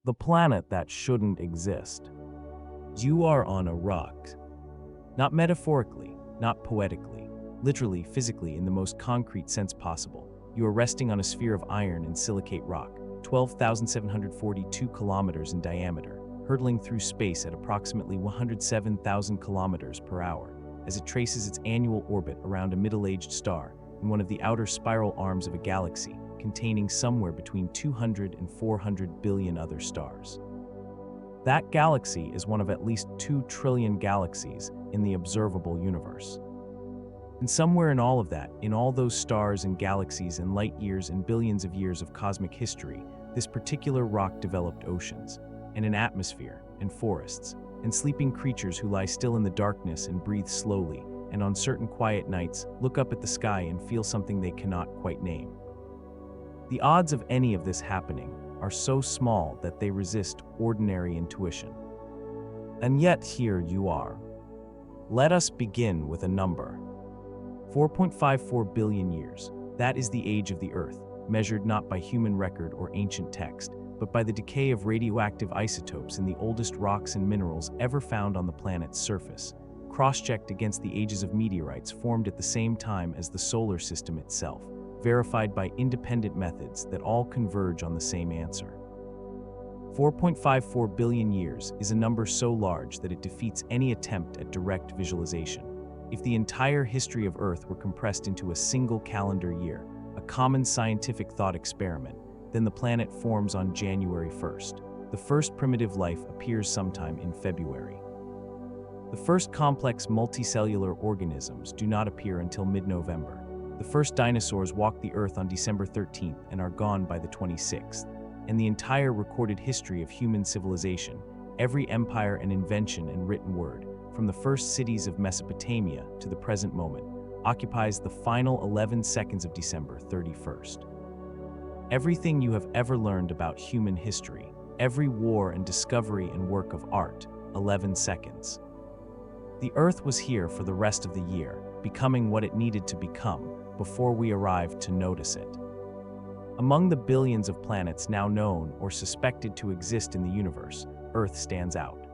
the planet that shouldn't exist. You are on a rock. Not metaphorically, not poetically, literally, physically, in the most concrete sense possible. You are resting on a sphere of iron and silicate rock, 12,742 kilometers in diameter, hurtling through space at approximately 107,000 kilometers per hour, as it traces its annual orbit around a middle-aged star in one of the outer spiral arms of a galaxy containing somewhere between 200 and 400 billion other stars. That galaxy is one of at least 2 trillion galaxies in the observable universe. And somewhere in all of that, in all those stars and galaxies and light years and billions of years of cosmic history, this particular rock developed oceans, and an atmosphere, and forests, and sleeping creatures who lie still in the darkness and breathe slowly, and on certain quiet nights look up at the sky and feel something they cannot quite name. The odds of any of this happening are so small that they resist ordinary intuition. And yet here you are. Let us begin with a number. 4.54 billion years. That is the age of the Earth, measured not by human record or ancient text, but by the decay of radioactive isotopes in the oldest rocks and minerals ever found on the planet's surface, cross-checked against the ages of meteorites formed at the same time as the solar system itself, verified by independent methods that all converge on the same answer. 4.54 billion years is a number so large that it defeats any attempt at direct visualization. If the entire history of Earth were compressed into a single calendar year, a common scientific thought experiment, then the planet forms on January 1st. The first primitive life appears sometime in February. The first complex multicellular organisms do not appear until mid-November. The first dinosaurs walk the Earth on December 13th and are gone by the 26th. And the entire recorded history of human civilization, every empire and invention and written word, from the first cities of Mesopotamia to the present moment, occupies the final 11 seconds of December 31st. Everything you have ever learned about human history, every war and discovery and work of art, 11 seconds. The Earth was here for the rest of the year, becoming what it needed to become before we arrived to notice it. Among the billions of planets now known or suspected to exist in the universe, Earth stands out.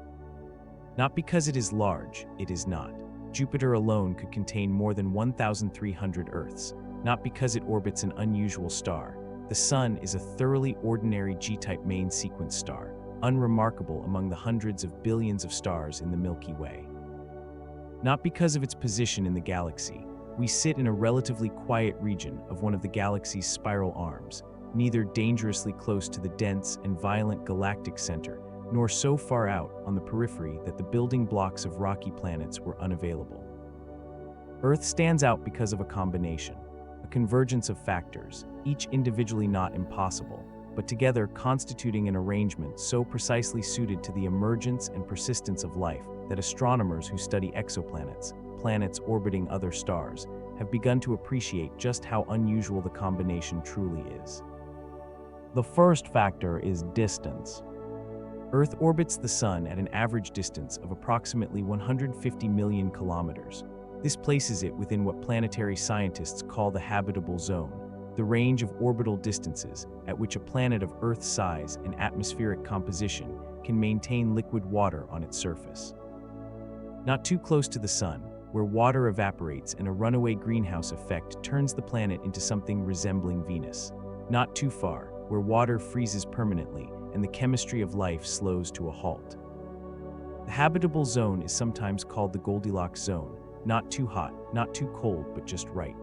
Not because it is large, it is not. Jupiter alone could contain more than 1,300 Earths, not because it orbits an unusual star. The Sun is a thoroughly ordinary G-type main sequence star, unremarkable among the hundreds of billions of stars in the Milky Way. Not because of its position in the galaxy. We sit in a relatively quiet region of one of the galaxy's spiral arms, neither dangerously close to the dense and violent galactic center, nor so far out on the periphery that the building blocks of rocky planets were unavailable. Earth stands out because of a combination, a convergence of factors, each individually not impossible, but together constituting an arrangement so precisely suited to the emergence and persistence of life that astronomers who study exoplanets, planets orbiting other stars, have begun to appreciate just how unusual the combination truly is. The first factor is distance. Earth orbits the Sun at an average distance of approximately 150 million kilometers. This places it within what planetary scientists call the habitable zone, the range of orbital distances at which a planet of Earth's size and atmospheric composition can maintain liquid water on its surface. Not too close to the Sun, where water evaporates and a runaway greenhouse effect turns the planet into something resembling Venus. Not too far, where water freezes permanently and the chemistry of life slows to a halt. The habitable zone is sometimes called the Goldilocks zone, not too hot, not too cold, but just right.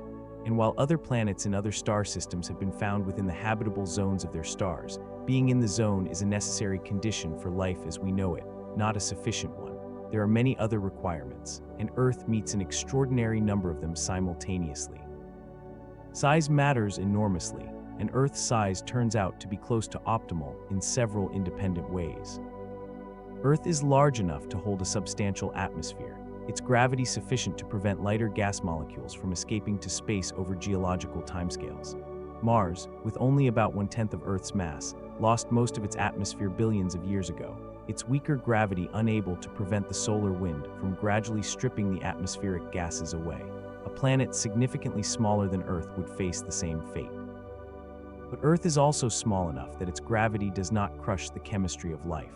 And while other planets in other star systems have been found within the habitable zones of their stars, being in the zone is a necessary condition for life as we know it, not a sufficient one. There are many other requirements, and Earth meets an extraordinary number of them simultaneously. Size matters enormously, and Earth's size turns out to be close to optimal in several independent ways. Earth is large enough to hold a substantial atmosphere, its gravity sufficient to prevent lighter gas molecules from escaping to space over geological timescales. Mars, with only about 1/10 of Earth's mass, lost most of its atmosphere billions of years ago, its weaker gravity unable to prevent the solar wind from gradually stripping the atmospheric gases away. A planet significantly smaller than Earth would face the same fate. But Earth is also small enough that its gravity does not crush the chemistry of life.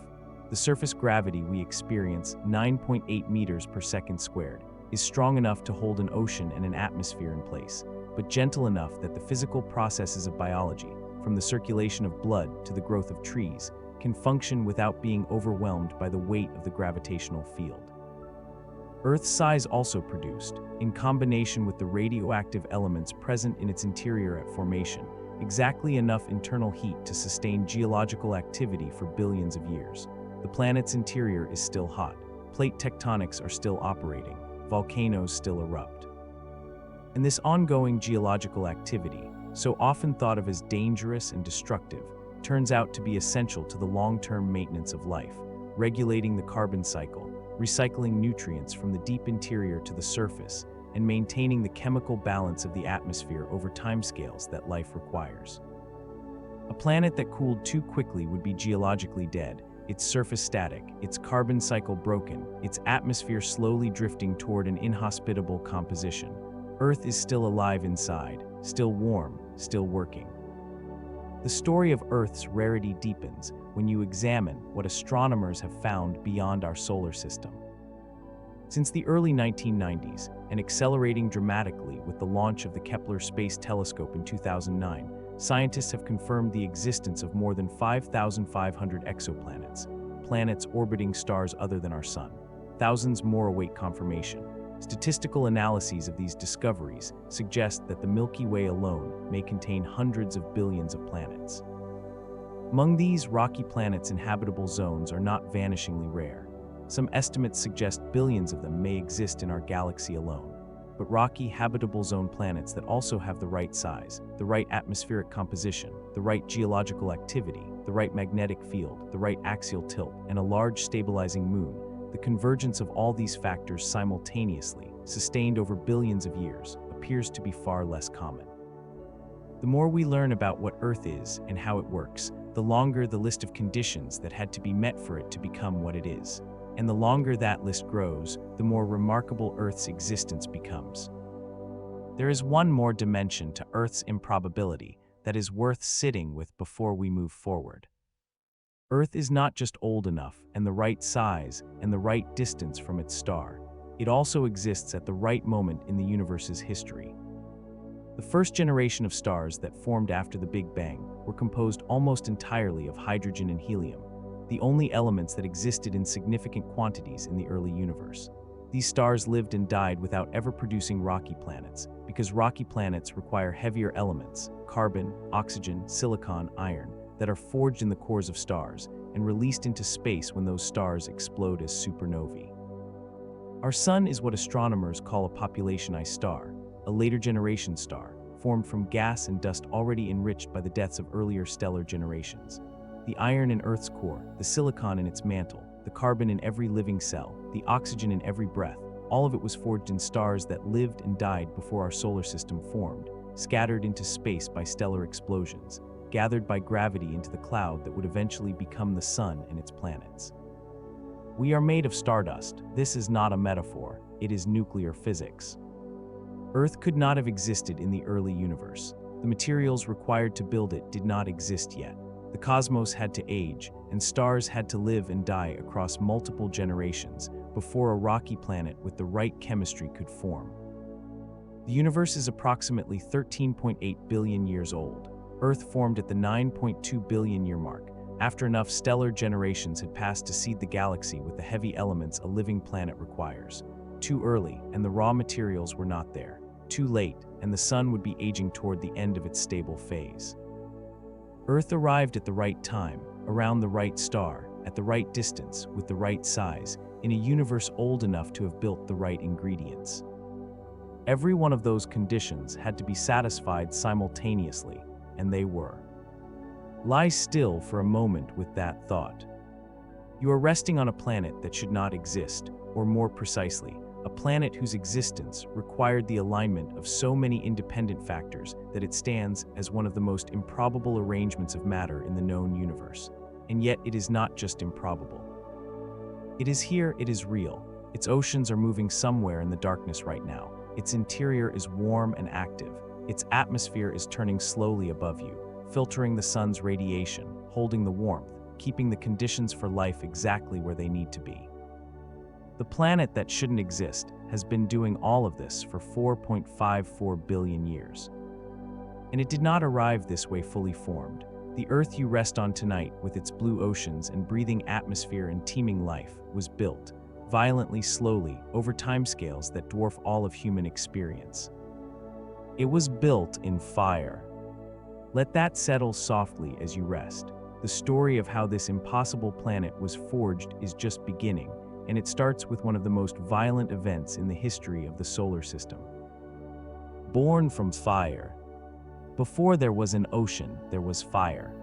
The surface gravity we experience, 9.8 meters per second squared, is strong enough to hold an ocean and an atmosphere in place, but gentle enough that the physical processes of biology, from the circulation of blood to the growth of trees, can function without being overwhelmed by the weight of the gravitational field. Earth's size also produced, in combination with the radioactive elements present in its interior at formation, exactly enough internal heat to sustain geological activity for billions of years. The planet's interior is still hot, plate tectonics are still operating, volcanoes still erupt. And this ongoing geological activity, so often thought of as dangerous and destructive, turns out to be essential to the long-term maintenance of life, regulating the carbon cycle, recycling nutrients from the deep interior to the surface, and maintaining the chemical balance of the atmosphere over timescales that life requires. A planet that cooled too quickly would be geologically dead, its surface static, its carbon cycle broken, its atmosphere slowly drifting toward an inhospitable composition. Earth is still alive inside, still warm, still working. The story of Earth's rarity deepens when you examine what astronomers have found beyond our solar system. Since the early 1990s, and accelerating dramatically with the launch of the Kepler Space Telescope in 2009, scientists have confirmed the existence of more than 5,500 exoplanets, planets orbiting stars other than our Sun. Thousands more await confirmation. Statistical analyses of these discoveries suggest that the Milky Way alone may contain hundreds of billions of planets. Among these rocky planets, inhabitable zones are not vanishingly rare. Some estimates suggest billions of them may exist in our galaxy alone. But rocky, habitable zone planets that also have the right size, the right atmospheric composition, the right geological activity, the right magnetic field, the right axial tilt, and a large stabilizing moon, the convergence of all these factors simultaneously, sustained over billions of years, appears to be far less common. The more we learn about what Earth is and how it works, the longer the list of conditions that had to be met for it to become what it is. And the longer that list grows, the more remarkable Earth's existence becomes. There is one more dimension to Earth's improbability that is worth sitting with before we move forward. Earth is not just old enough and the right size and the right distance from its star. It also exists at the right moment in the universe's history. The first generation of stars that formed after the Big Bang were composed almost entirely of hydrogen and helium, the only elements that existed in significant quantities in the early universe. These stars lived and died without ever producing rocky planets, because rocky planets require heavier elements, carbon, oxygen, silicon, iron, that are forged in the cores of stars and released into space when those stars explode as supernovae. Our Sun is what astronomers call a populationized star, a later generation star, formed from gas and dust already enriched by the deaths of earlier stellar generations. The iron in Earth's core, the silicon in its mantle, the carbon in every living cell, the oxygen in every breath, all of it was forged in stars that lived and died before our solar system formed, scattered into space by stellar explosions, gathered by gravity into the cloud that would eventually become the Sun and its planets. We are made of stardust. This is not a metaphor, it is nuclear physics. Earth could not have existed in the early universe. The materials required to build it did not exist yet. The cosmos had to age, and stars had to live and die across multiple generations before a rocky planet with the right chemistry could form. The universe is approximately 13.8 billion years old. Earth formed at the 9.2 billion year mark, after enough stellar generations had passed to seed the galaxy with the heavy elements a living planet requires. Too early, and the raw materials were not there. Too late, and the Sun would be aging toward the end of its stable phase. Earth arrived at the right time, around the right star, at the right distance, with the right size, in a universe old enough to have built the right ingredients. Every one of those conditions had to be satisfied simultaneously, and they were. Lie still for a moment with that thought. You are resting on a planet that should not exist, or more precisely, a planet whose existence required the alignment of so many independent factors that it stands as one of the most improbable arrangements of matter in the known universe. And yet it is not just improbable. It is here, it is real. Its oceans are moving somewhere in the darkness right now. Its interior is warm and active. Its atmosphere is turning slowly above you, filtering the sun's radiation, holding the warmth, keeping the conditions for life exactly where they need to be. The planet that shouldn't exist has been doing all of this for 4.54 billion years. And it did not arrive this way fully formed. The Earth you rest on tonight, with its blue oceans and breathing atmosphere and teeming life, was built, violently slowly, over timescales that dwarf all of human experience. It was built in fire. Let that settle softly as you rest. The story of how this impossible planet was forged is just beginning, and it starts with one of the most violent events in the history of the solar system. Born from fire. Before there was an ocean, there was fire.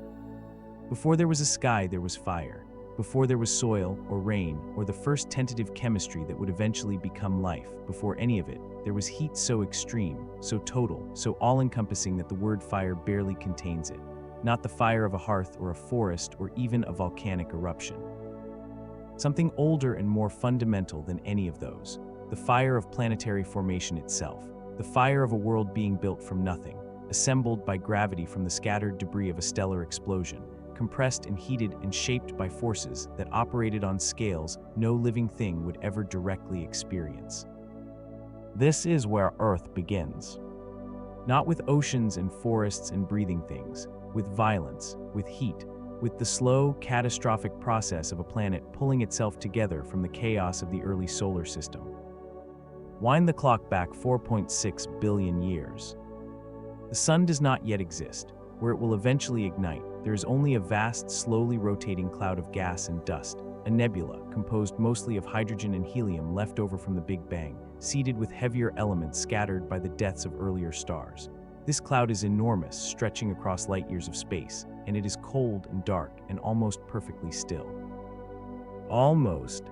Before there was a sky, there was fire. Before there was soil or rain or the first tentative chemistry that would eventually become life, before any of it, there was heat so extreme, so total, so all-encompassing that the word fire barely contains it. Not the fire of a hearth or a forest or even a volcanic eruption. Something older and more fundamental than any of those. The fire of planetary formation itself. The fire of a world being built from nothing, assembled by gravity from the scattered debris of a stellar explosion, compressed and heated and shaped by forces that operated on scales no living thing would ever directly experience. This is where Earth begins. Not with oceans and forests and breathing things, with violence, with heat, with the slow, catastrophic process of a planet pulling itself together from the chaos of the early solar system. Wind the clock back 4.6 billion years. The sun does not yet exist. Where it will eventually ignite, there is only a vast, slowly rotating cloud of gas and dust, a nebula composed mostly of hydrogen and helium left over from the Big Bang, seeded with heavier elements scattered by the deaths of earlier stars. This cloud is enormous, stretching across light years of space, and it is cold and dark and almost perfectly still. Almost.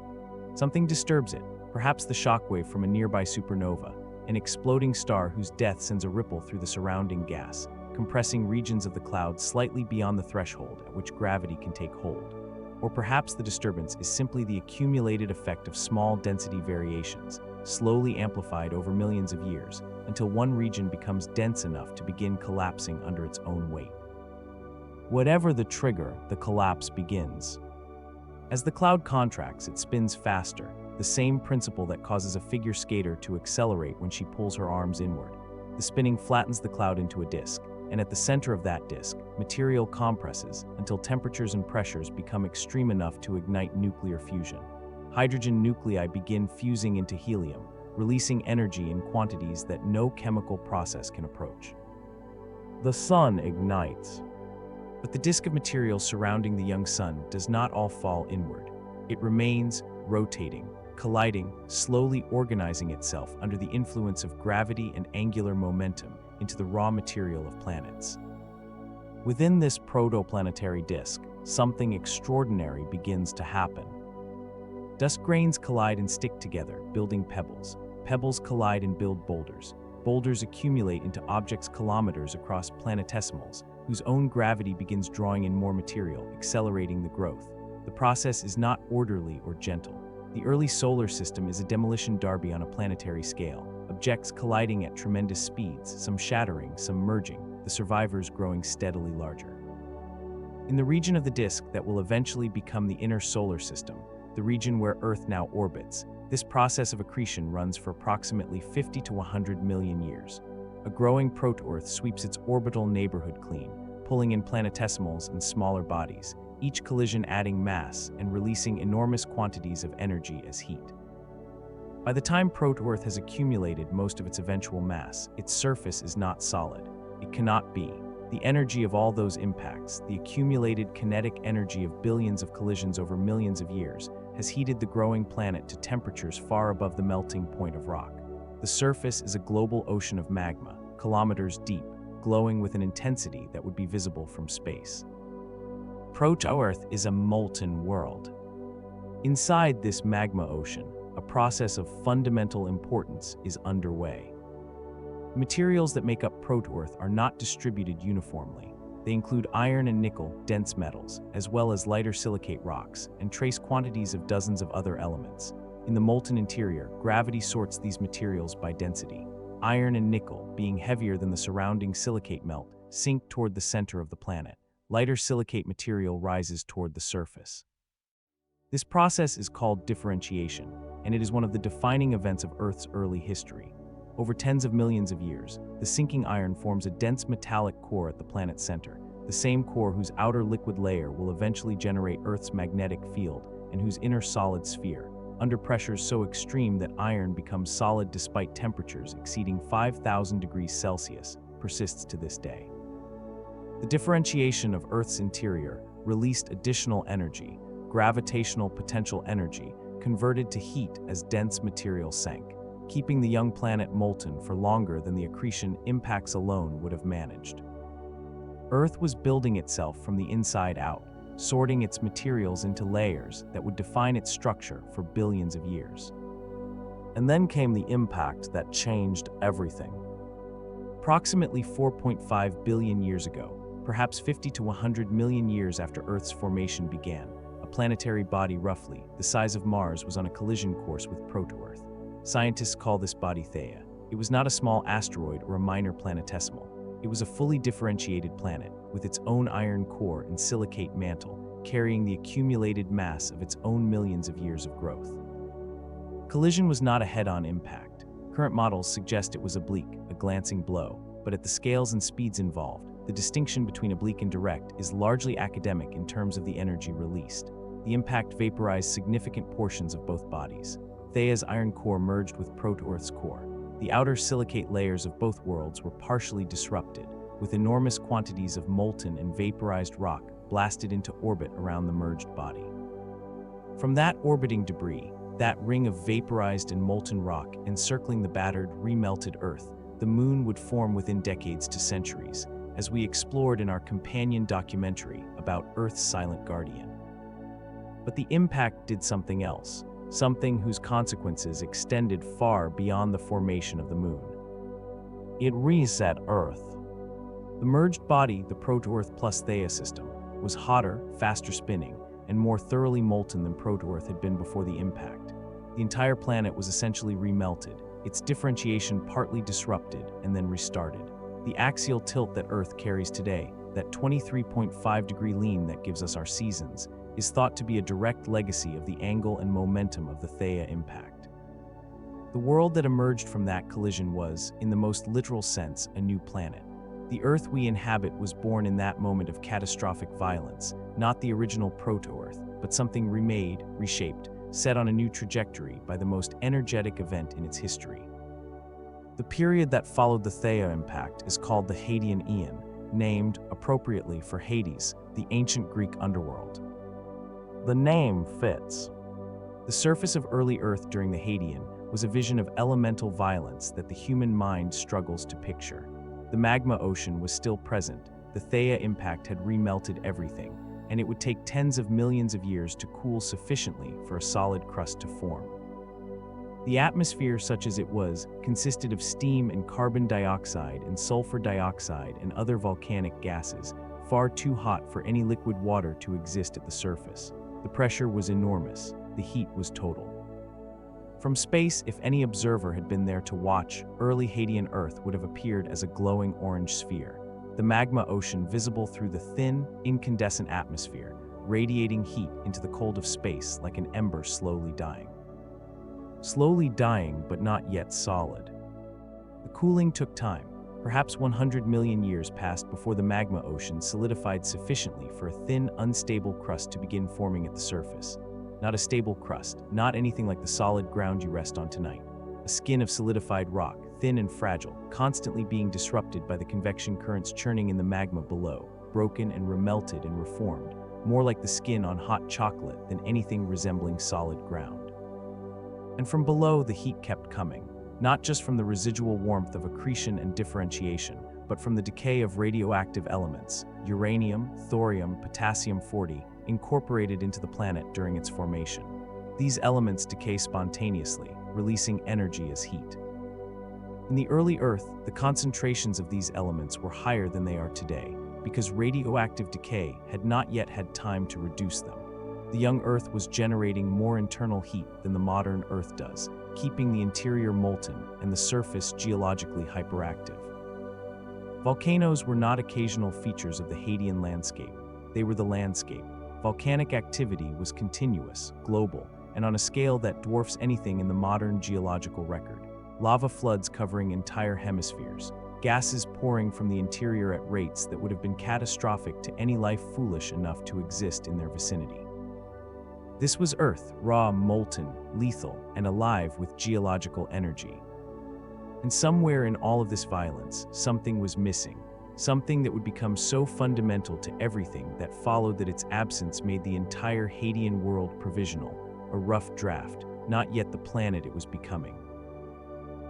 Something disturbs it, perhaps the shockwave from a nearby supernova, an exploding star whose death sends a ripple through the surrounding gas, compressing regions of the cloud slightly beyond the threshold at which gravity can take hold. Or perhaps the disturbance is simply the accumulated effect of small density variations, slowly amplified over millions of years, until one region becomes dense enough to begin collapsing under its own weight. Whatever the trigger, the collapse begins. As the cloud contracts, it spins faster, the same principle that causes a figure skater to accelerate when she pulls her arms inward. The spinning flattens the cloud into a disk, and at the center of that disk, material compresses until temperatures and pressures become extreme enough to ignite nuclear fusion. Hydrogen nuclei begin fusing into helium, releasing energy in quantities that no chemical process can approach. The sun ignites. But the disk of material surrounding the young sun does not all fall inward. It remains rotating, colliding, slowly organizing itself under the influence of gravity and angular momentum into the raw material of planets. Within this protoplanetary disk, something extraordinary begins to happen. Dust grains collide and stick together, building pebbles. Pebbles collide and build boulders. Boulders accumulate into objects kilometers across planetesimals, whose own gravity begins drawing in more material, accelerating the growth. The process is not orderly or gentle. The early solar system is a demolition derby on a planetary scale, objects colliding at tremendous speeds, some shattering, some merging, the survivors growing steadily larger. In the region of the disk that will eventually become the inner solar system, the region where Earth now orbits, this process of accretion runs for approximately 50 to 100 million years. A growing proto-Earth sweeps its orbital neighborhood clean, pulling in planetesimals and smaller bodies, each collision adding mass and releasing enormous quantities of energy as heat. By the time proto-Earth has accumulated most of its eventual mass, its surface is not solid. It cannot be. The energy of all those impacts, the accumulated kinetic energy of billions of collisions over millions of years, has heated the growing planet to temperatures far above the melting point of rock. The surface is a global ocean of magma, kilometers deep, glowing with an intensity that would be visible from space. Proto-Earth is a molten world. Inside this magma ocean, a process of fundamental importance is underway. The materials that make up proto-Earth are not distributed uniformly. They include iron and nickel, dense metals, as well as lighter silicate rocks, and trace quantities of dozens of other elements. In the molten interior, gravity sorts these materials by density. Iron and nickel, being heavier than the surrounding silicate melt, sink toward the center of the planet. Lighter silicate material rises toward the surface. This process is called differentiation, and it is one of the defining events of Earth's early history. Over tens of millions of years, the sinking iron forms a dense metallic core at the planet's center, the same core whose outer liquid layer will eventually generate Earth's magnetic field and whose inner solid sphere, under pressures so extreme that iron becomes solid despite temperatures exceeding 5,000 degrees Celsius, persists to this day. The differentiation of Earth's interior released additional energy, gravitational potential energy, converted to heat as dense material sank, keeping the young planet molten for longer than the accretion impacts alone would have managed. Earth was building itself from the inside out, sorting its materials into layers that would define its structure for billions of years. And then came the impact that changed everything. Approximately 4.5 billion years ago, perhaps 50 to 100 million years after Earth's formation began, a planetary body roughly the size of Mars was on a collision course with Proto-Earth. Scientists call this body Theia. It was not a small asteroid or a minor planetesimal. It was a fully differentiated planet, with its own iron core and silicate mantle, carrying the accumulated mass of its own millions of years of growth. Collision was not a head-on impact. Current models suggest it was oblique, a glancing blow, but at the scales and speeds involved, the distinction between oblique and direct is largely academic in terms of the energy released. The impact vaporized significant portions of both bodies. Theia's iron core merged with Proto-Earth's core. The outer silicate layers of both worlds were partially disrupted, with enormous quantities of molten and vaporized rock blasted into orbit around the merged body. From that orbiting debris, that ring of vaporized and molten rock encircling the battered, remelted Earth, the Moon would form within decades to centuries, as we explored in our companion documentary about Earth's silent guardian. But the impact did something else, something whose consequences extended far beyond the formation of the Moon. It reset Earth. The merged body, the Proto-Earth plus Theia system, was hotter, faster spinning, and more thoroughly molten than Proto-Earth had been before the impact. The entire planet was essentially remelted, its differentiation partly disrupted and then restarted. The axial tilt that Earth carries today, that 23.5-degree lean that gives us our seasons, is thought to be a direct legacy of the angle and momentum of the Theia impact. The world that emerged from that collision was, in the most literal sense, a new planet. The Earth we inhabit was born in that moment of catastrophic violence, not the original Proto-Earth, but something remade, reshaped, set on a new trajectory by the most energetic event in its history. The period that followed the Theia impact is called the Hadean Aeon, named, appropriately, for Hades, the ancient Greek underworld. The name fits. The surface of early Earth during the Hadean was a vision of elemental violence that the human mind struggles to picture. The magma ocean was still present, the Theia impact had remelted everything, and it would take tens of millions of years to cool sufficiently for a solid crust to form. The atmosphere, such as it was, consisted of steam and carbon dioxide and sulfur dioxide and other volcanic gases, far too hot for any liquid water to exist at the surface. The pressure was enormous, the heat was total. From space, if any observer had been there to watch, early Hadean Earth would have appeared as a glowing orange sphere, the magma ocean visible through the thin, incandescent atmosphere, radiating heat into the cold of space like an ember slowly dying. Slowly dying, but not yet solid. The cooling took time. Perhaps 100 million years passed before the magma ocean solidified sufficiently for a thin, unstable crust to begin forming at the surface. Not a stable crust, not anything like the solid ground you rest on tonight. A skin of solidified rock, thin and fragile, constantly being disrupted by the convection currents churning in the magma below, broken and remelted and reformed, more like the skin on hot chocolate than anything resembling solid ground. And from below, the heat kept coming. Not just from the residual warmth of accretion and differentiation, but from the decay of radioactive elements, uranium, thorium, potassium-40, incorporated into the planet during its formation. These elements decay spontaneously, releasing energy as heat. In the early Earth, the concentrations of these elements were higher than they are today, because radioactive decay had not yet had time to reduce them. The young Earth was generating more internal heat than the modern Earth does, keeping the interior molten and the surface geologically hyperactive. Volcanoes were not occasional features of the Hadean landscape. They were the landscape. Volcanic activity was continuous, global, and on a scale that dwarfs anything in the modern geological record. Lava floods covering entire hemispheres, gases pouring from the interior at rates that would have been catastrophic to any life foolish enough to exist in their vicinity. This was Earth, raw, molten, lethal, and alive with geological energy. And somewhere in all of this violence, something was missing, something that would become so fundamental to everything that followed that its absence made the entire Hadean world provisional, a rough draft, not yet the planet it was becoming.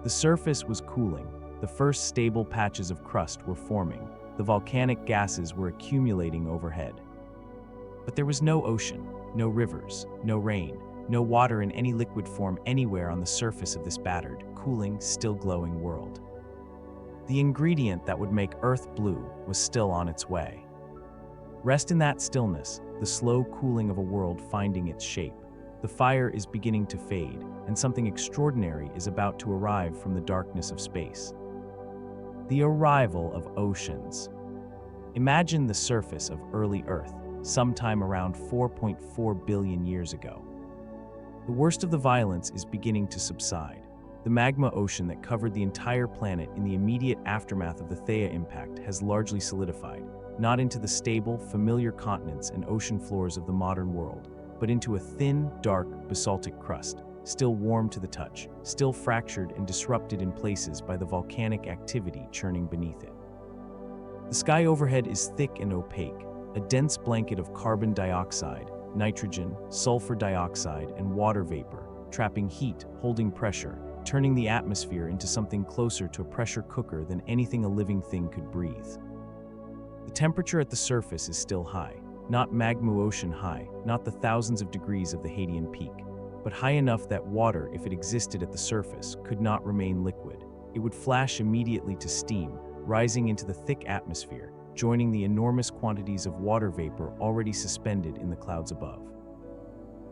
The surface was cooling, the first stable patches of crust were forming, the volcanic gases were accumulating overhead. But there was no ocean, no rivers, no rain, no water in any liquid form anywhere on the surface of this battered, cooling, still glowing world. The ingredient that would make Earth blue was still on its way. Rest in that stillness, the slow cooling of a world finding its shape. The fire is beginning to fade, and something extraordinary is about to arrive from the darkness of space. The arrival of oceans. Imagine the surface of early Earth, sometime around 4.4 billion years ago. The worst of the violence is beginning to subside. The magma ocean that covered the entire planet in the immediate aftermath of the Theia impact has largely solidified, not into the stable, familiar continents and ocean floors of the modern world, but into a thin, dark, basaltic crust, still warm to the touch, still fractured and disrupted in places by the volcanic activity churning beneath it. The sky overhead is thick and opaque, a dense blanket of carbon dioxide, nitrogen, sulfur dioxide, and water vapor, trapping heat, holding pressure, turning the atmosphere into something closer to a pressure cooker than anything a living thing could breathe. The temperature at the surface is still high, not magma ocean high, not the thousands of degrees of the Hadean peak, but high enough that water, if it existed at the surface, could not remain liquid. It would flash immediately to steam, rising into the thick atmosphere, joining the enormous quantities of water vapor already suspended in the clouds above.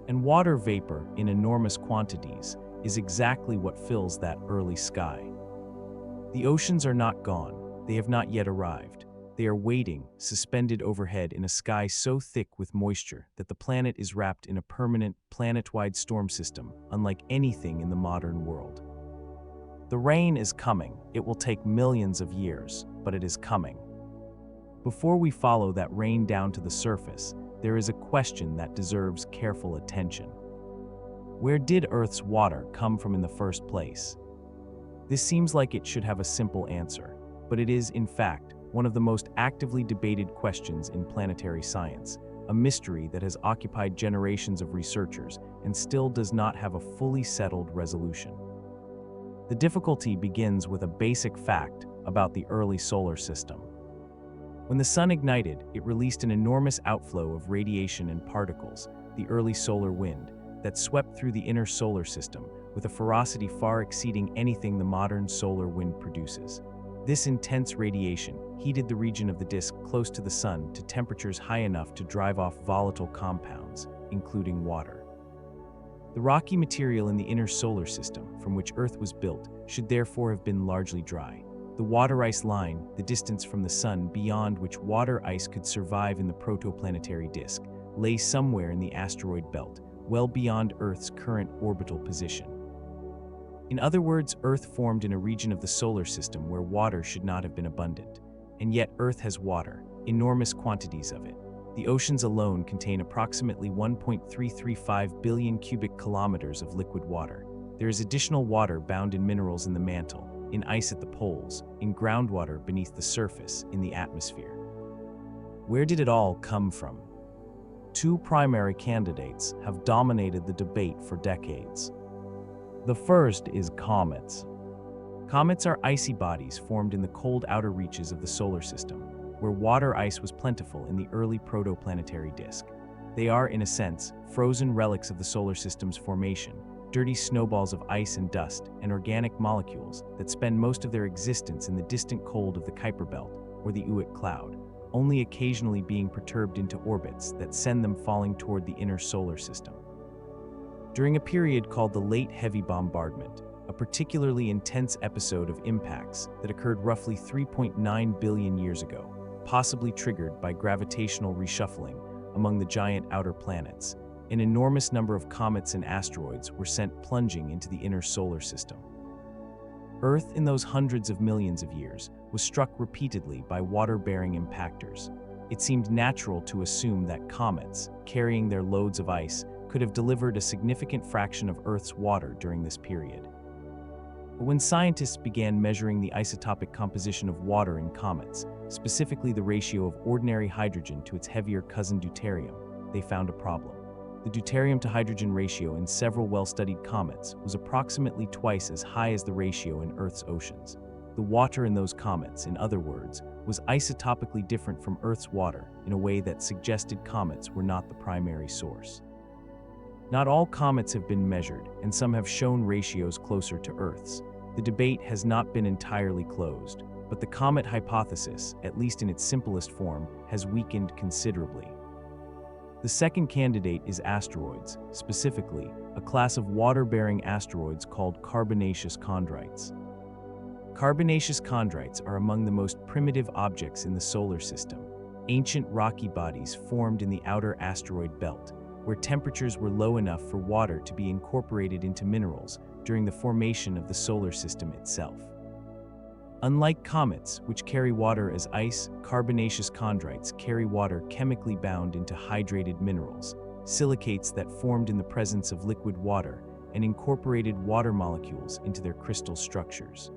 And water vapor, in enormous quantities, is exactly what fills that early sky. The oceans are not gone, they have not yet arrived. They are waiting, suspended overhead in a sky so thick with moisture that the planet is wrapped in a permanent, planet-wide storm system, unlike anything in the modern world. The rain is coming. It will take millions of years, but it is coming. Before we follow that rain down to the surface, there is a question that deserves careful attention. Where did Earth's water come from in the first place? This seems like it should have a simple answer, but it is, in fact, one of the most actively debated questions in planetary science, a mystery that has occupied generations of researchers and still does not have a fully settled resolution. The difficulty begins with a basic fact about the early solar system. When the sun ignited, it released an enormous outflow of radiation and particles, the early solar wind, that swept through the inner solar system with a ferocity far exceeding anything the modern solar wind produces. This intense radiation heated the region of the disk close to the sun to temperatures high enough to drive off volatile compounds, including water. The rocky material in the inner solar system, from which Earth was built, should therefore have been largely dry. The water ice line, the distance from the sun beyond which water ice could survive in the protoplanetary disk, lay somewhere in the asteroid belt, well beyond Earth's current orbital position. In other words, Earth formed in a region of the solar system where water should not have been abundant. And yet Earth has water, enormous quantities of it. The oceans alone contain approximately 1.335 billion cubic kilometers of liquid water. There is additional water bound in minerals in the mantle, in ice at the poles, in groundwater beneath the surface, in the atmosphere. Where did it all come from? Two primary candidates have dominated the debate for decades. The first is comets. Comets are icy bodies formed in the cold outer reaches of the solar system, where water ice was plentiful in the early protoplanetary disk. They are, in a sense, frozen relics of the solar system's formation, dirty snowballs of ice and dust and organic molecules that spend most of their existence in the distant cold of the Kuiper Belt or the Oort cloud, only occasionally being perturbed into orbits that send them falling toward the inner solar system. During a period called the Late Heavy Bombardment, a particularly intense episode of impacts that occurred roughly 3.9 billion years ago, possibly triggered by gravitational reshuffling among the giant outer planets. An enormous number of comets and asteroids were sent plunging into the inner solar system. Earth, in those hundreds of millions of years, was struck repeatedly by water-bearing impactors. It seemed natural to assume that comets, carrying their loads of ice, could have delivered a significant fraction of Earth's water during this period. But when scientists began measuring the isotopic composition of water in comets, specifically the ratio of ordinary hydrogen to its heavier cousin deuterium, they found a problem. The deuterium to hydrogen ratio in several well-studied comets was approximately twice as high as the ratio in Earth's oceans. The water in those comets, in other words, was isotopically different from Earth's water in a way that suggested comets were not the primary source. Not all comets have been measured, and some have shown ratios closer to Earth's. The debate has not been entirely closed, but the comet hypothesis, at least in its simplest form, has weakened considerably. The second candidate is asteroids, specifically, a class of water-bearing asteroids called carbonaceous chondrites. Carbonaceous chondrites are among the most primitive objects in the solar system, ancient rocky bodies formed in the outer asteroid belt, where temperatures were low enough for water to be incorporated into minerals during the formation of the solar system itself. Unlike comets, which carry water as ice, carbonaceous chondrites carry water chemically bound into hydrated minerals, silicates that formed in the presence of liquid water and incorporated water molecules into their crystal structures.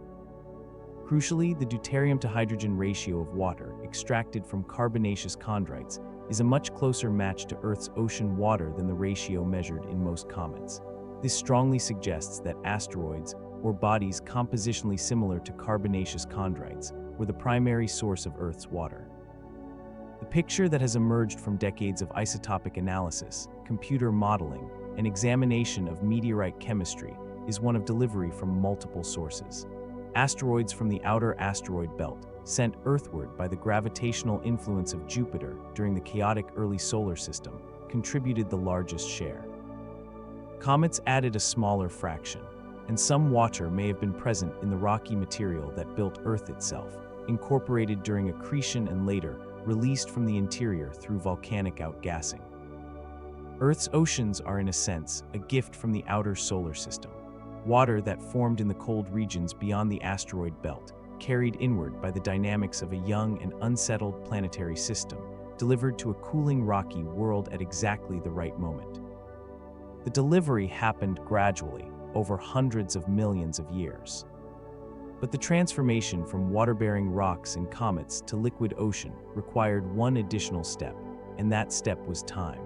Crucially, the deuterium to hydrogen ratio of water extracted from carbonaceous chondrites is a much closer match to Earth's ocean water than the ratio measured in most comets. This strongly suggests that asteroids, or bodies compositionally similar to carbonaceous chondrites, were the primary source of Earth's water. The picture that has emerged from decades of isotopic analysis, computer modeling, and examination of meteorite chemistry is one of delivery from multiple sources. Asteroids from the outer asteroid belt, sent earthward by the gravitational influence of Jupiter during the chaotic early solar system, contributed the largest share. Comets added a smaller fraction, and some water may have been present in the rocky material that built Earth itself, incorporated during accretion and later released from the interior through volcanic outgassing. Earth's oceans are, in a sense, a gift from the outer solar system. Water that formed in the cold regions beyond the asteroid belt, carried inward by the dynamics of a young and unsettled planetary system, delivered to a cooling rocky world at exactly the right moment. The delivery happened gradually, over hundreds of millions of years. But the transformation from water-bearing rocks and comets to liquid ocean required one additional step, and that step was time.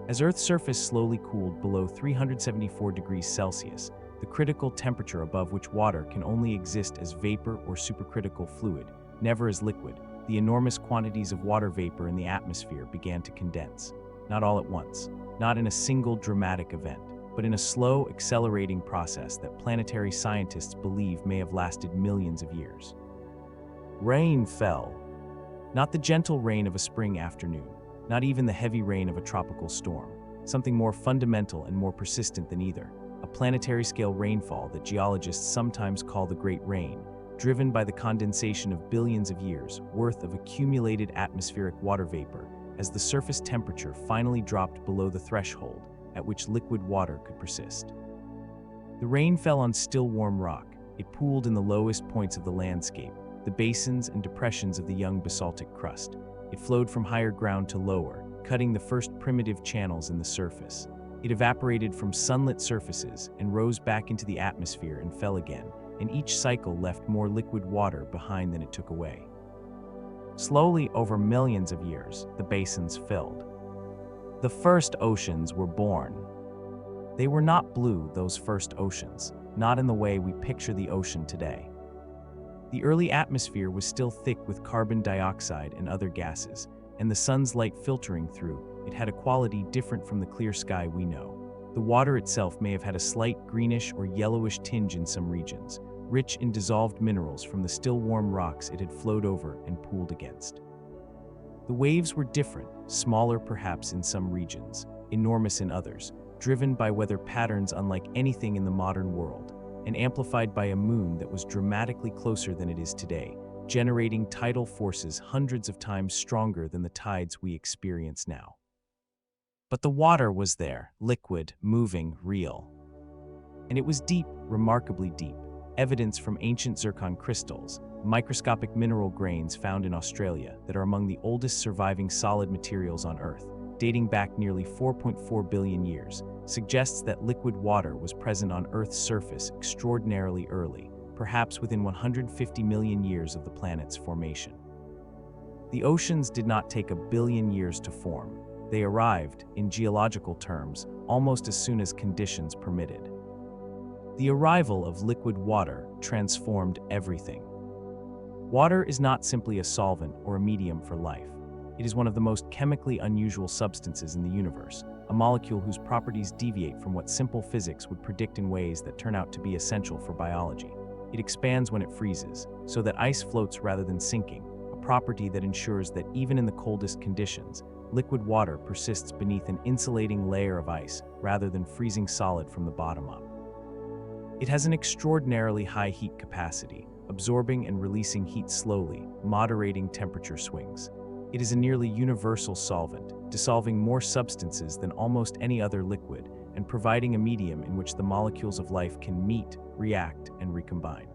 As Earth's surface slowly cooled below 374 degrees Celsius, the critical temperature above which water can only exist as vapor or supercritical fluid, never as liquid, the enormous quantities of water vapor in the atmosphere began to condense. Not all at once, not in a single dramatic event, but in a slow, accelerating process that planetary scientists believe may have lasted millions of years. Rain fell. Not the gentle rain of a spring afternoon, not even the heavy rain of a tropical storm, something more fundamental and more persistent than either, a planetary-scale rainfall that geologists sometimes call the Great Rain, driven by the condensation of billions of years' worth of accumulated atmospheric water vapor as the surface temperature finally dropped below the threshold at which liquid water could persist. The rain fell on still warm rock. It pooled in the lowest points of the landscape, the basins and depressions of the young basaltic crust. It flowed from higher ground to lower, cutting the first primitive channels in the surface. It evaporated from sunlit surfaces and rose back into the atmosphere and fell again, and each cycle left more liquid water behind than it took away. Slowly, over millions of years, the basins filled. The first oceans were born. They were not blue, those first oceans, not in the way we picture the ocean today. The early atmosphere was still thick with carbon dioxide and other gases, and the sun's light filtering through, it had a quality different from the clear sky we know. The water itself may have had a slight greenish or yellowish tinge in some regions, rich in dissolved minerals from the still warm rocks it had flowed over and pooled against. The waves were different, smaller perhaps in some regions, enormous in others, driven by weather patterns unlike anything in the modern world. and amplified by a moon that was dramatically closer than it is today, generating tidal forces hundreds of times stronger than the tides we experience now. But the water was there, liquid, moving, real. And it was deep, remarkably deep. Evidence from ancient zircon crystals, microscopic mineral grains found in Australia that are among the oldest surviving solid materials on Earth, dating back nearly 4.4 billion years, suggests that liquid water was present on Earth's surface extraordinarily early, perhaps within 150 million years of the planet's formation. The oceans did not take a billion years to form. They arrived, in geological terms, almost as soon as conditions permitted. The arrival of liquid water transformed everything. Water is not simply a solvent or a medium for life. It is one of the most chemically unusual substances in the universe, a molecule whose properties deviate from what simple physics would predict in ways that turn out to be essential for biology. It expands when it freezes, so that ice floats rather than sinking, a property that ensures that even in the coldest conditions, liquid water persists beneath an insulating layer of ice rather than freezing solid from the bottom up. It has an extraordinarily high heat capacity, absorbing and releasing heat slowly, moderating temperature swings. It is a nearly universal solvent, dissolving more substances than almost any other liquid and providing a medium in which the molecules of life can meet, react, and recombine.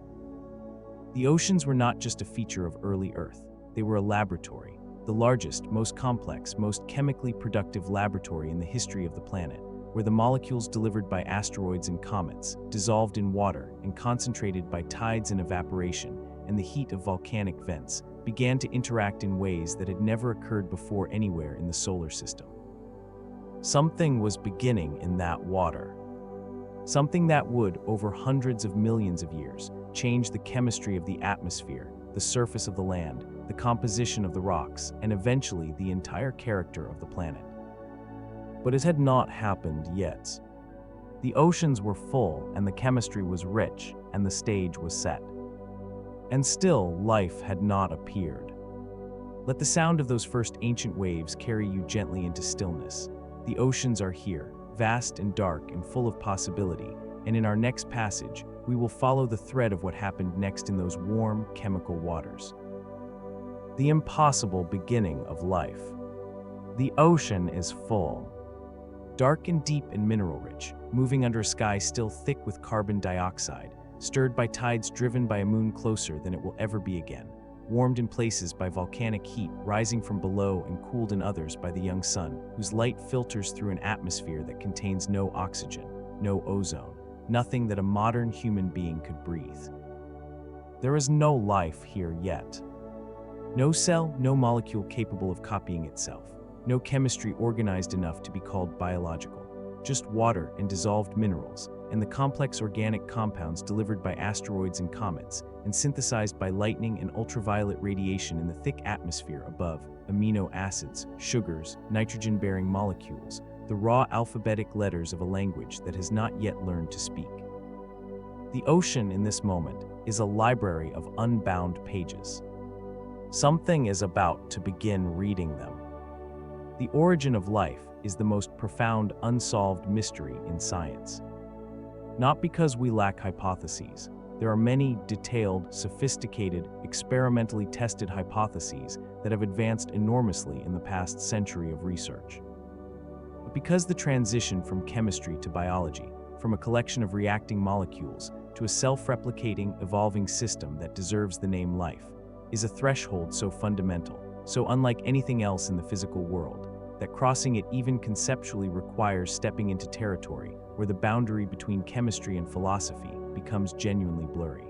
The oceans were not just a feature of early Earth. They were a laboratory, the largest, most complex, most chemically productive laboratory in the history of the planet, where the molecules delivered by asteroids and comets, dissolved in water and concentrated by tides and evaporation and the heat of volcanic vents, began to interact in ways that had never occurred before anywhere in the solar system. Something was beginning in that water. Something that would, over hundreds of millions of years, change the chemistry of the atmosphere, the surface of the land, the composition of the rocks, and eventually the entire character of the planet. But it had not happened yet. The oceans were full, and the chemistry was rich, and the stage was set. And still, life had not appeared. Let the sound of those first ancient waves carry you gently into stillness. The oceans are here, vast and dark and full of possibility, and in our next passage, we will follow the thread of what happened next in those warm, chemical waters. The impossible beginning of life. The ocean is full. Dark and deep and mineral-rich, moving under a sky still thick with carbon dioxide, stirred by tides driven by a moon closer than it will ever be again, warmed in places by volcanic heat rising from below and cooled in others by the young sun, whose light filters through an atmosphere that contains no oxygen, no ozone, nothing that a modern human being could breathe. There is no life here yet. No cell, no molecule capable of copying itself. No chemistry organized enough to be called biological. Just water and dissolved minerals, and the complex organic compounds delivered by asteroids and comets, and synthesized by lightning and ultraviolet radiation in the thick atmosphere above, amino acids, sugars, nitrogen-bearing molecules, the raw alphabetic letters of a language that has not yet learned to speak. The ocean in this moment is a library of unbound pages. Something is about to begin reading them. The origin of life is the most profound unsolved mystery in science. Not because we lack hypotheses. There are many detailed, sophisticated, experimentally tested hypotheses that have advanced enormously in the past century of research. But because the transition from chemistry to biology, from a collection of reacting molecules to a self-replicating, evolving system that deserves the name life, is a threshold so fundamental, so unlike anything else in the physical world, that crossing it even conceptually requires stepping into territory where the boundary between chemistry and philosophy becomes genuinely blurry.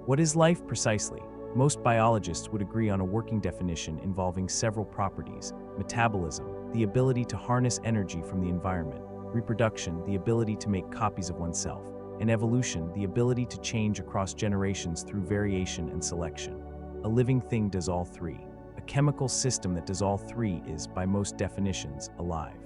What is life precisely? Most biologists would agree on a working definition involving several properties: metabolism, the ability to harness energy from the environment; reproduction, the ability to make copies of oneself; and evolution, the ability to change across generations through variation and selection. A living thing does all three. A chemical system that does all three is, by most definitions, alive.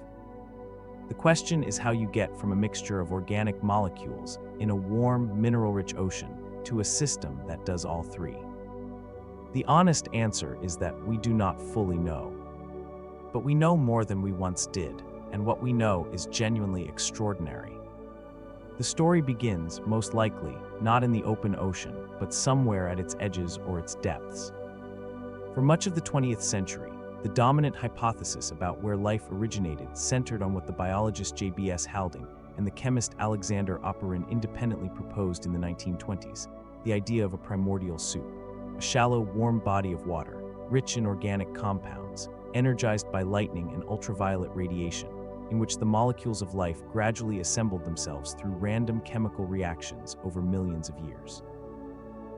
The question is how you get from a mixture of organic molecules in a warm, mineral-rich ocean to a system that does all three. The honest answer is that we do not fully know. But we know more than we once did, and what we know is genuinely extraordinary. The story begins, most likely, not in the open ocean, but somewhere at its edges or its depths. For much of the 20th century, the dominant hypothesis about where life originated centered on what the biologist J.B.S. Haldane and the chemist Alexander Oparin independently proposed in the 1920s, the idea of a primordial soup, a shallow, warm body of water, rich in organic compounds, energized by lightning and ultraviolet radiation, in which the molecules of life gradually assembled themselves through random chemical reactions over millions of years.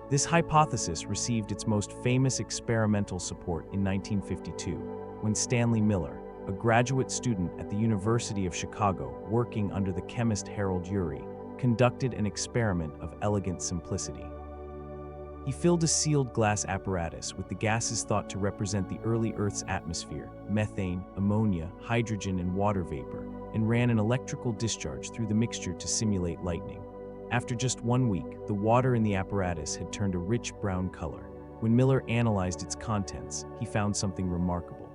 This hypothesis received its most famous experimental support in 1952, when Stanley Miller, a graduate student at the University of Chicago working under the chemist Harold Urey, conducted an experiment of elegant simplicity. He filled a sealed glass apparatus with the gases thought to represent the early Earth's atmosphere, methane, ammonia, hydrogen, and water vapor, and ran an electrical discharge through the mixture to simulate lightning. After just 1 week, the water in the apparatus had turned a rich brown color. When Miller analyzed its contents, he found something remarkable.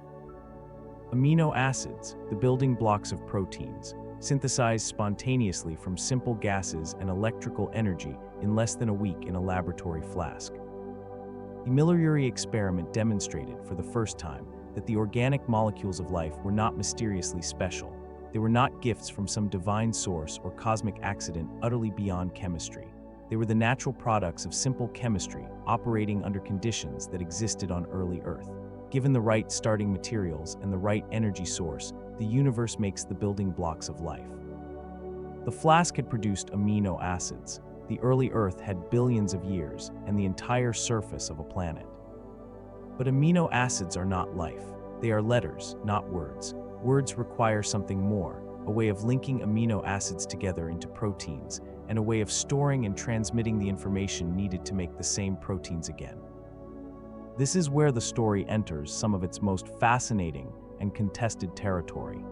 Amino acids, the building blocks of proteins, synthesized spontaneously from simple gases and electrical energy in less than a week in a laboratory flask. The Miller-Urey experiment demonstrated for the first time that the organic molecules of life were not mysteriously special. They were not gifts from some divine source or cosmic accident utterly beyond chemistry. They were the natural products of simple chemistry operating under conditions that existed on early Earth. Given the right starting materials and the right energy source, the universe makes the building blocks of life. The flask had produced amino acids. The early Earth had billions of years and the entire surface of a planet. But amino acids are not life. They are letters, not words. Words require something more, a way of linking amino acids together into proteins, and a way of storing and transmitting the information needed to make the same proteins again. This is where the story enters some of its most fascinating and contested territory.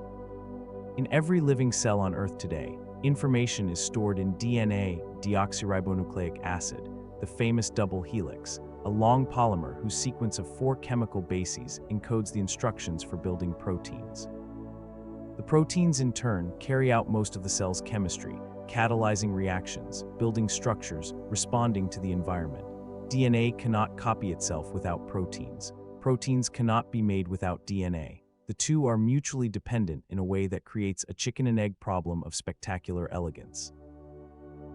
In every living cell on Earth today, information is stored in DNA, deoxyribonucleic acid, the famous double helix, a long polymer whose sequence of 4 chemical bases encodes the instructions for building proteins. The proteins, in turn, carry out most of the cell's chemistry, catalyzing reactions, building structures, responding to the environment. DNA cannot copy itself without proteins. Proteins cannot be made without DNA. The two are mutually dependent in a way that creates a chicken and egg problem of spectacular elegance.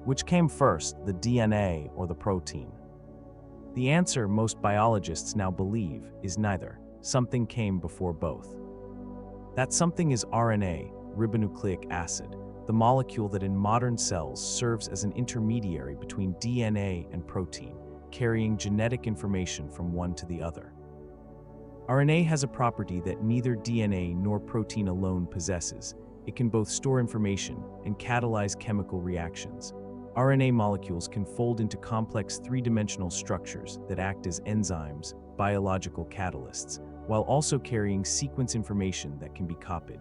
Which came first, the DNA or the protein? The answer most biologists now believe is neither. Something came before both. That something is RNA, ribonucleic acid, the molecule that in modern cells serves as an intermediary between DNA and protein, carrying genetic information from one to the other. RNA has a property that neither DNA nor protein alone possesses. It can both store information and catalyze chemical reactions. RNA molecules can fold into complex 3-dimensional structures that act as enzymes, biological catalysts, while also carrying sequence information that can be copied.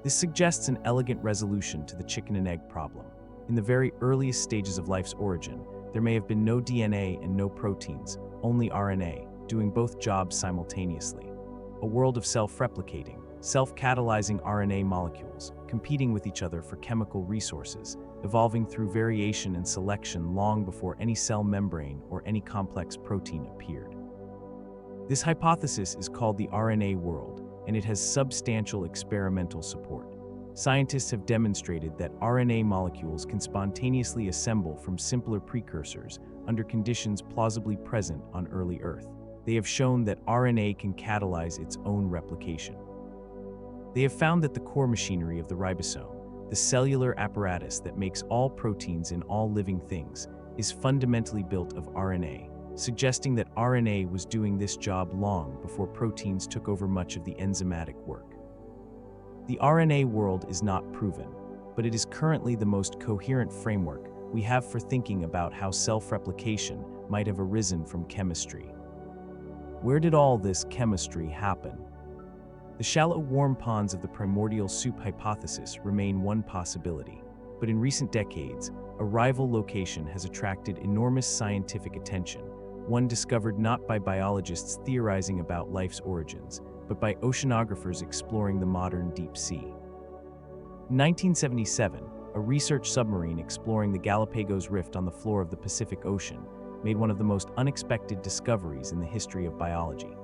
This suggests an elegant resolution to the chicken and egg problem. In the very earliest stages of life's origin, there may have been no DNA and no proteins, only RNA, doing both jobs simultaneously. A world of self-replicating, self-catalyzing RNA molecules, competing with each other for chemical resources, evolving through variation and selection long before any cell membrane or any complex protein appeared. This hypothesis is called the RNA world, and it has substantial experimental support. Scientists have demonstrated that RNA molecules can spontaneously assemble from simpler precursors under conditions plausibly present on early Earth. They have shown that RNA can catalyze its own replication. They have found that the core machinery of the ribosome, the cellular apparatus that makes all proteins in all living things, is fundamentally built of RNA, suggesting that RNA was doing this job long before proteins took over much of the enzymatic work. The RNA world is not proven, but it is currently the most coherent framework we have for thinking about how self-replication might have arisen from chemistry. Where did all this chemistry happen? The shallow, warm ponds of the primordial soup hypothesis remain one possibility, but in recent decades, a rival location has attracted enormous scientific attention, one discovered not by biologists theorizing about life's origins, but by oceanographers exploring the modern deep sea. In 1977, a a research submarine exploring the Galapagos Rift on the floor of the Pacific Ocean, made one of the most unexpected discoveries in the history of biology.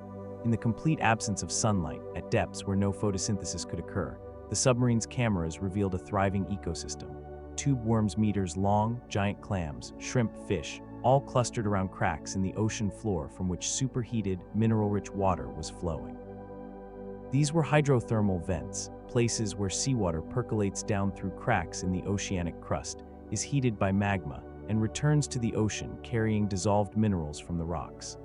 In the complete absence of sunlight, at depths where no photosynthesis could occur, the submarine's cameras revealed a thriving ecosystem. Tube worms meters long, giant clams, shrimp, fish, all clustered around cracks in the ocean floor from which superheated, mineral-rich water was flowing. These were hydrothermal vents, places where seawater percolates down through cracks in the oceanic crust, is heated by magma, and returns to the ocean carrying dissolved minerals from the rocks.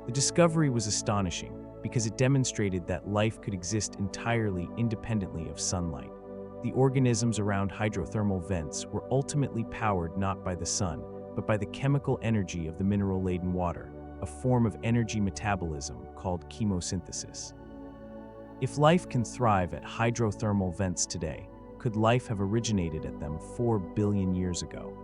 The discovery was astonishing because it demonstrated that life could exist entirely independently of sunlight. The organisms around hydrothermal vents were ultimately powered not by the sun, but by the chemical energy of the mineral-laden water, a form of energy metabolism called chemosynthesis. If life can thrive at hydrothermal vents today, could life have originated at them 4 billion years ago?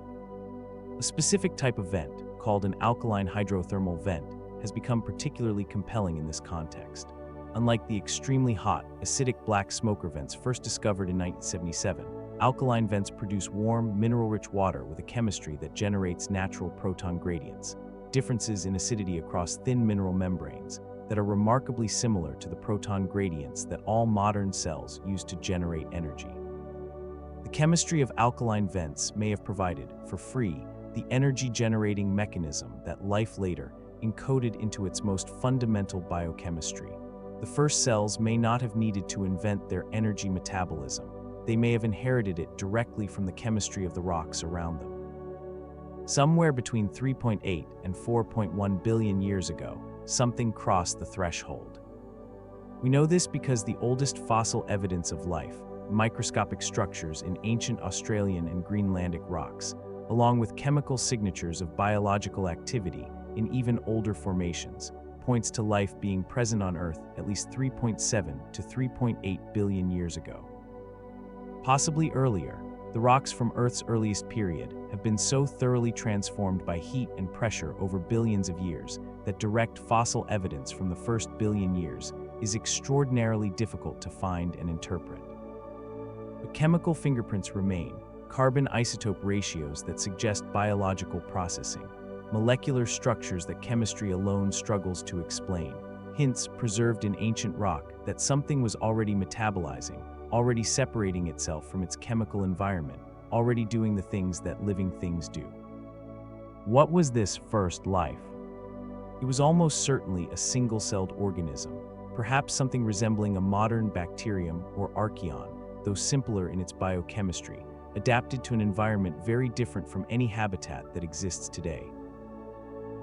A specific type of vent, called an alkaline hydrothermal vent, has become particularly compelling in this context. Unlike the extremely hot, acidic black smoker vents first discovered in 1977, alkaline vents produce warm, mineral-rich water with a chemistry that generates natural proton gradients, differences in acidity across thin mineral membranes that are remarkably similar to the proton gradients that all modern cells use to generate energy. The chemistry of alkaline vents may have provided, for free, the energy-generating mechanism that life later encoded into its most fundamental biochemistry. The first cells may not have needed to invent their energy metabolism. They may have inherited it directly from the chemistry of the rocks around them. Somewhere between 3.8 and 4.1 billion years ago, something crossed the threshold. We know this because the oldest fossil evidence of life, microscopic structures in ancient Australian and Greenlandic rocks, along with chemical signatures of biological activity in even older formations, points to life being present on Earth at least 3.7 to 3.8 billion years ago. Possibly earlier, the rocks from Earth's earliest period have been so thoroughly transformed by heat and pressure over billions of years that direct fossil evidence from the first billion years is extraordinarily difficult to find and interpret. But chemical fingerprints remain, carbon isotope ratios that suggest biological processing, molecular structures that chemistry alone struggles to explain, hints preserved in ancient rock that something was already metabolizing, already separating itself from its chemical environment, already doing the things that living things do. What was this first life? It was almost certainly a single-celled organism, perhaps something resembling a modern bacterium or archaeon, though simpler in its biochemistry, adapted to an environment very different from any habitat that exists today.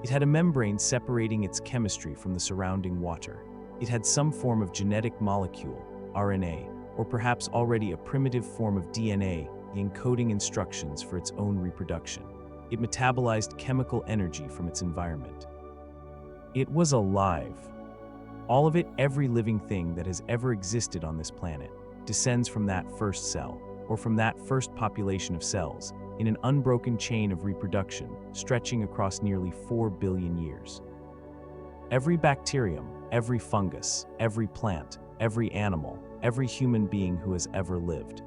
It had a membrane separating its chemistry from the surrounding water. It had some form of genetic molecule, RNA, or perhaps already a primitive form of DNA encoding instructions for its own reproduction. It metabolized chemical energy from its environment. It was alive. All of it, every living thing that has ever existed on this planet, descends from that first cell, or from that first population of cells, in an unbroken chain of reproduction stretching across nearly 4 billion years. Every bacterium, every fungus, every plant, every animal, every human being who has ever lived.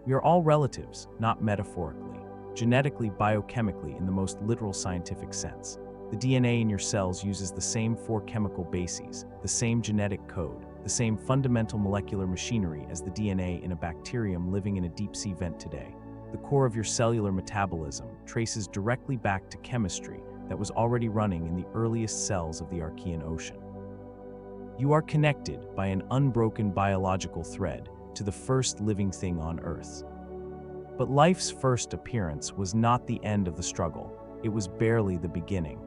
We are all relatives, not metaphorically, genetically, biochemically, in the most literal scientific sense. The DNA in your cells uses the same 4 chemical bases, the same genetic code, the same fundamental molecular machinery as the DNA in a bacterium living in a deep-sea vent today. The core of your cellular metabolism traces directly back to chemistry that was already running in the earliest cells of the Archean Ocean. You are connected by an unbroken biological thread to the first living thing on Earth. But life's first appearance was not the end of the struggle. It was barely the beginning.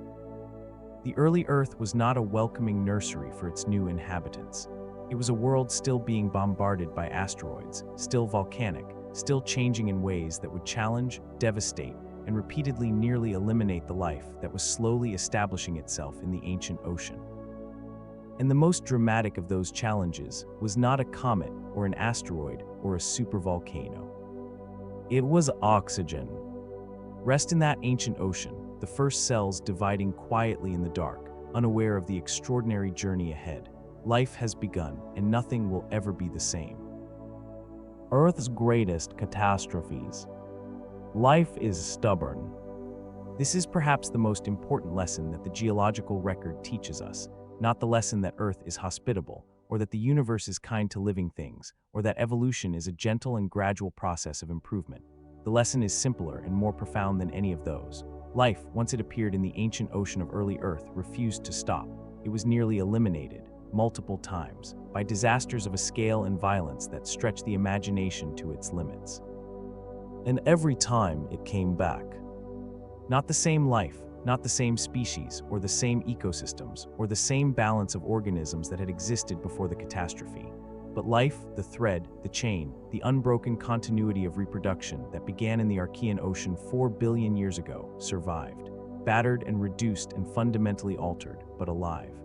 The early Earth was not a welcoming nursery for its new inhabitants. It was a world still being bombarded by asteroids, still volcanic, still changing in ways that would challenge, devastate, and repeatedly nearly eliminate the life that was slowly establishing itself in the ancient ocean. And the most dramatic of those challenges was not a comet or an asteroid or a supervolcano. It was oxygen. Rest in that ancient ocean, the first cells dividing quietly in the dark, unaware of the extraordinary journey ahead. Life has begun, and nothing will ever be the same. Earth's greatest catastrophes. Life is stubborn. This is perhaps the most important lesson that the geological record teaches us, not the lesson that Earth is hospitable, or that the universe is kind to living things, or that evolution is a gentle and gradual process of improvement. The lesson is simpler and more profound than any of those. Life, once it appeared in the ancient ocean of early Earth, refused to stop. It was nearly eliminated, multiple times, by disasters of a scale and violence that stretched the imagination to its limits. And every time it came back. Not the same life, not the same species, or the same ecosystems, or the same balance of organisms that had existed before the catastrophe. But life, the thread, the chain, the unbroken continuity of reproduction that began in the Archean Ocean 4 billion years ago, survived, battered and reduced and fundamentally altered, but alive.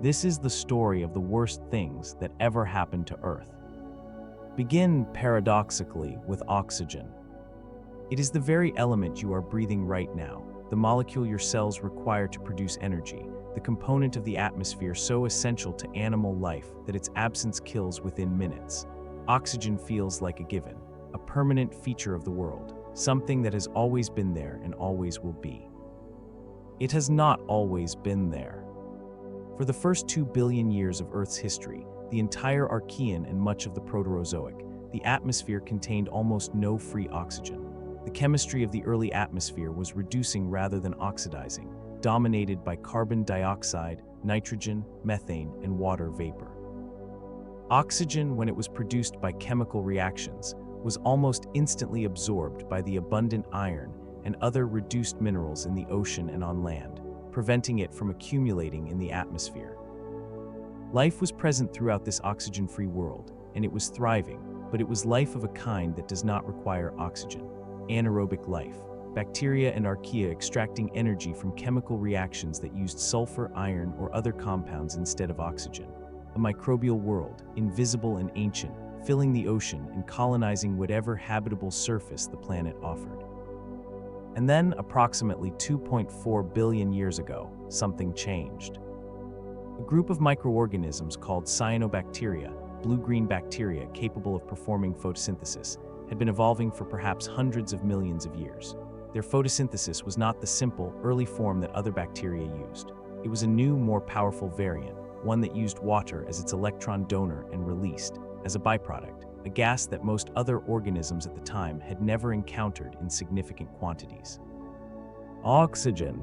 This is the story of the worst things that ever happened to Earth. Begin, paradoxically, with oxygen. It is the very element you are breathing right now, the molecule your cells require to produce energy, the component of the atmosphere so essential to animal life that its absence kills within minutes. Oxygen feels like a given, a permanent feature of the world, something that has always been there and always will be. It has not always been there. For the first 2 billion years of Earth's history, the entire Archean and much of the Proterozoic, the atmosphere contained almost no free oxygen. The chemistry of the early atmosphere was reducing rather than oxidizing, dominated by carbon dioxide, nitrogen, methane, and water vapor. Oxygen, when it was produced by chemical reactions, was almost instantly absorbed by the abundant iron and other reduced minerals in the ocean and on land, preventing it from accumulating in the atmosphere. Life was present throughout this oxygen-free world, and it was thriving, but it was life of a kind that does not require oxygen. Anaerobic life, bacteria and archaea extracting energy from chemical reactions that used sulfur, iron, or other compounds instead of oxygen. A microbial world, invisible and ancient, filling the ocean and colonizing whatever habitable surface the planet offered. And then, approximately 2.4 billion years ago, something changed. A group of microorganisms called cyanobacteria, blue-green bacteria capable of performing photosynthesis, had been evolving for perhaps hundreds of millions of years. Their photosynthesis was not the simple, early form that other bacteria used. It was a new, more powerful variant, one that used water as its electron donor and released, as a byproduct, a gas that most other organisms at the time had never encountered in significant quantities. Oxygen.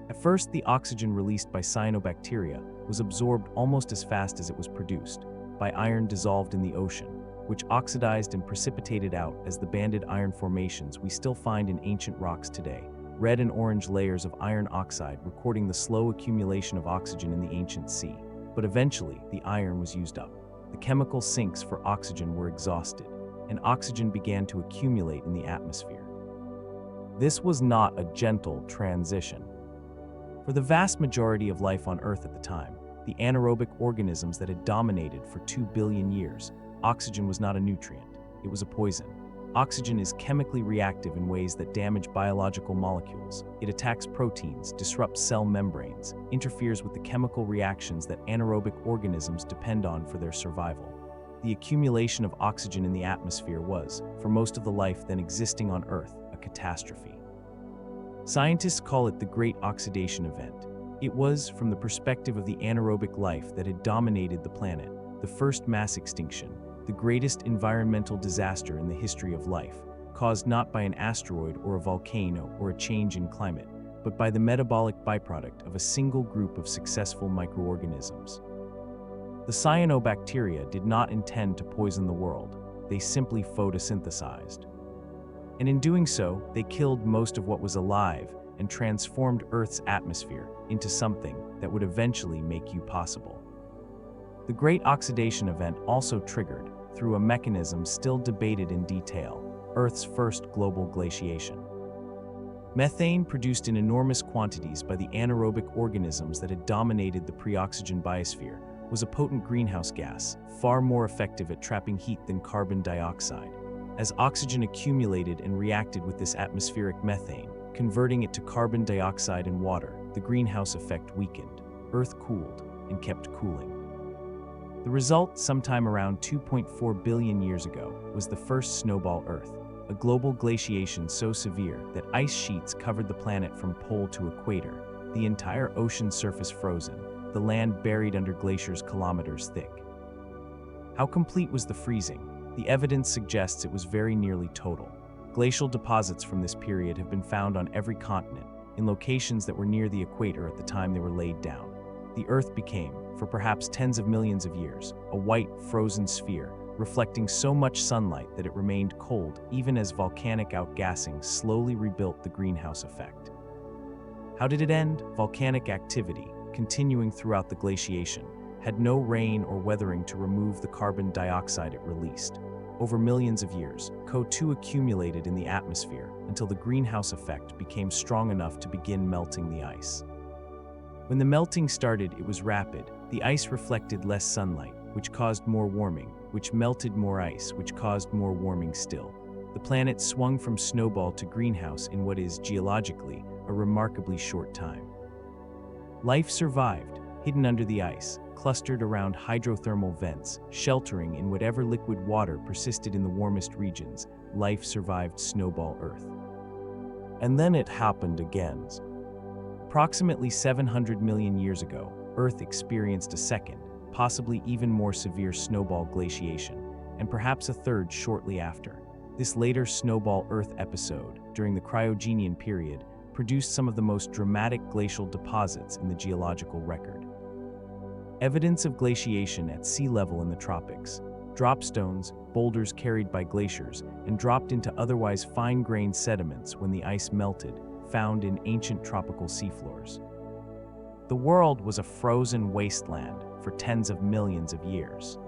At first, the oxygen released by cyanobacteria was absorbed almost as fast as it was produced, by iron dissolved in the ocean, which oxidized and precipitated out as the banded iron formations we still find in ancient rocks today, red and orange layers of iron oxide recording the slow accumulation of oxygen in the ancient sea. But eventually, the iron was used up. The chemical sinks for oxygen were exhausted, and oxygen began to accumulate in the atmosphere. This was not a gentle transition. For the vast majority of life on Earth at the time, the anaerobic organisms that had dominated for 2 billion years, oxygen was not a nutrient, it was a poison. Oxygen is chemically reactive in ways that damage biological molecules. It attacks proteins, disrupts cell membranes, interferes with the chemical reactions that anaerobic organisms depend on for their survival. The accumulation of oxygen in the atmosphere was, for most of the life then existing on Earth, a catastrophe. Scientists call it the Great Oxidation Event. It was, from the perspective of the anaerobic life that had dominated the planet, the first mass extinction, the greatest environmental disaster in the history of life, caused not by an asteroid or a volcano or a change in climate, but by the metabolic byproduct of a single group of successful microorganisms. The cyanobacteria did not intend to poison the world, they simply photosynthesized. And in doing so, they killed most of what was alive and transformed Earth's atmosphere into something that would eventually make you possible. The Great Oxidation Event also triggered, through a mechanism still debated in detail, Earth's first global glaciation. Methane, produced in enormous quantities by the anaerobic organisms that had dominated the pre-oxygen biosphere, was a potent greenhouse gas, far more effective at trapping heat than carbon dioxide. As oxygen accumulated and reacted with this atmospheric methane, converting it to carbon dioxide and water, the greenhouse effect weakened. Earth cooled and kept cooling. The result, sometime around 2.4 billion years ago, was the first snowball Earth, a global glaciation so severe that ice sheets covered the planet from pole to equator, the entire ocean surface frozen, the land buried under glaciers kilometers thick. How complete was the freezing? The evidence suggests it was very nearly total. Glacial deposits from this period have been found on every continent, in locations that were near the equator at the time they were laid down. The Earth became, for perhaps tens of millions of years, a white, frozen sphere, reflecting so much sunlight that it remained cold even as volcanic outgassing slowly rebuilt the greenhouse effect. How did it end? Volcanic activity, continuing throughout the glaciation, had no rain or weathering to remove the carbon dioxide it released. Over millions of years, CO2 accumulated in the atmosphere until the greenhouse effect became strong enough to begin melting the ice. When the melting started, it was rapid. The ice reflected less sunlight, which caused more warming, which melted more ice, which caused more warming still. The planet swung from snowball to greenhouse in what is, geologically, a remarkably short time. Life survived, hidden under the ice, clustered around hydrothermal vents, sheltering in whatever liquid water persisted in the warmest regions. Life survived snowball Earth. And then it happened again. Approximately 700 million years ago, Earth experienced a second, possibly even more severe snowball glaciation, and perhaps a third shortly after. This later snowball Earth episode, during the Cryogenian period, produced some of the most dramatic glacial deposits in the geological record. Evidence of glaciation at sea level in the tropics. Dropstones, boulders carried by glaciers and dropped into otherwise fine-grained sediments when the ice melted, found in ancient tropical seafloors. The world was a frozen wasteland for tens of millions of years.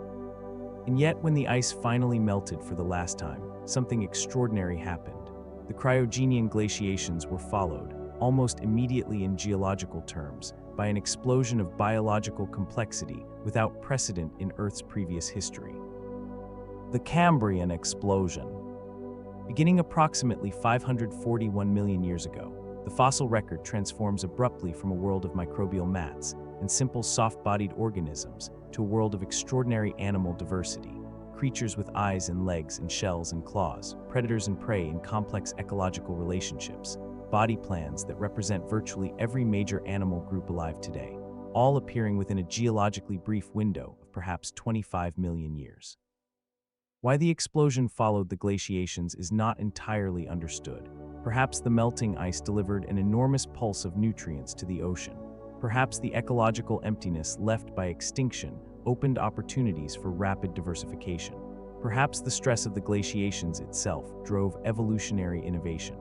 And yet, when the ice finally melted for the last time, something extraordinary happened. The Cryogenian glaciations were followed, almost immediately in geological terms, by an explosion of biological complexity without precedent in Earth's previous history. The Cambrian explosion. Beginning approximately 541 million years ago, the fossil record transforms abruptly from a world of microbial mats and simple soft-bodied organisms to a world of extraordinary animal diversity. Creatures with eyes and legs and shells and claws, predators and prey in complex ecological relationships, body plans that represent virtually every major animal group alive today, all appearing within a geologically brief window of perhaps 25 million years. Why the explosion followed the glaciations is not entirely understood. Perhaps the melting ice delivered an enormous pulse of nutrients to the ocean. Perhaps the ecological emptiness left by extinction opened opportunities for rapid diversification. Perhaps the stress of the glaciations itself drove evolutionary innovation.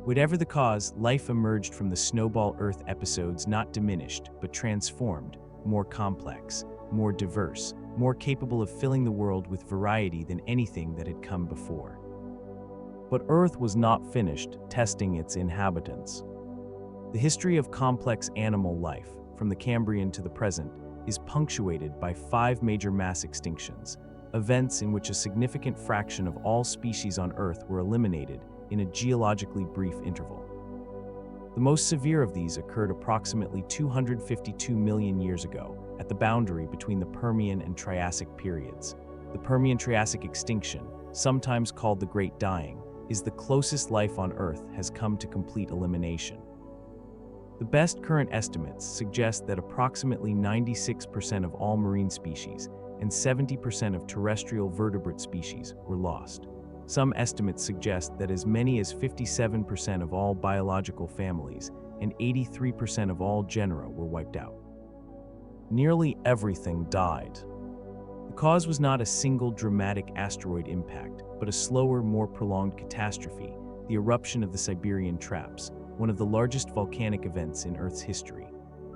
Whatever the cause, life emerged from the snowball Earth episodes not diminished, but transformed, more complex, more diverse, more capable of filling the world with variety than anything that had come before. But Earth was not finished testing its inhabitants. The history of complex animal life, from the Cambrian to the present, is punctuated by 5 major mass extinctions, events in which a significant fraction of all species on Earth were eliminated in a geologically brief interval. The most severe of these occurred approximately 252 million years ago, at the boundary between the Permian and Triassic periods. The Permian-Triassic extinction, sometimes called the Great Dying, is the closest life on Earth has come to complete elimination. The best current estimates suggest that approximately 96% of all marine species and 70% of terrestrial vertebrate species were lost. Some estimates suggest that as many as 57% of all biological families and 83% of all genera were wiped out. Nearly everything died. The cause was not a single dramatic asteroid impact, but a slower, more prolonged catastrophe, the eruption of the Siberian Traps, one of the largest volcanic events in Earth's history.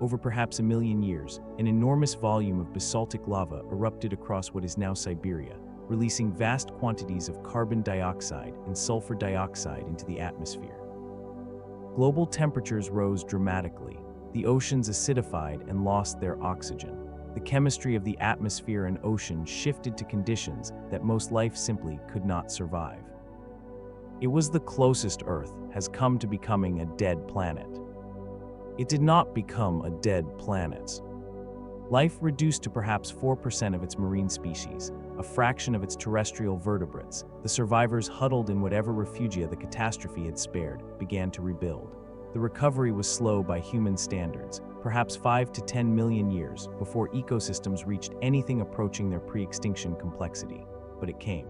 Over perhaps a million years, an enormous volume of basaltic lava erupted across what is now Siberia, releasing vast quantities of carbon dioxide and sulfur dioxide into the atmosphere. Global temperatures rose dramatically. The oceans acidified and lost their oxygen. The chemistry of the atmosphere and ocean shifted to conditions that most life simply could not survive. It was the closest Earth has come to becoming a dead planet. It did not become a dead planet. Life reduced to perhaps 4% of its marine species, a fraction of its terrestrial vertebrates. The survivors, huddled in whatever refugia the catastrophe had spared, began to rebuild. The recovery was slow by human standards, perhaps 5 to 10 million years before ecosystems reached anything approaching their pre-extinction complexity. But it came.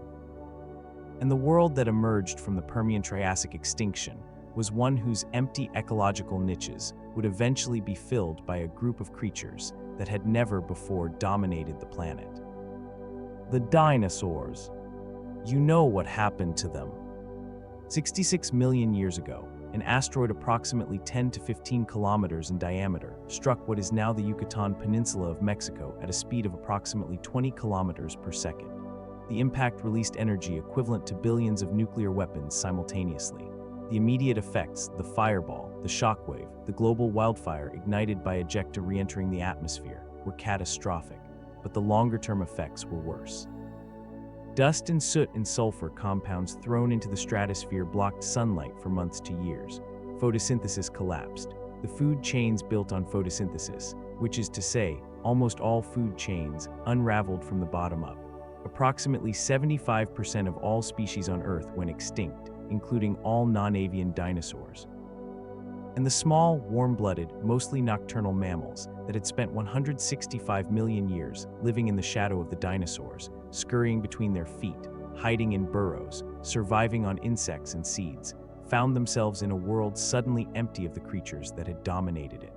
And the world that emerged from the Permian-Triassic extinction was one whose empty ecological niches would eventually be filled by a group of creatures that had never before dominated the planet. The dinosaurs. You know what happened to them. 66 million years ago, an asteroid approximately 10 to 15 kilometers in diameter struck what is now the Yucatan Peninsula of Mexico at a speed of approximately 20 kilometers per second. The impact released energy equivalent to billions of nuclear weapons simultaneously. The immediate effects, the fireball, the shockwave, the global wildfire ignited by ejecta re-entering the atmosphere, were catastrophic, but the longer-term effects were worse. Dust and soot and sulfur compounds thrown into the stratosphere blocked sunlight for months to years. Photosynthesis collapsed. The food chains built on photosynthesis, which is to say, almost all food chains, unraveled from the bottom up. Approximately 75% of all species on Earth went extinct, including all non-avian dinosaurs. And the small, warm-blooded, mostly nocturnal mammals that had spent 165 million years living in the shadow of the dinosaurs, scurrying between their feet, hiding in burrows, surviving on insects and seeds, found themselves in a world suddenly empty of the creatures that had dominated it.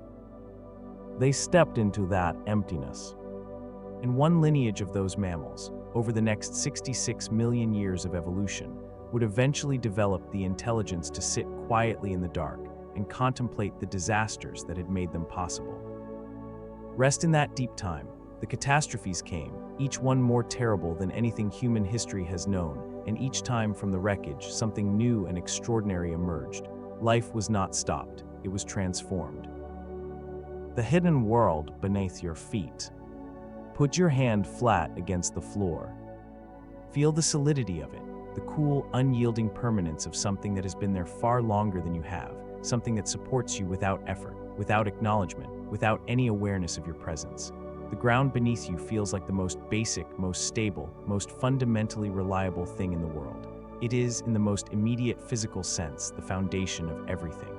They stepped into that emptiness. And one lineage of those mammals, over the next 66 million years of evolution, would eventually develop the intelligence to sit quietly in the dark and contemplate the disasters that had made them possible. Rest in that deep time, the catastrophes came, each one more terrible than anything human history has known, and each time from the wreckage, something new and extraordinary emerged. Life was not stopped, it was transformed. The hidden world beneath your feet. Put your hand flat against the floor. Feel the solidity of it, the cool, unyielding permanence of something that has been there far longer than you have, something that supports you without effort, without acknowledgement, without any awareness of your presence. The ground beneath you feels like the most basic, most stable, most fundamentally reliable thing in the world. It is, in the most immediate physical sense, the foundation of everything.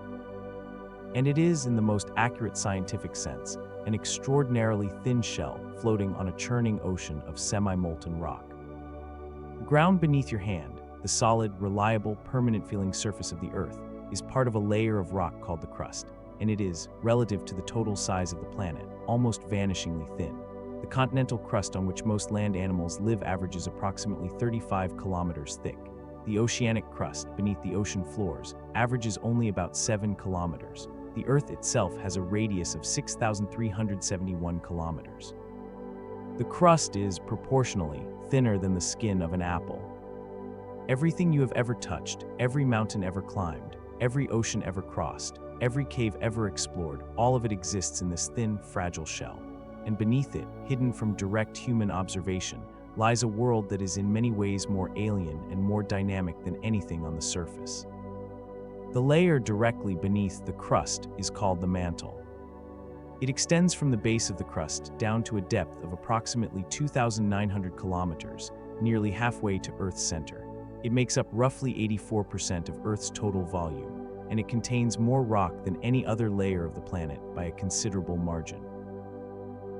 And it is, in the most accurate scientific sense, an extraordinarily thin shell floating on a churning ocean of semi-molten rock. The ground beneath your hand, the solid, reliable, permanent-feeling surface of the Earth, is part of a layer of rock called the crust, and it is, relative to the total size of the planet, almost vanishingly thin. The continental crust on which most land animals live averages approximately 35 kilometers thick. The oceanic crust, beneath the ocean floors, averages only about 7 kilometers. The Earth itself has a radius of 6,371 kilometers. The crust is, proportionally, thinner than the skin of an apple. Everything you have ever touched, every mountain ever climbed, every ocean ever crossed, every cave ever explored, all of it exists in this thin, fragile shell. And beneath it, hidden from direct human observation, lies a world that is in many ways more alien and more dynamic than anything on the surface. The layer directly beneath the crust is called the mantle. It extends from the base of the crust down to a depth of approximately 2,900 kilometers, nearly halfway to Earth's center. It makes up roughly 84% of Earth's total volume, and it contains more rock than any other layer of the planet by a considerable margin.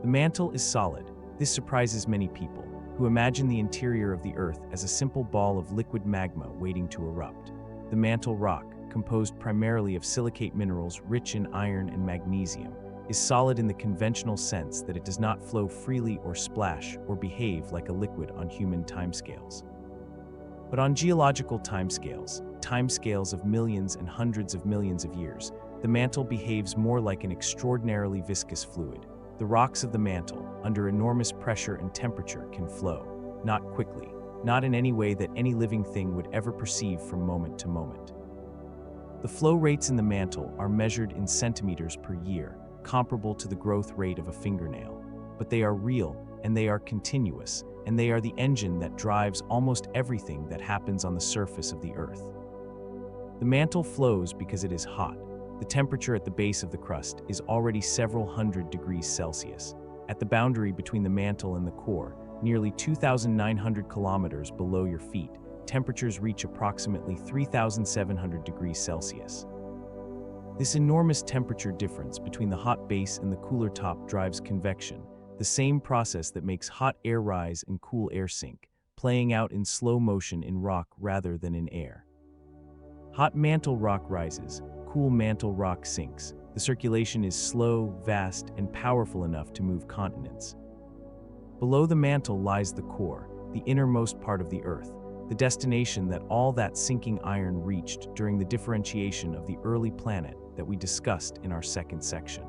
The mantle is solid. This surprises many people, who imagine the interior of the Earth as a simple ball of liquid magma waiting to erupt. The mantle rock, composed primarily of silicate minerals rich in iron and magnesium, is solid in the conventional sense that it does not flow freely or splash or behave like a liquid on human timescales. But on geological timescales of millions and hundreds of millions of years, the mantle behaves more like an extraordinarily viscous fluid. The rocks of the mantle, under enormous pressure and temperature, can flow, not quickly, not in any way that any living thing would ever perceive from moment to moment. The flow rates in the mantle are measured in centimeters per year, comparable to the growth rate of a fingernail. But they are real, and they are continuous, and they are the engine that drives almost everything that happens on the surface of the Earth. The mantle flows because it is hot. The temperature at the base of the crust is already several hundred degrees Celsius. At the boundary between the mantle and the core, nearly 2,900 kilometers below your feet, temperatures reach approximately 3,700 degrees Celsius. This enormous temperature difference between the hot base and the cooler top drives convection, the same process that makes hot air rise and cool air sink, playing out in slow motion in rock rather than in air. Hot mantle rock rises, cool mantle rock sinks. The circulation is slow, vast, and powerful enough to move continents. Below the mantle lies the core, the innermost part of the Earth, the destination that all that sinking iron reached during the differentiation of the early planet that we discussed in our second section.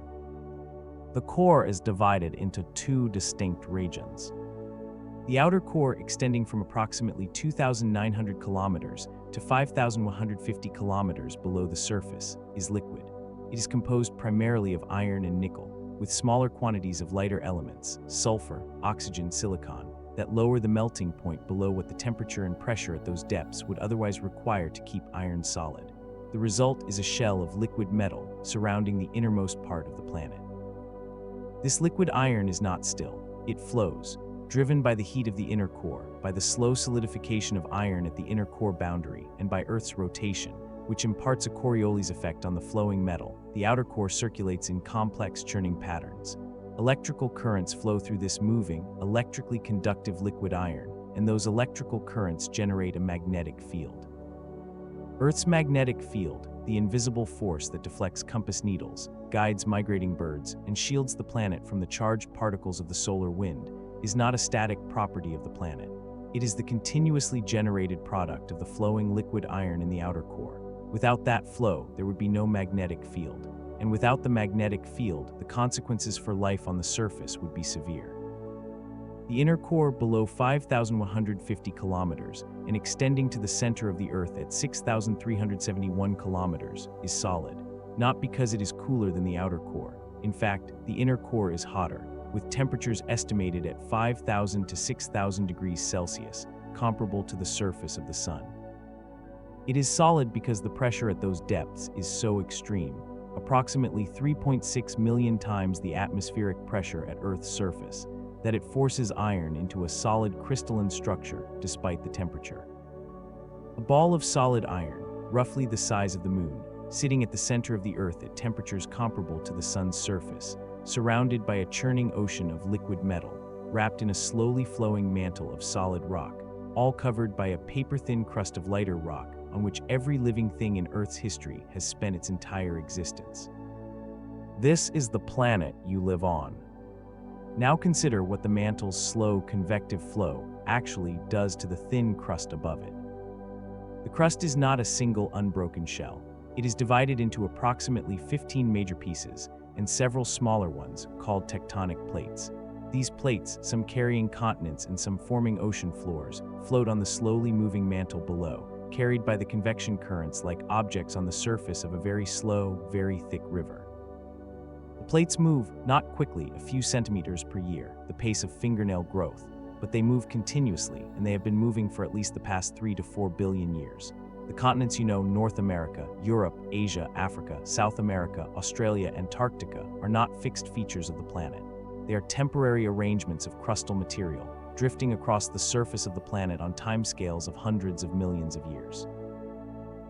The core is divided into two distinct regions. The outer core, extending from approximately 2,900 kilometers to 5,150 kilometers below the surface, is liquid. It is composed primarily of iron and nickel, with smaller quantities of lighter elements, sulfur, oxygen, silicon, that lower the melting point below what the temperature and pressure at those depths would otherwise require to keep iron solid. The result is a shell of liquid metal surrounding the innermost part of the planet. This liquid iron is not still, it flows, driven by the heat of the inner core, by the slow solidification of iron at the inner core boundary, and by Earth's rotation, which imparts a Coriolis effect on the flowing metal. The outer core circulates in complex churning patterns. Electrical currents flow through this moving, electrically conductive liquid iron, and those electrical currents generate a magnetic field. Earth's magnetic field, the invisible force that deflects compass needles, guides migrating birds, and shields the planet from the charged particles of the solar wind, is not a static property of the planet. It is the continuously generated product of the flowing liquid iron in the outer core. Without that flow, there would be no magnetic field. And without the magnetic field, the consequences for life on the surface would be severe. The inner core below 5,150 kilometers and extending to the center of the Earth at 6,371 kilometers is solid, not because it is cooler than the outer core. In fact, the inner core is hotter, with temperatures estimated at 5,000 to 6,000 degrees Celsius, comparable to the surface of the Sun. It is solid because the pressure at those depths is so extreme, approximately 3.6 million times the atmospheric pressure at Earth's surface, that it forces iron into a solid crystalline structure despite the temperature. A ball of solid iron, roughly the size of the moon, sitting at the center of the Earth at temperatures comparable to the Sun's surface, surrounded by a churning ocean of liquid metal, wrapped in a slowly flowing mantle of solid rock, all covered by a paper-thin crust of lighter rock on which every living thing in Earth's history has spent its entire existence. This is the planet you live on. Now consider what the mantle's slow convective flow actually does to the thin crust above it. The crust is not a single unbroken shell. It is divided into approximately 15 major pieces and several smaller ones called tectonic plates. These plates, some carrying continents and some forming ocean floors, float on the slowly moving mantle below, carried by the convection currents like objects on the surface of a very slow, very thick river. The plates move, not quickly, a few centimeters per year, the pace of fingernail growth, but they move continuously, and they have been moving for at least the past 3 to 4 billion years. The continents you know, North America, Europe, Asia, Africa, South America, Australia, Antarctica, are not fixed features of the planet. They are temporary arrangements of crustal material, drifting across the surface of the planet on timescales of hundreds of millions of years.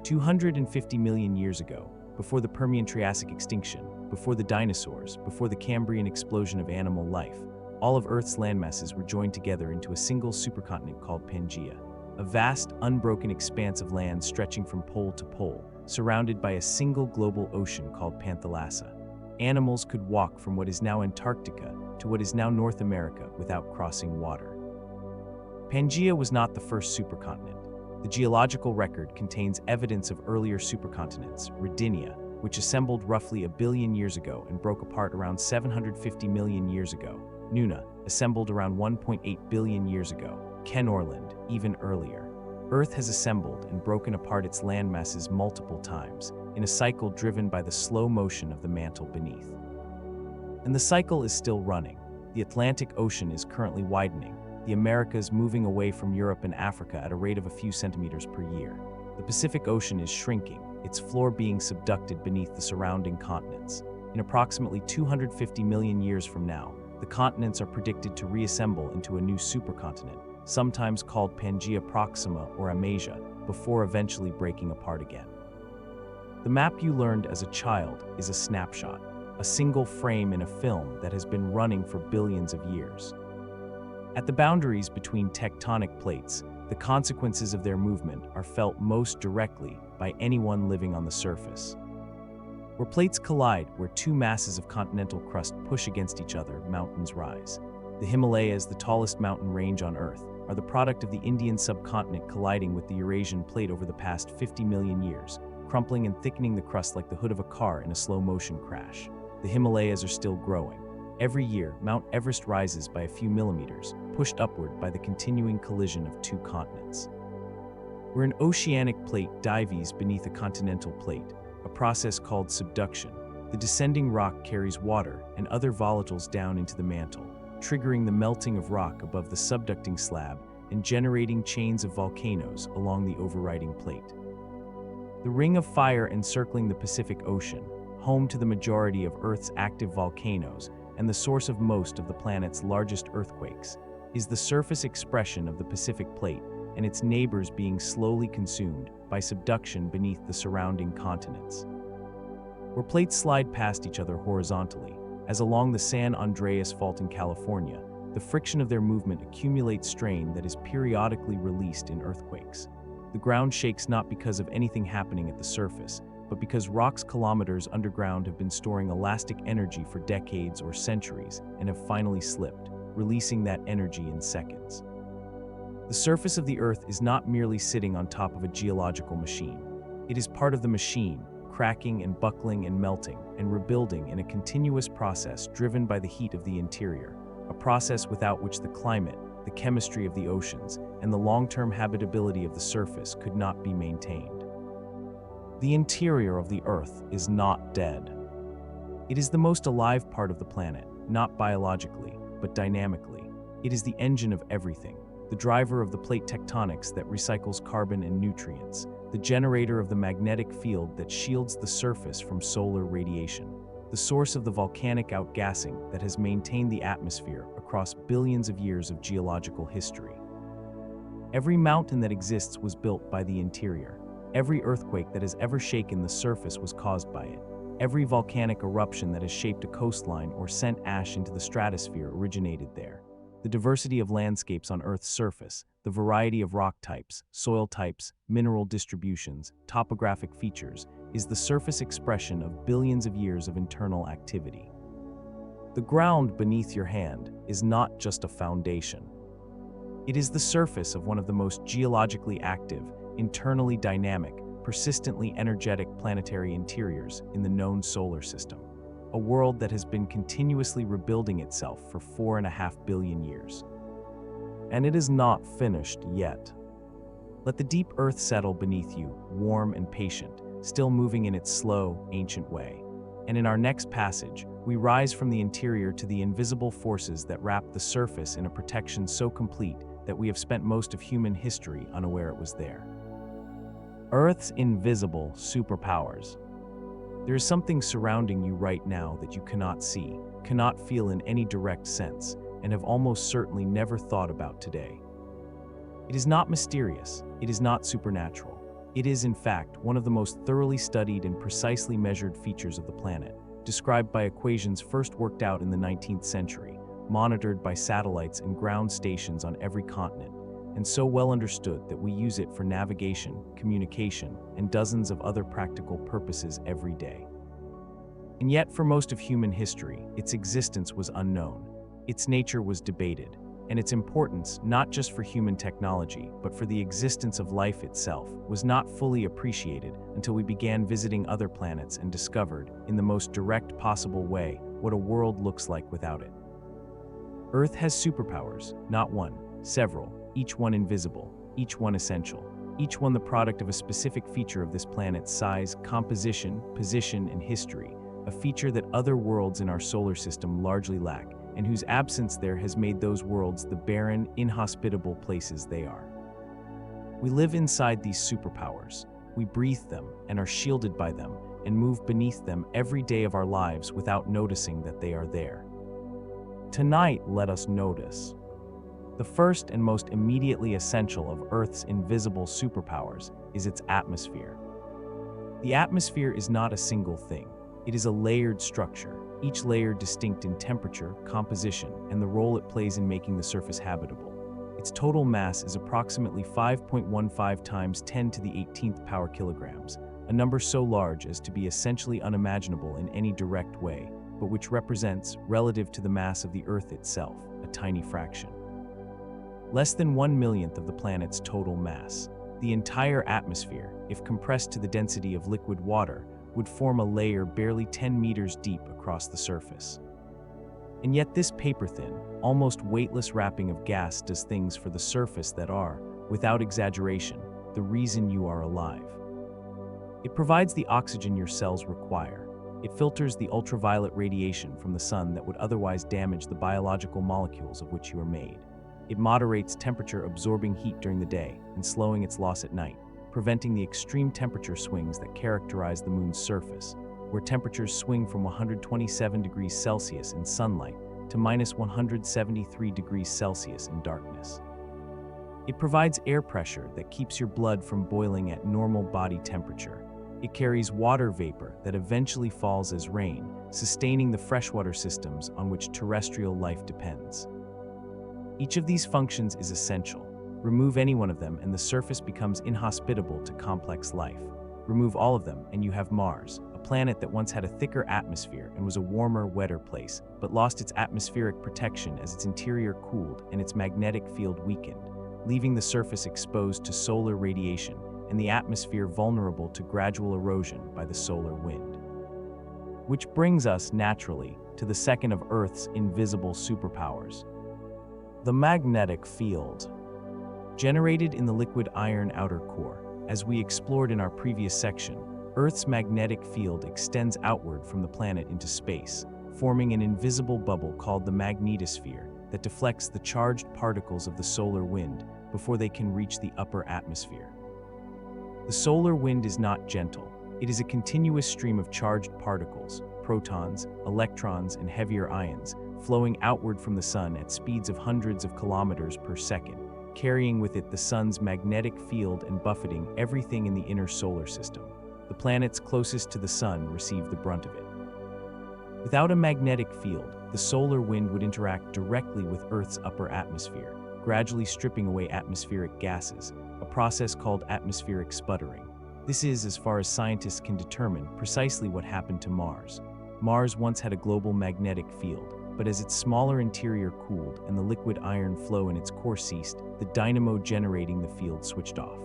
250 million years ago, before the Permian-Triassic extinction, before the dinosaurs, before the Cambrian explosion of animal life, all of Earth's landmasses were joined together into a single supercontinent called Pangaea, a vast, unbroken expanse of land stretching from pole to pole, surrounded by a single global ocean called Panthalassa. Animals could walk from what is now Antarctica to what is now North America without crossing water. Pangaea was not the first supercontinent. The geological record contains evidence of earlier supercontinents, Rodinia, which assembled roughly 1 billion years ago and broke apart around 750 million years ago, Nuna, assembled around 1.8 billion years ago, Kenorland, even earlier. Earth has assembled and broken apart its landmasses multiple times, in a cycle driven by the slow motion of the mantle beneath. And the cycle is still running. The Atlantic Ocean is currently widening, the Americas moving away from Europe and Africa at a rate of a few centimeters per year. The Pacific Ocean is shrinking, its floor being subducted beneath the surrounding continents. In approximately 250 million years from now, the continents are predicted to reassemble into a new supercontinent, sometimes called Pangaea Proxima or Amasia, before eventually breaking apart again. The map you learned as a child is a snapshot, a single frame in a film that has been running for billions of years. At the boundaries between tectonic plates, the consequences of their movement are felt most directly by anyone living on the surface. Where plates collide, where two masses of continental crust push against each other, mountains rise. The Himalayas, the tallest mountain range on Earth, are the product of the Indian subcontinent colliding with the Eurasian plate over the past 50 million years, crumpling and thickening the crust like the hood of a car in a slow-motion crash. The Himalayas are still growing. Every year, Mount Everest rises by a few millimeters, pushed upward by the continuing collision of two continents. Where an oceanic plate dives beneath a continental plate, a process called subduction, the descending rock carries water and other volatiles down into the mantle, triggering the melting of rock above the subducting slab and generating chains of volcanoes along the overriding plate. The ring of fire encircling the Pacific Ocean, home to the majority of Earth's active volcanoes and the source of most of the planet's largest earthquakes, is the surface expression of the Pacific Plate and its neighbors being slowly consumed by subduction beneath the surrounding continents. Where plates slide past each other horizontally, as along the San Andreas Fault in California, the friction of their movement accumulates strain that is periodically released in earthquakes. The ground shakes not because of anything happening at the surface, but because rocks kilometers underground have been storing elastic energy for decades or centuries and have finally slipped, releasing that energy in seconds. The surface of the Earth is not merely sitting on top of a geological machine. It is part of the machine, cracking and buckling and melting and rebuilding in a continuous process driven by the heat of the interior, a process without which the climate, the chemistry of the oceans, and the long-term habitability of the surface could not be maintained. The interior of the Earth is not dead. It is the most alive part of the planet, not biologically, but dynamically. It is the engine of everything, the driver of the plate tectonics that recycles carbon and nutrients, the generator of the magnetic field that shields the surface from solar radiation, the source of the volcanic outgassing that has maintained the atmosphere across billions of years of geological history. Every mountain that exists was built by the interior. Every earthquake that has ever shaken the surface was caused by it. Every volcanic eruption that has shaped a coastline or sent ash into the stratosphere originated there. The diversity of landscapes on Earth's surface, the variety of rock types, soil types, mineral distributions, topographic features, is the surface expression of billions of years of internal activity. The ground beneath your hand is not just a foundation. It is the surface of one of the most geologically active, internally dynamic, persistently energetic planetary interiors in the known solar system, a world that has been continuously rebuilding itself for 4.5 billion years. And it is not finished yet. Let the deep earth settle beneath you, warm and patient, still moving in its slow, ancient way. And in our next passage, we rise from the interior to the invisible forces that wrap the surface in a protection so complete that we have spent most of human history unaware it was there. Earth's invisible superpowers. There is something surrounding you right now that you cannot see, cannot feel in any direct sense, and have almost certainly never thought about today. It is not mysterious, it is not supernatural. It is, in fact, one of the most thoroughly studied and precisely measured features of the planet, described by equations first worked out in the 19th century, monitored by satellites and ground stations on every continent, and so well understood that we use it for navigation, communication, and dozens of other practical purposes every day. And yet, for most of human history, its existence was unknown, its nature was debated, and its importance, not just for human technology, but for the existence of life itself, was not fully appreciated until we began visiting other planets and discovered, in the most direct possible way, what a world looks like without it. Earth has superpowers, not one, several, each one invisible, each one essential, each one the product of a specific feature of this planet's size, composition, position, and history, a feature that other worlds in our solar system largely lack, and whose absence there has made those worlds the barren, inhospitable places they are. We live inside these superpowers. We breathe them and are shielded by them and move beneath them every day of our lives without noticing that they are there. Tonight, let us notice the first and most immediately essential of Earth's invisible superpowers is its atmosphere. The atmosphere is not a single thing. It is a layered structure, each layer distinct in temperature, composition, and the role it plays in making the surface habitable. Its total mass is approximately 5.15 times 10 to the 18th power kilograms, a number so large as to be essentially unimaginable in any direct way, but which represents, relative to the mass of the Earth itself, a tiny fraction. Less than 1/1,000,000th of the planet's total mass. The entire atmosphere, if compressed to the density of liquid water, would form a layer barely 10 meters deep across the surface. And yet this paper-thin, almost weightless wrapping of gas does things for the surface that are, without exaggeration, the reason you are alive. It provides the oxygen your cells require. It filters the ultraviolet radiation from the sun that would otherwise damage the biological molecules of which you are made. It moderates temperature, absorbing heat during the day and slowing its loss at night, preventing the extreme temperature swings that characterize the moon's surface, where temperatures swing from 127 degrees Celsius in sunlight to minus 173 degrees Celsius in darkness. It provides air pressure that keeps your blood from boiling at normal body temperature. It carries water vapor that eventually falls as rain, sustaining the freshwater systems on which terrestrial life depends. Each of these functions is essential. Remove any one of them and the surface becomes inhospitable to complex life. Remove all of them and you have Mars, a planet that once had a thicker atmosphere and was a warmer, wetter place, but lost its atmospheric protection as its interior cooled and its magnetic field weakened, leaving the surface exposed to solar radiation and the atmosphere vulnerable to gradual erosion by the solar wind. Which brings us, naturally, to the second of Earth's invisible superpowers, the magnetic field. Generated in the liquid iron outer core, as we explored in our previous section, Earth's magnetic field extends outward from the planet into space, forming an invisible bubble called the magnetosphere that deflects the charged particles of the solar wind before they can reach the upper atmosphere. The solar wind is not gentle. It is a continuous stream of charged particles, protons, electrons, and heavier ions, flowing outward from the sun at speeds of hundreds of kilometers per second, carrying with it the sun's magnetic field and buffeting everything in the inner solar system. The planets closest to the sun receive the brunt of it. Without a magnetic field, the solar wind would interact directly with Earth's upper atmosphere, gradually stripping away atmospheric gases, a process called atmospheric sputtering. This is, as far as scientists can determine, precisely what happened to Mars. Mars once had a global magnetic field, but as its smaller interior cooled and the liquid iron flow in its core ceased, the dynamo generating the field switched off.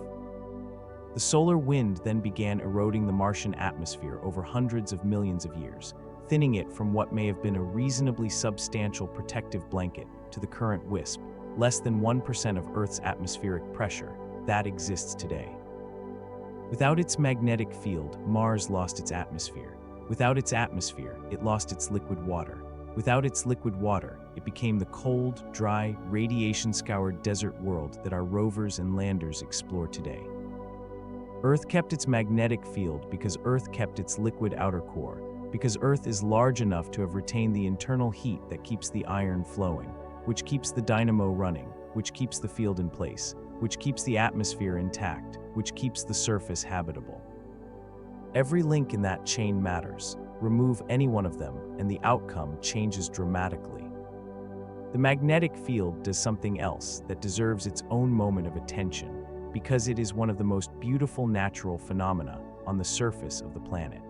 The solar wind then began eroding the Martian atmosphere over hundreds of millions of years, thinning it from what may have been a reasonably substantial protective blanket to the current wisp, less than 1% of Earth's atmospheric pressure, that exists today. Without its magnetic field, Mars lost its atmosphere. Without its atmosphere, it lost its liquid water. Without its liquid water, it became the cold, dry, radiation-scoured desert world that our rovers and landers explore today. Earth kept its magnetic field because Earth kept its liquid outer core, because Earth is large enough to have retained the internal heat that keeps the iron flowing, which keeps the dynamo running, which keeps the field in place, which keeps the atmosphere intact, which keeps the surface habitable. Every link in that chain matters. Remove any one of them, and the outcome changes dramatically. The magnetic field does something else that deserves its own moment of attention, because it is one of the most beautiful natural phenomena on the surface of the planet.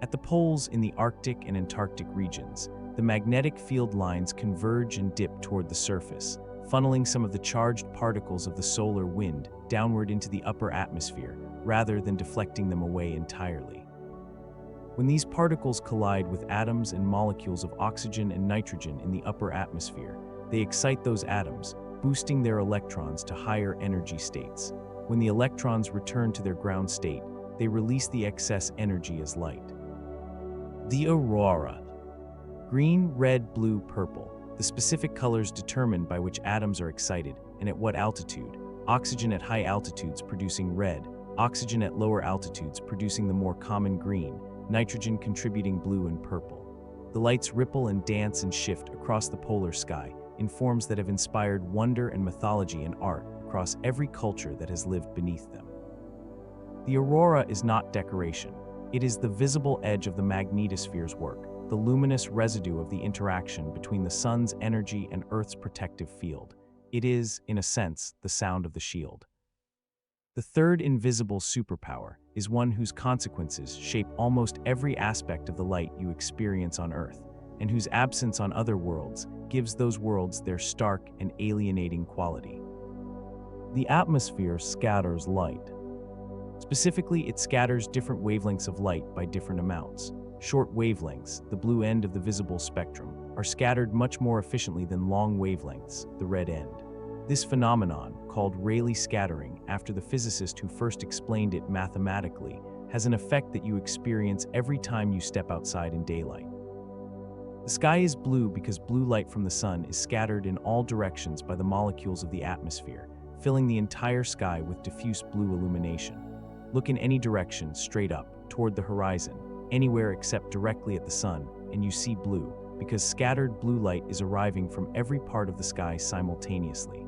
At the poles in the Arctic and Antarctic regions, the magnetic field lines converge and dip toward the surface, funneling some of the charged particles of the solar wind downward into the upper atmosphere, rather than deflecting them away entirely. When these particles collide with atoms and molecules of oxygen and nitrogen in the upper atmosphere, they excite those atoms, boosting their electrons to higher energy states. When the electrons return to their ground state, they release the excess energy as light. The aurora. Green, red, blue, purple, the specific colors determined by which atoms are excited and at what altitude. Oxygen at high altitudes producing red, oxygen at lower altitudes producing the more common green, nitrogen contributing blue and purple. The lights ripple and dance and shift across the polar sky in forms that have inspired wonder and mythology and art across every culture that has lived beneath them. The aurora is not decoration. It is the visible edge of the magnetosphere's work, the luminous residue of the interaction between the sun's energy and Earth's protective field. It is, in a sense, the sound of the shield. The third invisible superpower is one whose consequences shape almost every aspect of the light you experience on Earth, and whose absence on other worlds gives those worlds their stark and alienating quality. The atmosphere scatters light. Specifically, it scatters different wavelengths of light by different amounts. Short wavelengths, the blue end of the visible spectrum, are scattered much more efficiently than long wavelengths, the red end. This phenomenon, called Rayleigh scattering after the physicist who first explained it mathematically, has an effect that you experience every time you step outside in daylight. The sky is blue because blue light from the sun is scattered in all directions by the molecules of the atmosphere, filling the entire sky with diffuse blue illumination. Look in any direction, straight up, toward the horizon, anywhere except directly at the sun, and you see blue, because scattered blue light is arriving from every part of the sky simultaneously.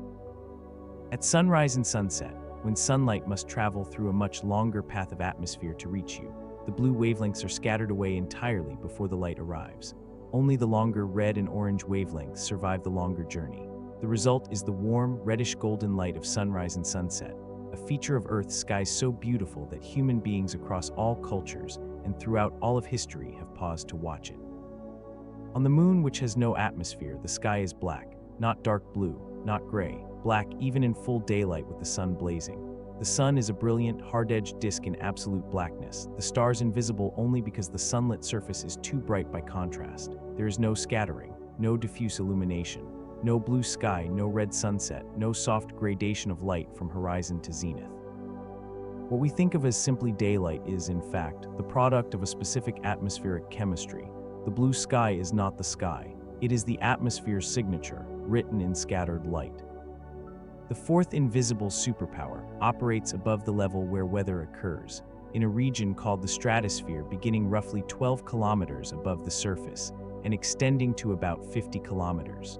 At sunrise and sunset, when sunlight must travel through a much longer path of atmosphere to reach you, the blue wavelengths are scattered away entirely before the light arrives. Only the longer red and orange wavelengths survive the longer journey. The result is the warm, reddish-golden light of sunrise and sunset, a feature of Earth's sky so beautiful that human beings across all cultures and throughout all of history have paused to watch it. On the moon, which has no atmosphere, the sky is black, not dark blue, not gray, black even in full daylight with the sun blazing. The sun is a brilliant, hard-edged disk in absolute blackness, the stars invisible only because the sunlit surface is too bright by contrast. There is no scattering, no diffuse illumination, no blue sky, no red sunset, no soft gradation of light from horizon to zenith. What we think of as simply daylight is, in fact, the product of a specific atmospheric chemistry. The blue sky is not the sky. It is the atmosphere's signature, written in scattered light. The fourth invisible superpower operates above the level where weather occurs, in a region called the stratosphere beginning roughly 12 kilometers above the surface and extending to about 50 kilometers.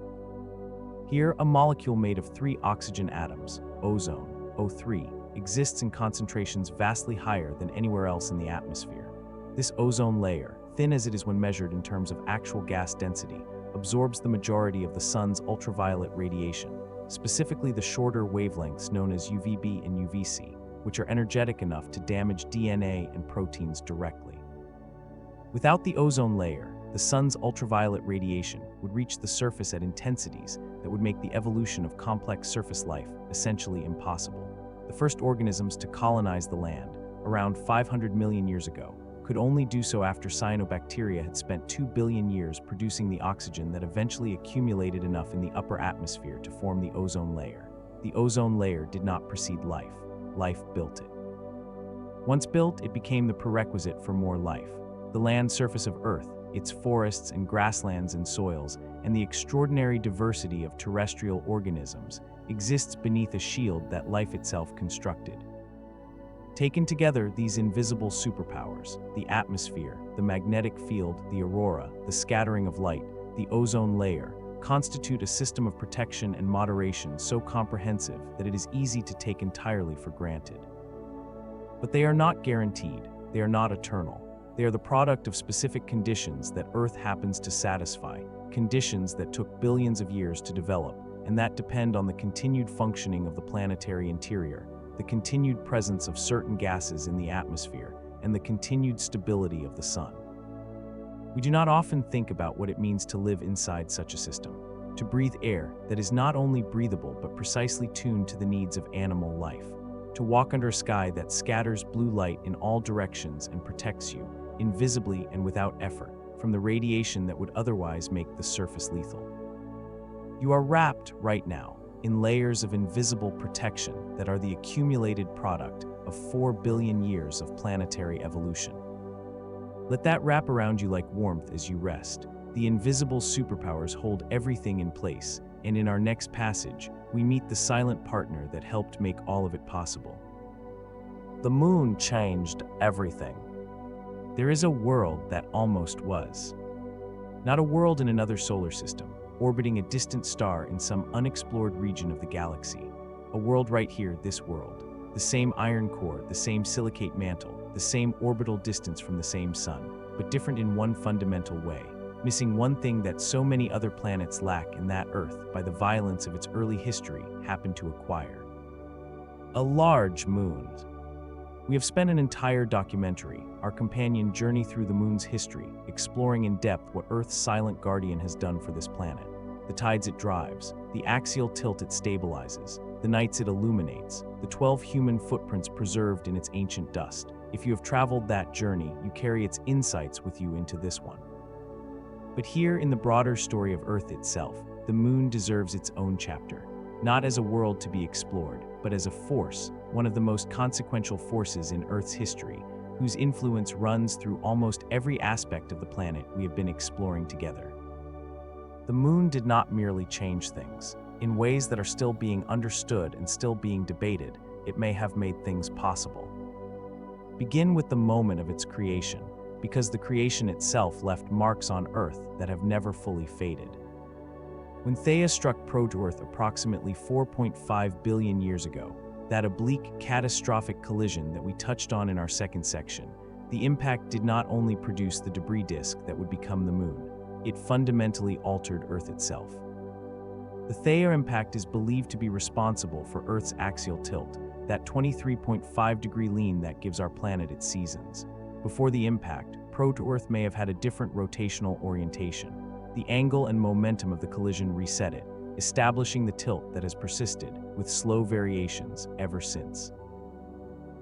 Here, a molecule made of 3 oxygen atoms, ozone, O3, exists in concentrations vastly higher than anywhere else in the atmosphere. This ozone layer, thin as it is when measured in terms of actual gas density, absorbs the majority of the sun's ultraviolet radiation, specifically the shorter wavelengths known as UVB and UVC, which are energetic enough to damage DNA and proteins directly. Without the ozone layer, the sun's ultraviolet radiation would reach the surface at intensities that would make the evolution of complex surface life essentially impossible. The first organisms to colonize the land, around 500 million years ago, could only do so after cyanobacteria had spent 2 billion years producing the oxygen that eventually accumulated enough in the upper atmosphere to form the ozone layer. The ozone layer did not precede life. Life built it. Once built, it became the prerequisite for more life. The land surface of Earth, its forests and grasslands and soils, and the extraordinary diversity of terrestrial organisms exists beneath a shield that life itself constructed. Taken together, these invisible superpowers, the atmosphere, the magnetic field, the aurora, the scattering of light, the ozone layer, constitute a system of protection and moderation so comprehensive that it is easy to take entirely for granted. But they are not guaranteed, they are not eternal. They are the product of specific conditions that Earth happens to satisfy, conditions that took billions of years to develop, and that depend on the continued functioning of the planetary interior, the continued presence of certain gases in the atmosphere, and the continued stability of the sun. We do not often think about what it means to live inside such a system, to breathe air that is not only breathable but precisely tuned to the needs of animal life, to walk under a sky that scatters blue light in all directions and protects you, invisibly and without effort, from the radiation that would otherwise make the surface lethal. You are wrapped right now in layers of invisible protection that are the accumulated product of 4 billion years of planetary evolution. Let that wrap around you like warmth as you rest. The invisible superpowers hold everything in place, and in our next passage, we meet the silent partner that helped make all of it possible. The moon changed everything. There is a world that almost was. Not a world in another solar system, orbiting a distant star in some unexplored region of the galaxy. A world right here, this world. The same iron core, the same silicate mantle, the same orbital distance from the same sun, but different in one fundamental way, missing one thing that so many other planets lack and that Earth, by the violence of its early history, happened to acquire. A large moon. We have spent an entire documentary, our companion journey through the moon's history, exploring in depth what Earth's silent guardian has done for this planet. The tides it drives, the axial tilt it stabilizes, the nights it illuminates, the 12 human footprints preserved in its ancient dust. If you have traveled that journey, you carry its insights with you into this one. But here in the broader story of Earth itself, the moon deserves its own chapter. Not as a world to be explored, but as a force, one of the most consequential forces in Earth's history, whose influence runs through almost every aspect of the planet we have been exploring together. The moon did not merely change things. In ways that are still being understood and still being debated, it may have made things possible. Begin with the moment of its creation, because the creation itself left marks on Earth that have never fully faded. When Theia struck Proto-Earth approximately 4.5 billion years ago, that oblique, catastrophic collision that we touched on in our second section, the impact did not only produce the debris disk that would become the moon, it fundamentally altered Earth itself. The Theia impact is believed to be responsible for Earth's axial tilt, that 23.5-degree lean that gives our planet its seasons. Before the impact, Proto-Earth may have had a different rotational orientation. The angle and momentum of the collision reset it, establishing the tilt that has persisted, with slow variations, ever since.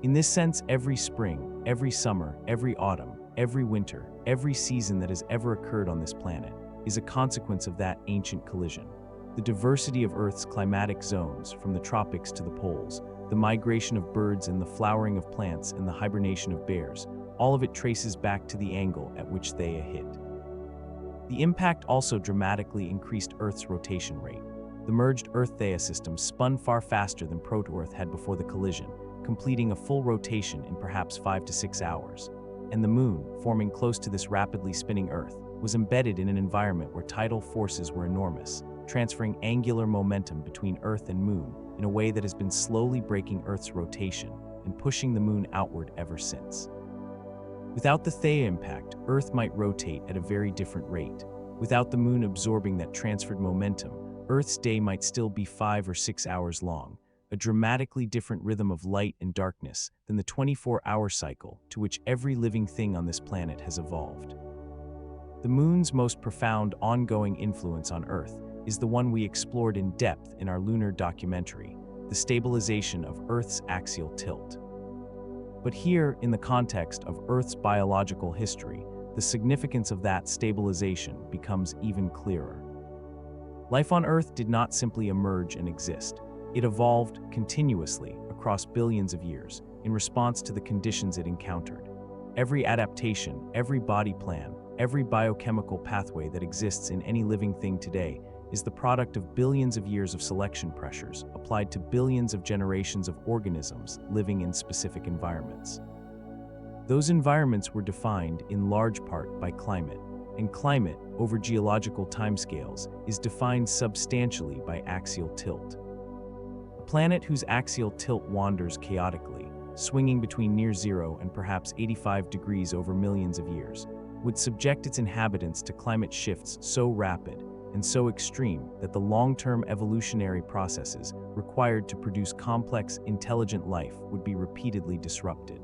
In this sense, every spring, every summer, every autumn, every winter, every season that has ever occurred on this planet is a consequence of that ancient collision. The diversity of Earth's climatic zones, from the tropics to the poles, the migration of birds and the flowering of plants and the hibernation of bears, all of it traces back to the angle at which Theia hit. The impact also dramatically increased Earth's rotation rate. The merged Earth-Theia system spun far faster than Proto-Earth had before the collision, completing a full rotation in perhaps 5 to 6 hours. And the moon, forming close to this rapidly spinning Earth, was embedded in an environment where tidal forces were enormous, transferring angular momentum between Earth and Moon in a way that has been slowly breaking Earth's rotation and pushing the Moon outward ever since. Without the Theia impact, Earth might rotate at a very different rate. Without the Moon absorbing that transferred momentum, Earth's day might still be 5 or 6 hours long, a dramatically different rhythm of light and darkness than the 24-hour cycle to which every living thing on this planet has evolved. The Moon's most profound ongoing influence on Earth is the one we explored in depth in our lunar documentary, the stabilization of Earth's axial tilt. But here, in the context of Earth's biological history, the significance of that stabilization becomes even clearer. Life on Earth did not simply emerge and exist. It evolved continuously across billions of years in response to the conditions it encountered. Every adaptation, every body plan, every biochemical pathway that exists in any living thing today is the product of billions of years of selection pressures applied to billions of generations of organisms living in specific environments. Those environments were defined in large part by climate, and climate, over geological timescales, is defined substantially by axial tilt. A planet whose axial tilt wanders chaotically, swinging between near zero and perhaps 85 degrees over millions of years, would subject its inhabitants to climate shifts so rapid and so extreme that the long-term evolutionary processes required to produce complex, intelligent life would be repeatedly disrupted.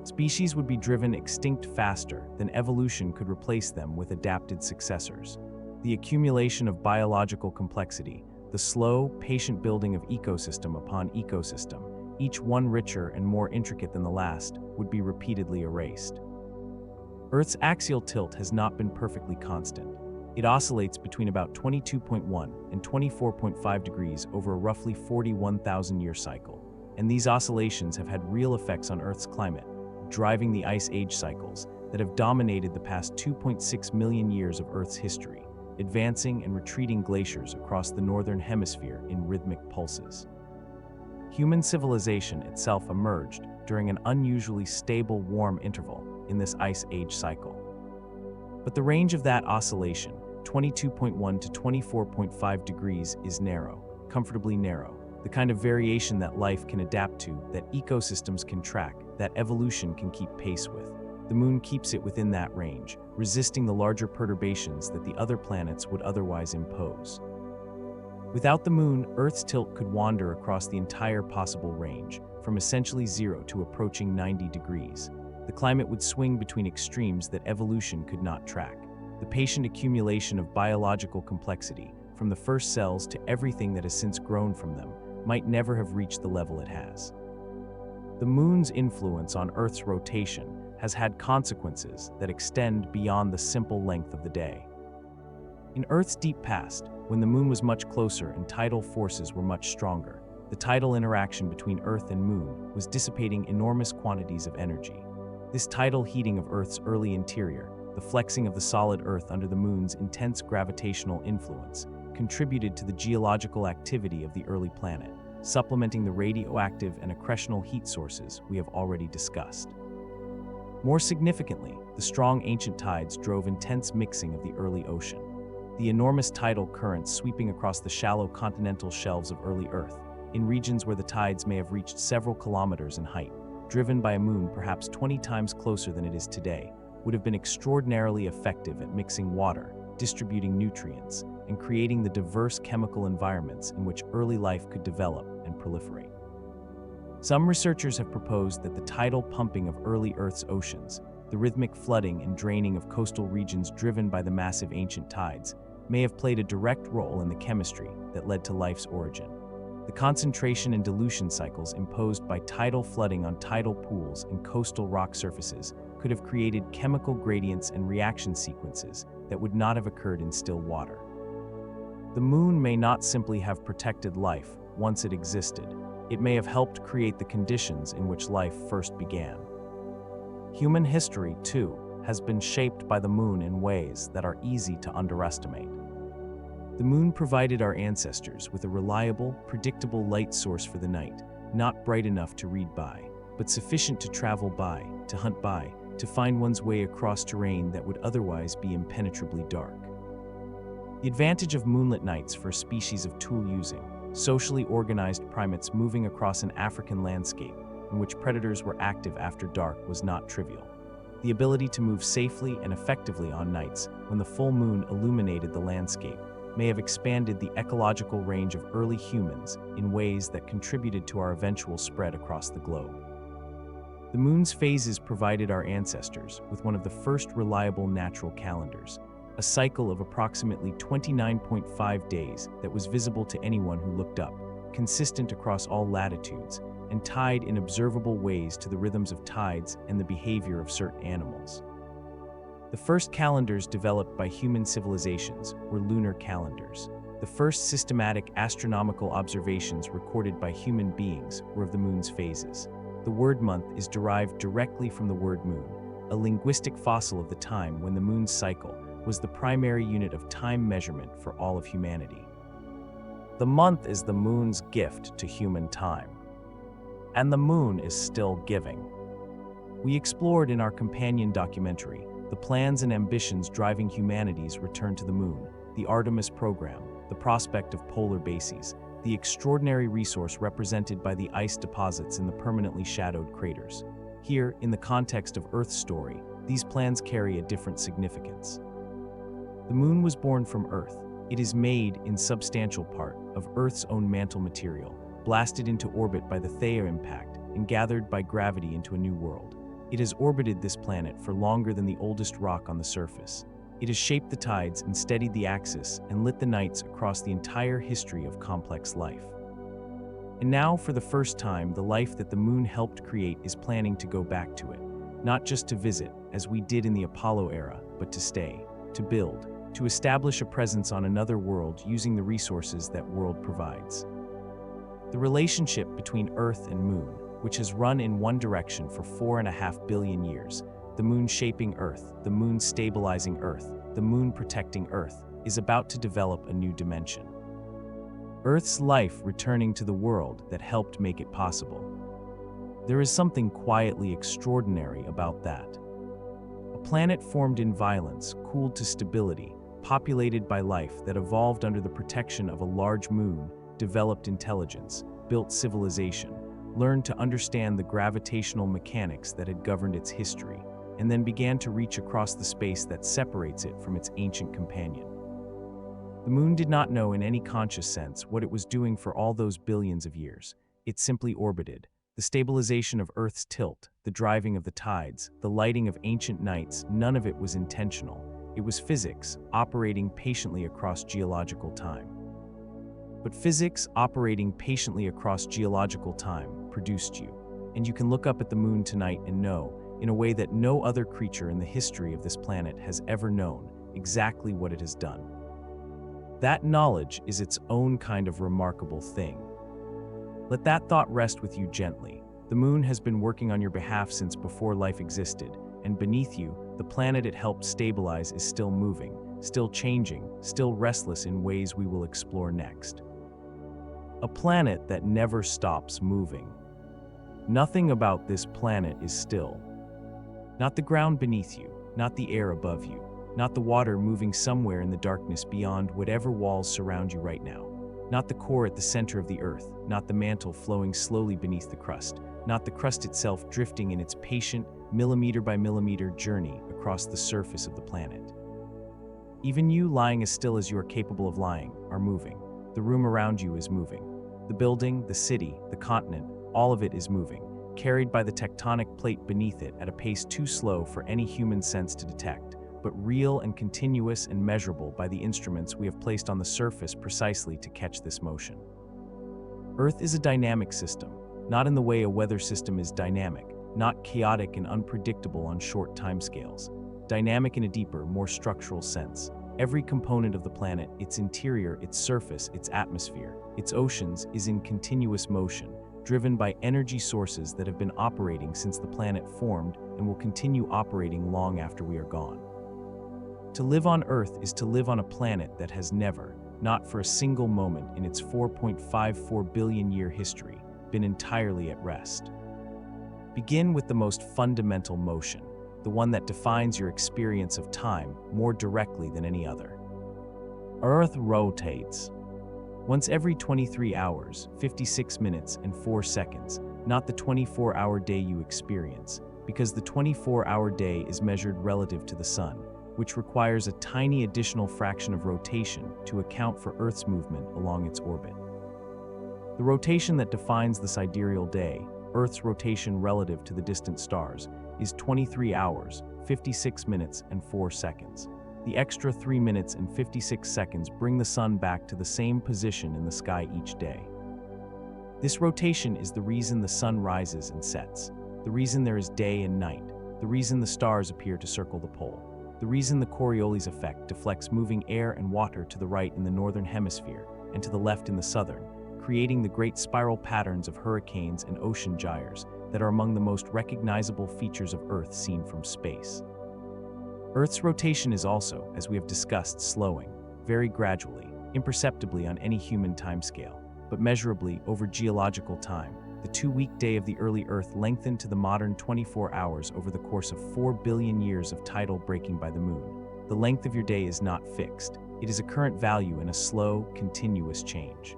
Species would be driven extinct faster than evolution could replace them with adapted successors. The accumulation of biological complexity, the slow, patient building of ecosystem upon ecosystem, each one richer and more intricate than the last, would be repeatedly erased. Earth's axial tilt has not been perfectly constant. It oscillates between about 22.1 and 24.5 degrees over a roughly 41,000-year cycle, and these oscillations have had real effects on Earth's climate, driving the ice age cycles that have dominated the past 2.6 million years of Earth's history, advancing and retreating glaciers across the northern hemisphere in rhythmic pulses. Human civilization itself emerged during an unusually stable warm interval in this ice age cycle. But the range of that oscillation, 22.1 to 24.5 degrees, is narrow, comfortably narrow, the kind of variation that life can adapt to, that ecosystems can track, that evolution can keep pace with. The moon keeps it within that range, resisting the larger perturbations that the other planets would otherwise impose. Without the moon, Earth's tilt could wander across the entire possible range, from essentially 0 to approaching 90 degrees. The climate would swing between extremes that evolution could not track. The patient accumulation of biological complexity, from the first cells to everything that has since grown from them, might never have reached the level it has. The moon's influence on Earth's rotation has had consequences that extend beyond the simple length of the day. In Earth's deep past, when the moon was much closer and tidal forces were much stronger, the tidal interaction between Earth and moon was dissipating enormous quantities of energy. This tidal heating of Earth's early interior, the flexing of the solid Earth under the moon's intense gravitational influence, contributed to the geological activity of the early planet, supplementing the radioactive and accretional heat sources we have already discussed. More significantly, the strong ancient tides drove intense mixing of the early ocean. The enormous tidal currents sweeping across the shallow continental shelves of early Earth, in regions where the tides may have reached several kilometers in height, driven by a moon perhaps 20 times closer than it is today, would have been extraordinarily effective at mixing water, distributing nutrients, and creating the diverse chemical environments in which early life could develop and proliferate. Some researchers have proposed that the tidal pumping of early Earth's oceans, the rhythmic flooding and draining of coastal regions driven by the massive ancient tides, may have played a direct role in the chemistry that led to life's origin. The concentration and dilution cycles imposed by tidal flooding on tidal pools and coastal rock surfaces could have created chemical gradients and reaction sequences that would not have occurred in still water. The moon may not simply have protected life once it existed. It may have helped create the conditions in which life first began. Human history, too, has been shaped by the moon in ways that are easy to underestimate. The moon provided our ancestors with a reliable, predictable light source for the night, not bright enough to read by, but sufficient to travel by, to hunt by, to find one's way across terrain that would otherwise be impenetrably dark. The advantage of moonlit nights for a species of tool-using, socially organized primates moving across an African landscape in which predators were active after dark was not trivial. The ability to move safely and effectively on nights when the full moon illuminated the landscape may have expanded the ecological range of early humans in ways that contributed to our eventual spread across the globe. The moon's phases provided our ancestors with one of the first reliable natural calendars, a cycle of approximately 29.5 days that was visible to anyone who looked up, consistent across all latitudes, and tied in observable ways to the rhythms of tides and the behavior of certain animals. The first calendars developed by human civilizations were lunar calendars. The first systematic astronomical observations recorded by human beings were of the moon's phases. The word month is derived directly from the word moon, a linguistic fossil of the time when the moon's cycle was the primary unit of time measurement for all of humanity. The month is the moon's gift to human time. And the moon is still giving. We explored in our companion documentary the plans and ambitions driving humanity's return to the moon, the Artemis program, the prospect of polar bases, the extraordinary resource represented by the ice deposits in the permanently shadowed craters. Here, in the context of Earth's story, these plans carry a different significance. The moon was born from Earth. It is made, in substantial part, of Earth's own mantle material, blasted into orbit by the Theia impact and gathered by gravity into a new world. It has orbited this planet for longer than the oldest rock on the surface. It has shaped the tides and steadied the axis and lit the nights across the entire history of complex life. And now, for the first time, the life that the moon helped create is planning to go back to it, not just to visit, as we did in the Apollo era, but to stay, to build, to establish a presence on another world using the resources that world provides. The relationship between Earth and Moon, which has run in one direction for 4.5 billion years, the moon shaping Earth, the moon stabilizing Earth, the moon protecting Earth, is about to develop a new dimension. Earth's life returning to the world that helped make it possible. There is something quietly extraordinary about that. planet formed in violence, cooled to stability, populated by life that evolved under the protection of a large moon, developed intelligence, built civilization, learned to understand the gravitational mechanics that had governed its history, and then began to reach across the space that separates it from its ancient companion. The moon did not know in any conscious sense what it was doing for all those billions of years. It simply orbited. The stabilization of Earth's tilt, the driving of the tides, the lighting of ancient nights, none of it was intentional. It was physics, operating patiently across geological time. But physics, operating patiently across geological time, produced you. And you can look up at the moon tonight and know, in a way that no other creature in the history of this planet has ever known, exactly what it has done. That knowledge is its own kind of remarkable thing. Let that thought rest with you gently. The moon has been working on your behalf since before life existed, and beneath you, the planet it helped stabilize is still moving, still changing, still restless in ways we will explore next. A planet that never stops moving. Nothing about this planet is still. Not the ground beneath you, not the air above you, not the water moving somewhere in the darkness beyond whatever walls surround you right now. Not the core at the center of the earth, not the mantle flowing slowly beneath the crust, not the crust itself drifting in its patient, millimeter by millimeter journey across the surface of the planet. Even you, lying as still as you are capable of lying, are moving. The room around you is moving. The building, the city, the continent, all of it is moving, carried by the tectonic plate beneath it at a pace too slow for any human sense to detect, but real and continuous and measurable by the instruments we have placed on the surface precisely to catch this motion. Earth is a dynamic system, not in the way a weather system is dynamic, not chaotic and unpredictable on short timescales. Dynamic in a deeper, more structural sense. Every component of the planet, its interior, its surface, its atmosphere, its oceans, is in continuous motion, driven by energy sources that have been operating since the planet formed and will continue operating long after we are gone. To live on Earth is to live on a planet that has never, not for a single moment in its 4.54 billion year history, been entirely at rest. Begin with the most fundamental motion, the one that defines your experience of time more directly than any other. Earth rotates. Once every 23 hours, 56 minutes, and 4 seconds, not the 24-hour day you experience, because the 24-hour day is measured relative to the sun, which requires a tiny additional fraction of rotation to account for Earth's movement along its orbit. The rotation that defines the sidereal day, Earth's rotation relative to the distant stars, is 23 hours, 56 minutes, and 4 seconds. The extra 3 minutes and 56 seconds bring the sun back to the same position in the sky each day. This rotation is the reason the sun rises and sets, the reason there is day and night, the reason the stars appear to circle the pole, the reason the Coriolis effect deflects moving air and water to the right in the northern hemisphere and to the left in the southern, creating the great spiral patterns of hurricanes and ocean gyres that are among the most recognizable features of Earth seen from space. Earth's rotation is also, as we have discussed, slowing, very gradually, imperceptibly on any human timescale, but measurably over geological time. The 2-week day of the early Earth lengthened to the modern 24 hours over the course of 4 billion years of tidal breaking by the moon. The length of your day is not fixed. It is a current value in a slow, continuous change.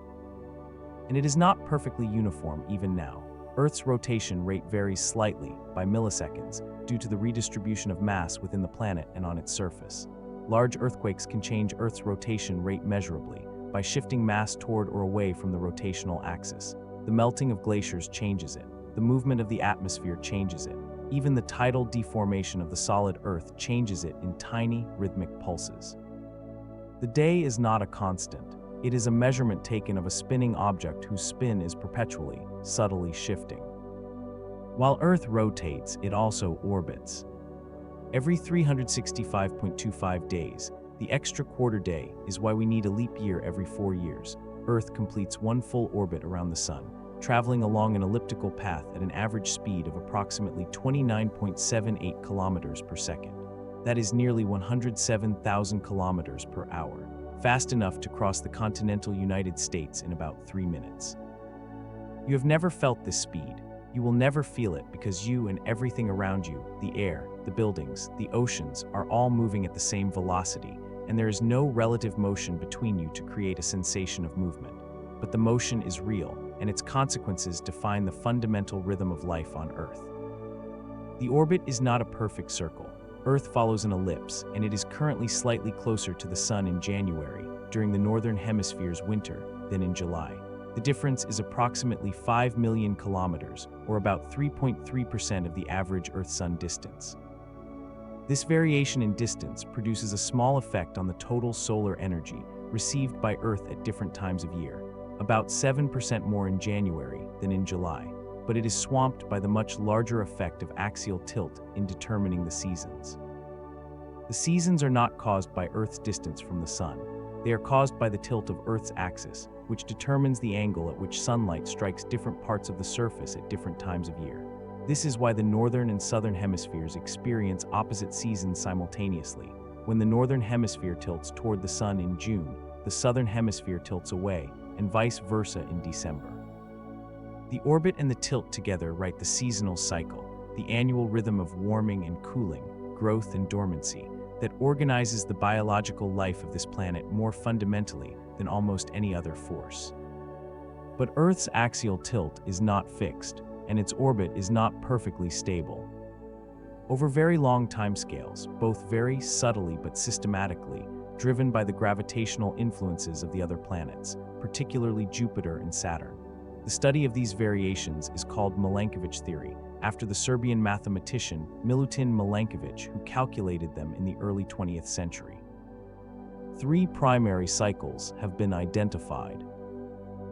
And it is not perfectly uniform even now. Earth's rotation rate varies slightly, by milliseconds, due to the redistribution of mass within the planet and on its surface. Large earthquakes can change Earth's rotation rate measurably, by shifting mass toward or away from the rotational axis. The melting of glaciers changes it. The movement of the atmosphere changes it. Even the tidal deformation of the solid Earth changes it in tiny, rhythmic pulses. The day is not a constant. It is a measurement taken of a spinning object whose spin is perpetually, subtly shifting. While Earth rotates, it also orbits. Every 365.25 days, the extra quarter day is why we need a leap year every 4 years. Earth completes one full orbit around the Sun, traveling along an elliptical path at an average speed of approximately 29.78 kilometers per second. That is nearly 107,000 kilometers per hour, fast enough to cross the continental United States in about 3 minutes. You have never felt this speed. You will never feel it because you and everything around you, the air, the buildings, the oceans are all moving at the same velocity, and there is no relative motion between you to create a sensation of movement. But the motion is real, and its consequences define the fundamental rhythm of life on Earth. The orbit is not a perfect circle. Earth follows an ellipse, and it is currently slightly closer to the Sun in January, during the Northern Hemisphere's winter, than in July. The difference is approximately 5 million kilometers, or about 3.3% of the average Earth-Sun distance. This variation in distance produces a small effect on the total solar energy received by Earth at different times of year, about 7% more in January than in July, but it is swamped by the much larger effect of axial tilt in determining the seasons. The seasons are not caused by Earth's distance from the Sun. They are caused by the tilt of Earth's axis, which determines the angle at which sunlight strikes different parts of the surface at different times of year. This is why the northern and southern hemispheres experience opposite seasons simultaneously. When the northern hemisphere tilts toward the Sun in June, the southern hemisphere tilts away, and vice versa in December. The orbit and the tilt together write the seasonal cycle, the annual rhythm of warming and cooling, growth and dormancy, that organizes the biological life of this planet more fundamentally than almost any other force. But Earth's axial tilt is not fixed, and its orbit is not perfectly stable. Over very long timescales, both very subtly but systematically, driven by the gravitational influences of the other planets, particularly Jupiter and Saturn. The study of these variations is called Milankovitch theory, after the Serbian mathematician Milutin Milanković, who calculated them in the early 20th century. 3 primary cycles have been identified.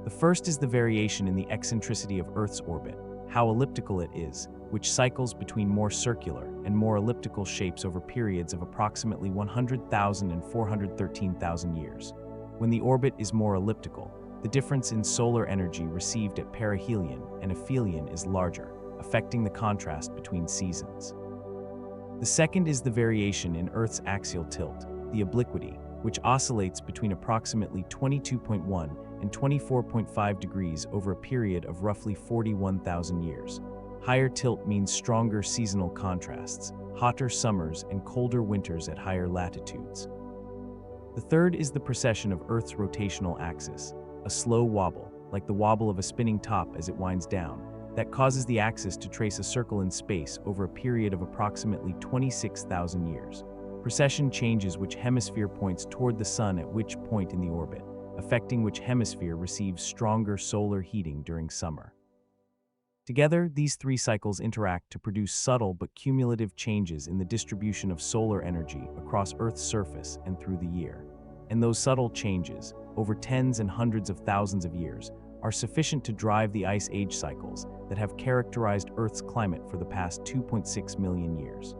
The first is the variation in the eccentricity of Earth's orbit, how elliptical it is, which cycles between more circular and more elliptical shapes over periods of approximately 100,000 and 413,000 years. When the orbit is more elliptical, the difference in solar energy received at perihelion and aphelion is larger, affecting the contrast between seasons. The second is the variation in Earth's axial tilt, the obliquity, which oscillates between approximately 22.1 and 24.5 degrees over a period of roughly 41,000 years. Higher tilt means stronger seasonal contrasts, hotter summers and colder winters at higher latitudes. The third is the precession of Earth's rotational axis, a slow wobble, like the wobble of a spinning top as it winds down, that causes the axis to trace a circle in space over a period of approximately 26,000 years. Precession changes which hemisphere points toward the Sun at which point in the orbit, affecting which hemisphere receives stronger solar heating during summer. Together, these 3 cycles interact to produce subtle but cumulative changes in the distribution of solar energy across Earth's surface and through the year. And those subtle changes, over tens and hundreds of thousands of years, are sufficient to drive the ice age cycles that have characterized Earth's climate for the past 2.6 million years.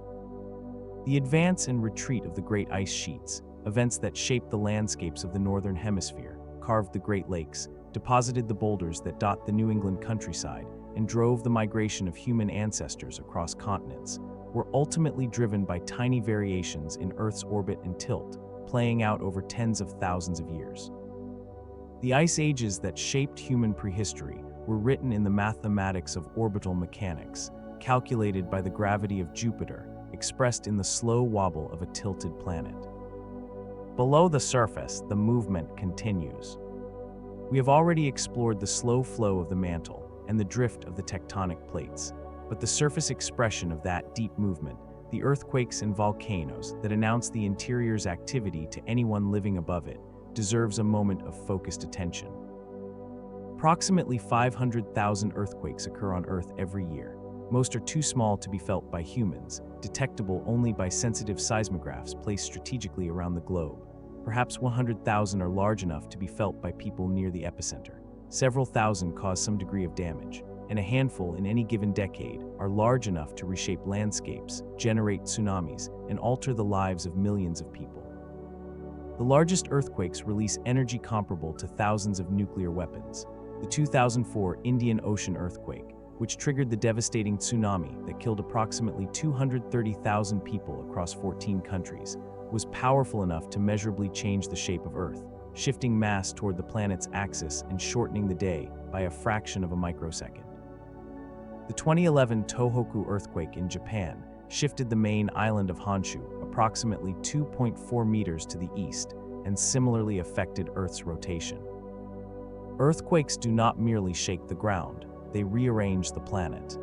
The advance and retreat of the great ice sheets, events that shaped the landscapes of the northern hemisphere, carved the Great Lakes, deposited the boulders that dot the New England countryside, and drove the migration of human ancestors across continents, were ultimately driven by tiny variations in Earth's orbit and tilt, playing out over tens of thousands of years. The ice ages that shaped human prehistory were written in the mathematics of orbital mechanics, calculated by the gravity of Jupiter, expressed in the slow wobble of a tilted planet. Below the surface, the movement continues. We have already explored the slow flow of the mantle and the drift of the tectonic plates, but the surface expression of that deep movement, the earthquakes and volcanoes that announce the interior's activity to anyone living above it, deserves a moment of focused attention. Approximately 500,000 earthquakes occur on Earth every year. Most are too small to be felt by humans, detectable only by sensitive seismographs placed strategically around the globe. Perhaps 100,000 are large enough to be felt by people near the epicenter. Several thousand cause some degree of damage, and a handful in any given decade are large enough to reshape landscapes, generate tsunamis, and alter the lives of millions of people. The largest earthquakes release energy comparable to thousands of nuclear weapons. The 2004 Indian Ocean earthquake, which triggered the devastating tsunami that killed approximately 230,000 people across 14 countries, was powerful enough to measurably change the shape of Earth, shifting mass toward the planet's axis and shortening the day by a fraction of a microsecond. The 2011 Tohoku earthquake in Japan, shifted the main island of Honshu approximately 2.4 meters to the east and similarly affected Earth's rotation. Earthquakes do not merely shake the ground, they rearrange the planet.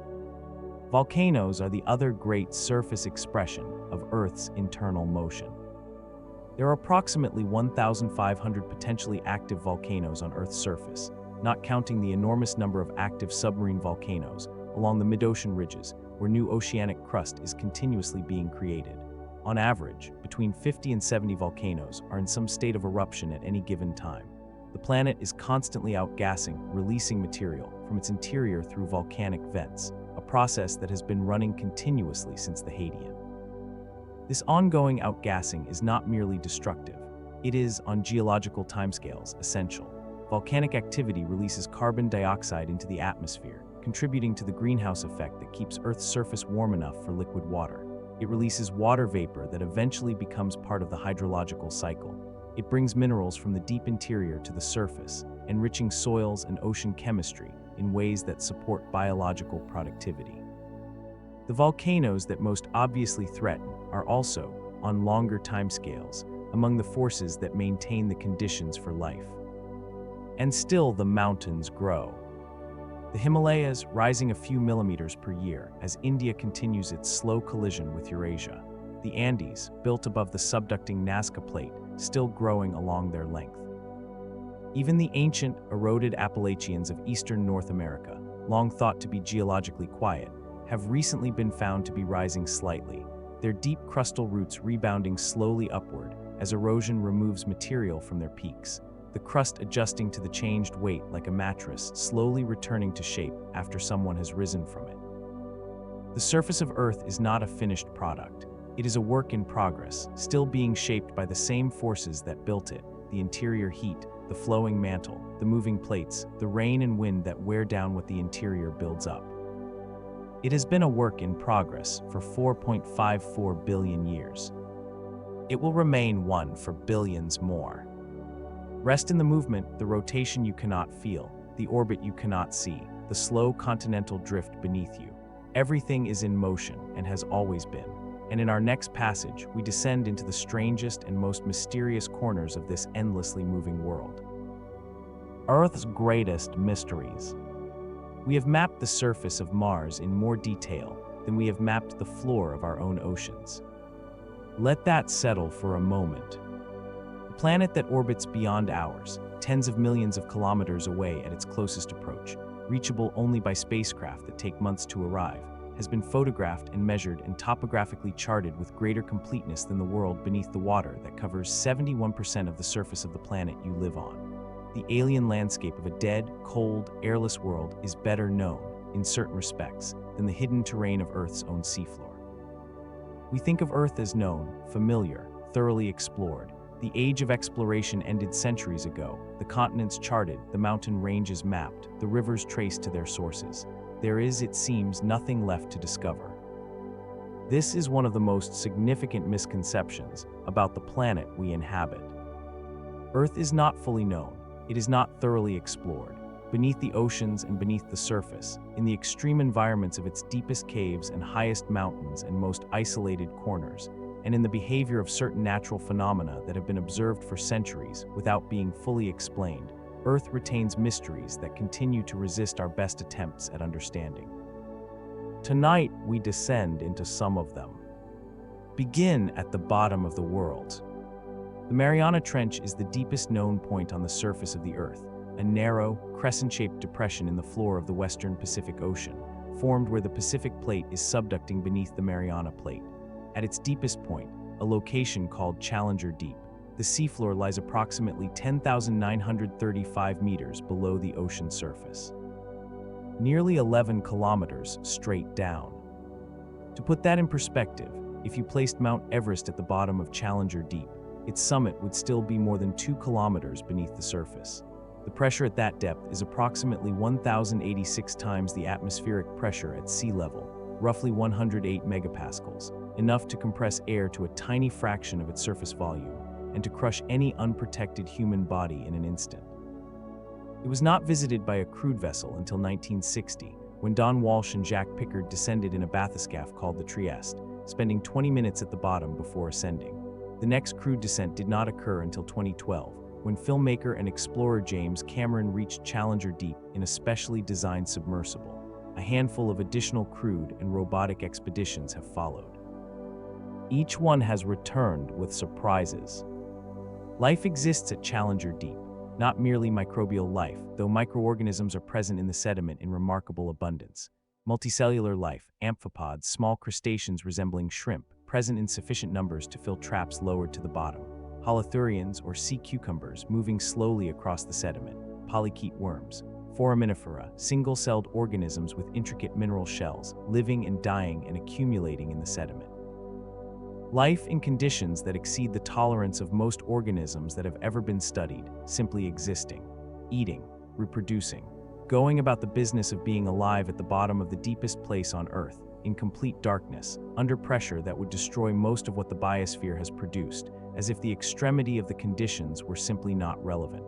Volcanoes are the other great surface expression of Earth's internal motion. There are approximately 1,500 potentially active volcanoes on Earth's surface, not counting the enormous number of active submarine volcanoes along the mid-ocean ridges where new oceanic crust is continuously being created. On average, between 50 and 70 volcanoes are in some state of eruption at any given time. The planet is constantly outgassing, releasing material from its interior through volcanic vents, a process that has been running continuously since the Hadean. This ongoing outgassing is not merely destructive. It is, on geological timescales, essential. Volcanic activity releases carbon dioxide into the atmosphere, contributing to the greenhouse effect that keeps Earth's surface warm enough for liquid water. It releases water vapor that eventually becomes part of the hydrological cycle. It brings minerals from the deep interior to the surface, enriching soils and ocean chemistry in ways that support biological productivity. The volcanoes that most obviously threaten are also, on longer timescales, among the forces that maintain the conditions for life. And still the mountains grow. The Himalayas rising a few millimeters per year as India continues its slow collision with Eurasia. The Andes, built above the subducting Nazca Plate, still growing along their length. Even the ancient, eroded Appalachians of eastern North America, long thought to be geologically quiet, have recently been found to be rising slightly, their deep crustal roots rebounding slowly upward as erosion removes material from their peaks, the crust adjusting to the changed weight like a mattress, slowly returning to shape after someone has risen from it. The surface of Earth is not a finished product. It is a work in progress, still being shaped by the same forces that built it: the interior heat, the flowing mantle, the moving plates, the rain and wind that wear down what the interior builds up. It has been a work in progress for 4.54 billion years. It will remain one for billions more. Rest in the movement, the rotation you cannot feel, the orbit you cannot see, the slow continental drift beneath you. Everything is in motion and has always been. And in our next passage, we descend into the strangest and most mysterious corners of this endlessly moving world. Earth's greatest mysteries. We have mapped the surface of Mars in more detail than we have mapped the floor of our own oceans. Let that settle for a moment. The planet that orbits beyond ours, tens of millions of kilometers away at its closest approach, reachable only by spacecraft that take months to arrive, has been photographed and measured and topographically charted with greater completeness than the world beneath the water that covers 71% of the surface of the planet you live on. The alien landscape of a dead, cold, airless world is better known, in certain respects, than the hidden terrain of Earth's own seafloor. We think of Earth as known, familiar, thoroughly explored. The age of exploration ended centuries ago, the continents charted, the mountain ranges mapped, the rivers traced to their sources. There is, it seems, nothing left to discover. This is one of the most significant misconceptions about the planet we inhabit. Earth is not fully known. It is not thoroughly explored. Beneath the oceans and beneath the surface, in the extreme environments of its deepest caves and highest mountains and most isolated corners, and in the behavior of certain natural phenomena that have been observed for centuries without being fully explained, Earth retains mysteries that continue to resist our best attempts at understanding. Tonight, we descend into some of them. Begin at the bottom of the world. The Mariana Trench is the deepest known point on the surface of the Earth, a narrow, crescent-shaped depression in the floor of the western Pacific Ocean, formed where the Pacific Plate is subducting beneath the Mariana Plate. At its deepest point, a location called Challenger Deep, the seafloor lies approximately 10,935 meters below the ocean surface. Nearly 11 kilometers straight down. To put that in perspective, if you placed Mount Everest at the bottom of Challenger Deep, its summit would still be more than 2 kilometers beneath the surface. The pressure at that depth is approximately 1,086 times the atmospheric pressure at sea level, roughly 108 megapascals, enough to compress air to a tiny fraction of its surface volume, and to crush any unprotected human body in an instant. It was not visited by a crude vessel until 1960, when Don Walsh and Jack Pickard descended in a bathyscaphe called the Trieste, spending 20 minutes at the bottom before ascending. The next crewed descent did not occur until 2012, when filmmaker and explorer James Cameron reached Challenger Deep in a specially designed submersible. A handful of additional crewed and robotic expeditions have followed. Each one has returned with surprises. Life exists at Challenger Deep, not merely microbial life, though microorganisms are present in the sediment in remarkable abundance. Multicellular life, amphipods, small crustaceans resembling shrimp, present in sufficient numbers to fill traps lowered to the bottom. Holothurians or sea cucumbers moving slowly across the sediment. Polychaete worms. Foraminifera, single-celled organisms with intricate mineral shells, living and dying and accumulating in the sediment. Life in conditions that exceed the tolerance of most organisms that have ever been studied, simply existing, eating, reproducing, going about the business of being alive at the bottom of the deepest place on Earth, in complete darkness, under pressure that would destroy most of what the biosphere has produced, as if the extremity of the conditions were simply not relevant.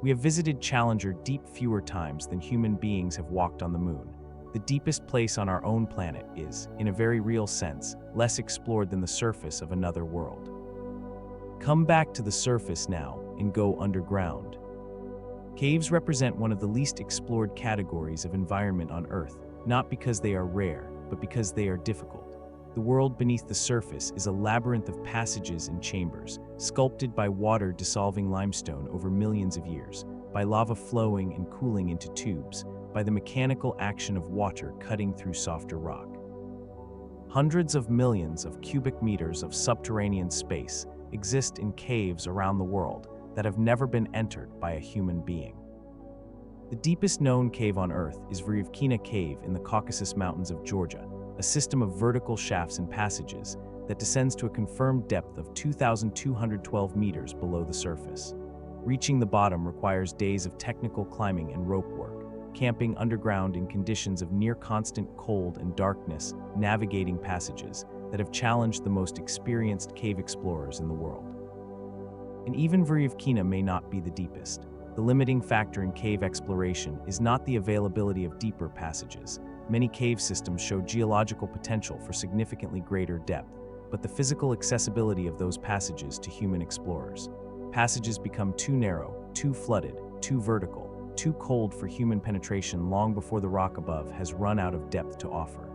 We have visited Challenger Deep fewer times than human beings have walked on the moon. The deepest place on our own planet is, in a very real sense, less explored than the surface of another world. Come back to the surface now and go underground. Caves represent one of the least explored categories of environment on Earth, not because they are rare, but because they are difficult. The world beneath the surface is a labyrinth of passages and chambers, sculpted by water dissolving limestone over millions of years, by lava flowing and cooling into tubes, by the mechanical action of water cutting through softer rock. Hundreds of millions of cubic meters of subterranean space exist in caves around the world that have never been entered by a human being. The deepest known cave on Earth is Vyrovkina Cave in the Caucasus Mountains of Georgia, a system of vertical shafts and passages that descends to a confirmed depth of 2,212 meters below the surface. Reaching the bottom requires days of technical climbing and rope work, camping underground in conditions of near-constant cold and darkness, navigating passages that have challenged the most experienced cave explorers in the world. And even Vyrovkina may not be the deepest. The limiting factor in cave exploration is not the availability of deeper passages. Many cave systems show geological potential for significantly greater depth, but the physical accessibility of those passages to human explorers. Passages become too narrow, too flooded, too vertical, too cold for human penetration long before the rock above has run out of depth to offer.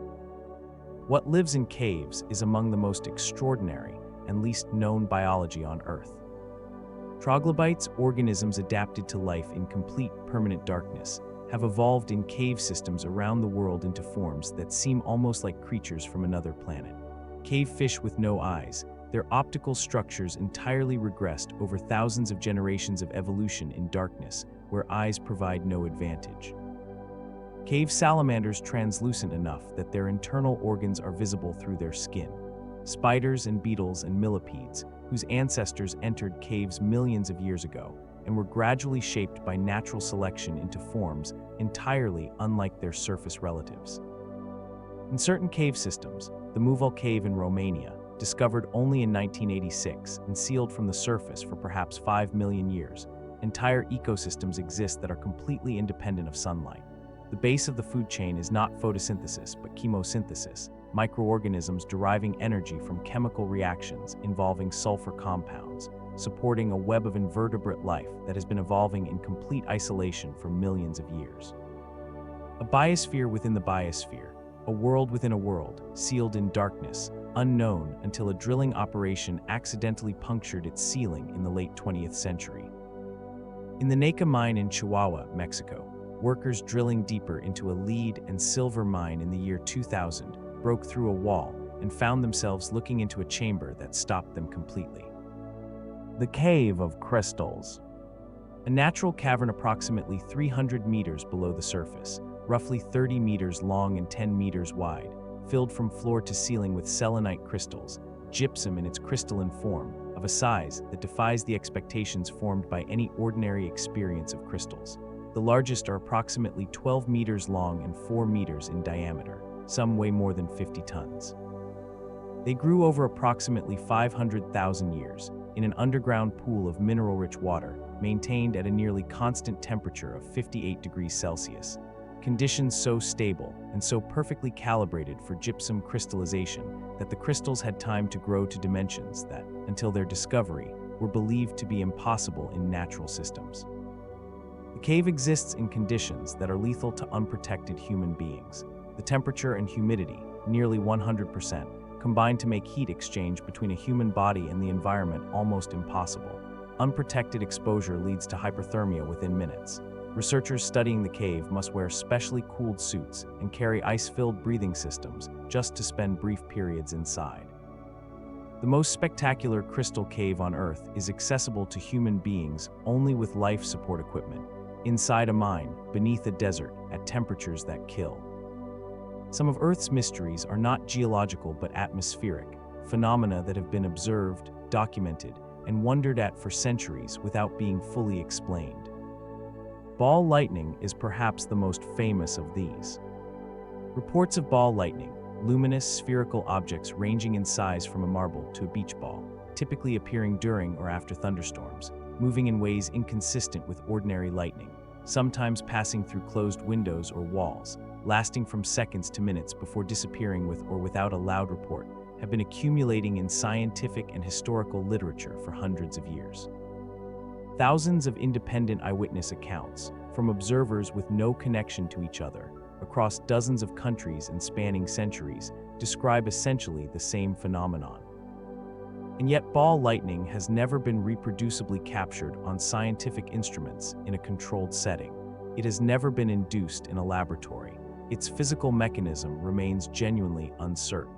What lives in caves is among the most extraordinary and least known biology on Earth. Troglobites, organisms adapted to life in complete, permanent darkness, have evolved in cave systems around the world into forms that seem almost like creatures from another planet. Cave fish with no eyes, their optical structures entirely regressed over thousands of generations of evolution in darkness, where eyes provide no advantage. Cave salamanders translucent enough that their internal organs are visible through their skin. Spiders and beetles and millipedes, whose ancestors entered caves millions of years ago and were gradually shaped by natural selection into forms entirely unlike their surface relatives. In certain cave systems, the Muval Cave in Romania, discovered only in 1986 and sealed from the surface for perhaps 5 million years, entire ecosystems exist that are completely independent of sunlight. The base of the food chain is not photosynthesis but chemosynthesis, microorganisms deriving energy from chemical reactions involving sulfur compounds, supporting a web of invertebrate life that has been evolving in complete isolation for millions of years. A biosphere within the biosphere, a world within a world, sealed in darkness, unknown until a drilling operation accidentally punctured its ceiling in the late 20th century. In the Naka mine in Chihuahua, Mexico, workers drilling deeper into a lead and silver mine in the year 2000 broke through a wall and found themselves looking into a chamber that stopped them completely. The Cave of Crystals. A natural cavern approximately 300 meters below the surface, roughly 30 meters long and 10 meters wide, filled from floor to ceiling with selenite crystals, gypsum in its crystalline form, of a size that defies the expectations formed by any ordinary experience of crystals. The largest are approximately 12 meters long and 4 meters in diameter. Some weigh more than 50 tons. They grew over approximately 500,000 years in an underground pool of mineral-rich water, maintained at a nearly constant temperature of 58 degrees Celsius. conditions so stable and so perfectly calibrated for gypsum crystallization that the crystals had time to grow to dimensions that, until their discovery, were believed to be impossible in natural systems. The cave exists in conditions that are lethal to unprotected human beings. The temperature and humidity, nearly 100%, combine to make heat exchange between a human body and the environment almost impossible. Unprotected exposure leads to hyperthermia within minutes. Researchers studying the cave must wear specially cooled suits and carry ice-filled breathing systems just to spend brief periods inside. The most spectacular crystal cave on Earth is accessible to human beings only with life support equipment, inside a mine, beneath a desert, at temperatures that kill. Some of Earth's mysteries are not geological but atmospheric, phenomena that have been observed, documented, and wondered at for centuries without being fully explained. Ball lightning is perhaps the most famous of these. Reports of ball lightning, luminous spherical objects ranging in size from a marble to a beach ball, typically appearing during or after thunderstorms, moving in ways inconsistent with ordinary lightning, sometimes passing through closed windows or walls, lasting from seconds to minutes before disappearing with or without a loud report, have been accumulating in scientific and historical literature for hundreds of years. Thousands of independent eyewitness accounts, from observers with no connection to each other, across dozens of countries and spanning centuries, describe essentially the same phenomenon. And yet ball lightning has never been reproducibly captured on scientific instruments in a controlled setting. It has never been induced in a laboratory. Its physical mechanism remains genuinely uncertain.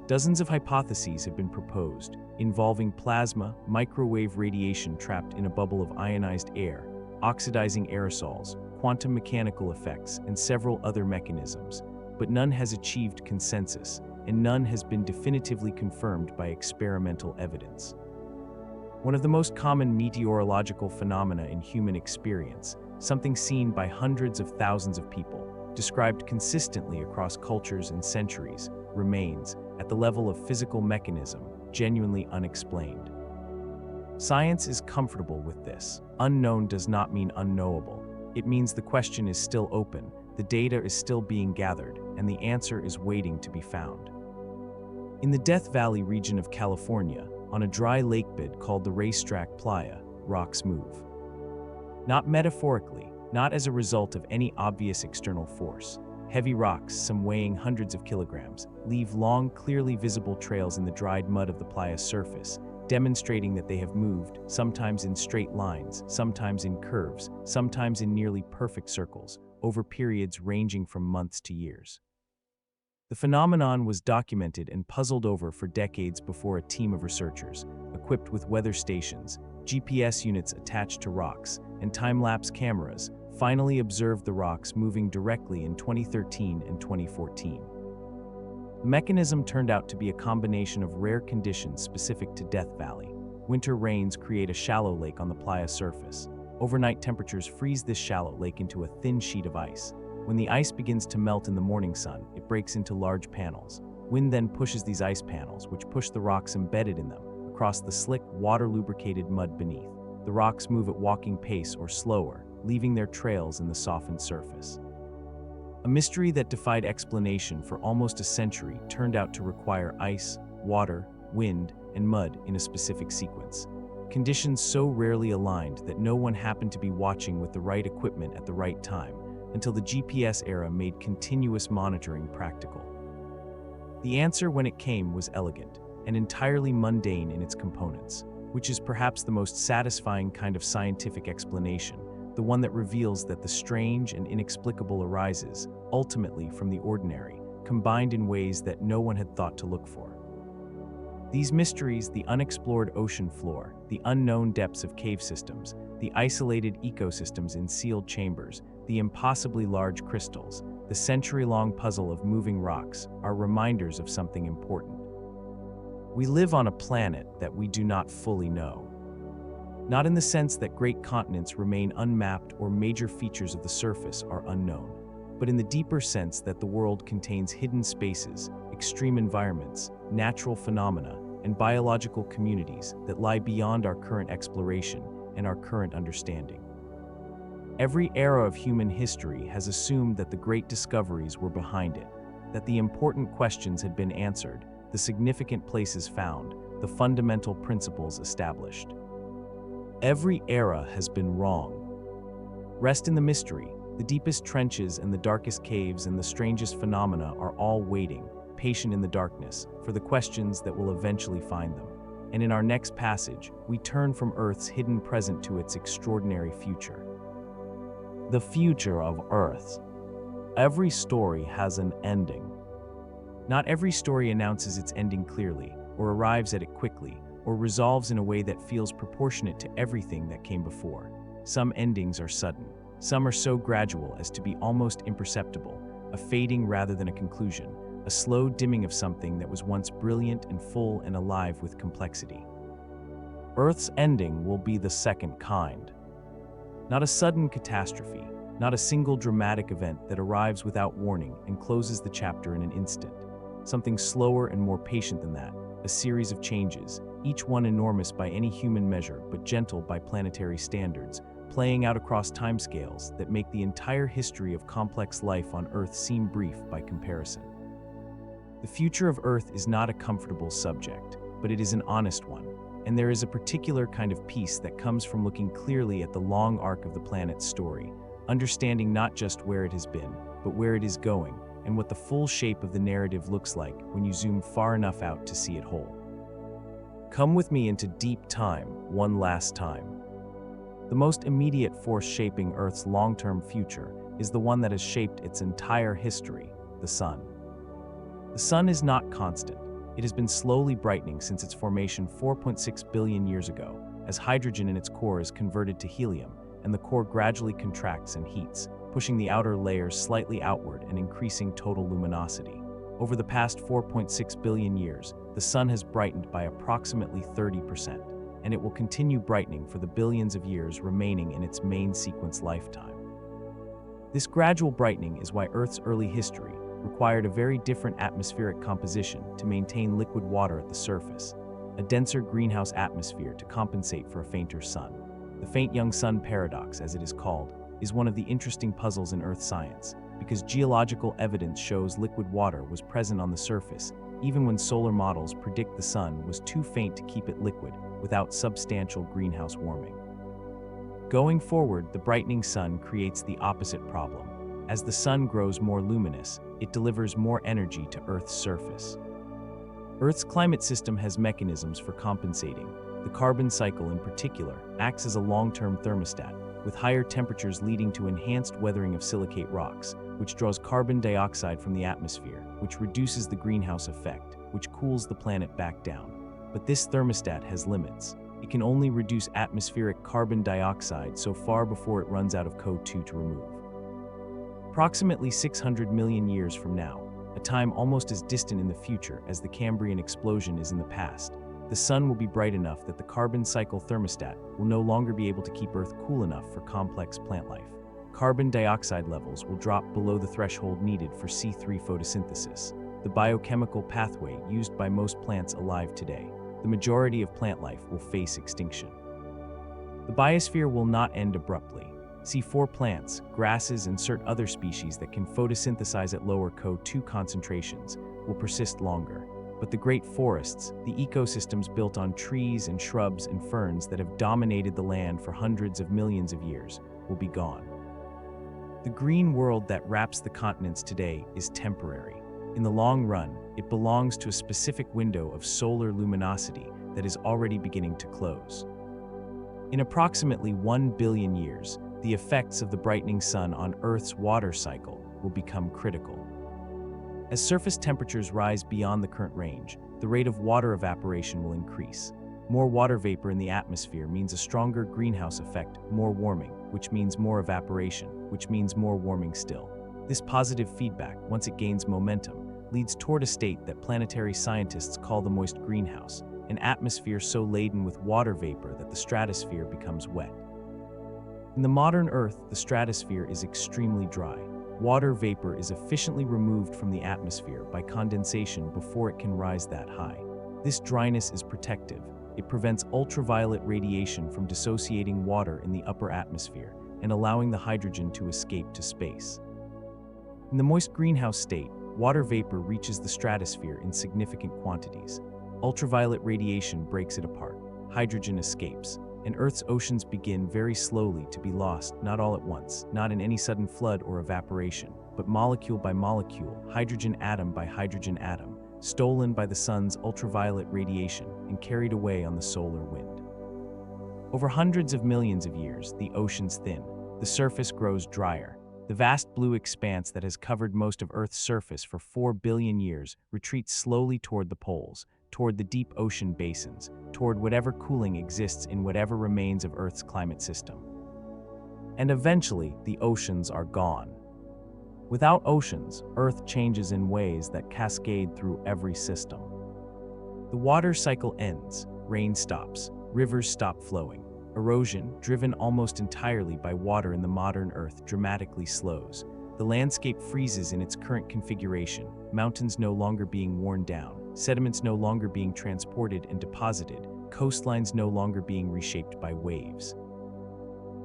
Dozens of hypotheses have been proposed, involving plasma, microwave radiation trapped in a bubble of ionized air, oxidizing aerosols, quantum mechanical effects, and several other mechanisms, but none has achieved consensus, and none has been definitively confirmed by experimental evidence. One of the most common meteorological phenomena in human experience, something seen by hundreds of thousands of people, described consistently across cultures and centuries, remains, at the level of physical mechanism, genuinely unexplained. Science is comfortable with this. Unknown does not mean unknowable. It means the question is still open, the data is still being gathered, and the answer is waiting to be found. In the Death Valley region of California, on a dry lakebed called the Racetrack Playa, rocks move. Not metaphorically, not as a result of any obvious external force. Heavy rocks, some weighing hundreds of kilograms, leave long, clearly visible trails in the dried mud of the playa's surface, demonstrating that they have moved, sometimes in straight lines, sometimes in curves, sometimes in nearly perfect circles, over periods ranging from months to years. The phenomenon was documented and puzzled over for decades before a team of researchers, equipped with weather stations, GPS units attached to rocks, and time-lapse cameras, finally observed the rocks moving directly in 2013 and 2014. The mechanism turned out to be a combination of rare conditions specific to Death Valley. Winter rains create a shallow lake on the playa surface. Overnight temperatures freeze this shallow lake into a thin sheet of ice. When the ice begins to melt in the morning sun, it breaks into large panels. Wind then pushes these ice panels, which push the rocks embedded in them, across the slick, water-lubricated mud beneath. The rocks move at walking pace or slower, leaving their trails in the softened surface. A mystery that defied explanation for almost a century turned out to require ice, water, wind, and mud in a specific sequence. Conditions so rarely aligned that no one happened to be watching with the right equipment at the right time, until the GPS era made continuous monitoring practical. The answer when it came was elegant, and entirely mundane in its components, which is perhaps the most satisfying kind of scientific explanation, the one that reveals that the strange and inexplicable arises, ultimately from the ordinary, combined in ways that no one had thought to look for. These mysteries, the unexplored ocean floor, the unknown depths of cave systems, the isolated ecosystems in sealed chambers, the impossibly large crystals, the century-long puzzle of moving rocks, are reminders of something important. We live on a planet that we do not fully know. Not in the sense that great continents remain unmapped or major features of the surface are unknown, but in the deeper sense that the world contains hidden spaces, extreme environments, natural phenomena, and biological communities that lie beyond our current exploration and our current understanding. Every era of human history has assumed that the great discoveries were behind it, that the important questions had been answered, the significant places found, the fundamental principles established. Every era has been wrong. Rest in the mystery. The deepest trenches and the darkest caves and the strangest phenomena are all waiting, patient in the darkness, for the questions that will eventually find them. And in our next passage, we turn from Earth's hidden present to its extraordinary future. The future of Earth. Every story has an ending. Not every story announces its ending clearly, or arrives at it quickly, or resolves in a way that feels proportionate to everything that came before. Some endings are sudden. Some are so gradual as to be almost imperceptible, a fading rather than a conclusion, a slow dimming of something that was once brilliant and full and alive with complexity. Earth's ending will be the second kind. Not a sudden catastrophe, not a single dramatic event that arrives without warning and closes the chapter in an instant. Something slower and more patient than that, a series of changes, each one enormous by any human measure but gentle by planetary standards, playing out across timescales that make the entire history of complex life on Earth seem brief by comparison. The future of Earth is not a comfortable subject, but it is an honest one, and there is a particular kind of peace that comes from looking clearly at the long arc of the planet's story, understanding not just where it has been, but where it is going, and what the full shape of the narrative looks like when you zoom far enough out to see it whole. Come with me into deep time, one last time. The most immediate force shaping Earth's long-term future is the one that has shaped its entire history, the Sun. The Sun is not constant. It has been slowly brightening since its formation 4.6 billion years ago, as hydrogen in its core is converted to helium, and the core gradually contracts and heats, pushing the outer layers slightly outward and increasing total luminosity. Over the past 4.6 billion years, the Sun has brightened by approximately 30%, and it will continue brightening for the billions of years remaining in its main sequence lifetime. This gradual brightening is why Earth's early history required a very different atmospheric composition to maintain liquid water at the surface, a denser greenhouse atmosphere to compensate for a fainter sun. The faint young sun paradox, as it is called, is one of the interesting puzzles in Earth science, because geological evidence shows liquid water was present on the surface, even when solar models predict the sun was too faint to keep it liquid without substantial greenhouse warming. Going forward, the brightening sun creates the opposite problem. As the sun grows more luminous, it delivers more energy to Earth's surface. Earth's climate system has mechanisms for compensating. The carbon cycle, in particular, acts as a long-term thermostat, with higher temperatures leading to enhanced weathering of silicate rocks, which draws carbon dioxide from the atmosphere, which reduces the greenhouse effect, which cools the planet back down. But this thermostat has limits. It can only reduce atmospheric carbon dioxide so far before it runs out of CO2 to remove. Approximately 600 million years from now, a time almost as distant in the future as the Cambrian explosion is in the past, the sun will be bright enough that the carbon cycle thermostat will no longer be able to keep Earth cool enough for complex plant life. Carbon dioxide levels will drop below the threshold needed for C3 photosynthesis, the biochemical pathway used by most plants alive today. The majority of plant life will face extinction. The biosphere will not end abruptly. C4 plants, grasses, and certain other species that can photosynthesize at lower CO2 concentrations will persist longer. But the great forests, the ecosystems built on trees and shrubs and ferns that have dominated the land for hundreds of millions of years, will be gone. The green world that wraps the continents today is temporary. In the long run, it belongs to a specific window of solar luminosity that is already beginning to close. In approximately 1 billion years, the effects of the brightening sun on Earth's water cycle will become critical. As surface temperatures rise beyond the current range, the rate of water evaporation will increase. More water vapor in the atmosphere means a stronger greenhouse effect, more warming, which means more evaporation, which means more warming still. This positive feedback, once it gains momentum, leads toward a state that planetary scientists call the moist greenhouse, an atmosphere so laden with water vapor that the stratosphere becomes wet. In the modern Earth, the stratosphere is extremely dry. Water vapor is efficiently removed from the atmosphere by condensation before it can rise that high. This dryness is protective. It prevents ultraviolet radiation from dissociating water in the upper atmosphere, and allowing the hydrogen to escape to space. In the moist greenhouse state, water vapor reaches the stratosphere in significant quantities. Ultraviolet radiation breaks it apart. Hydrogen escapes, and Earth's oceans begin very slowly to be lost, not all at once, not in any sudden flood or evaporation, but molecule by molecule, hydrogen atom by hydrogen atom, stolen by the sun's ultraviolet radiation and carried away on the solar wind. Over hundreds of millions of years, the oceans thin, the surface grows drier. The vast blue expanse that has covered most of Earth's surface for 4 billion years retreats slowly toward the poles, toward the deep ocean basins, toward whatever cooling exists in whatever remains of Earth's climate system. And eventually, the oceans are gone. Without oceans, Earth changes in ways that cascade through every system. The water cycle ends, rain stops, rivers stop flowing. Erosion, driven almost entirely by water in the modern Earth, dramatically slows. The landscape freezes in its current configuration, mountains no longer being worn down, sediments no longer being transported and deposited, coastlines no longer being reshaped by waves.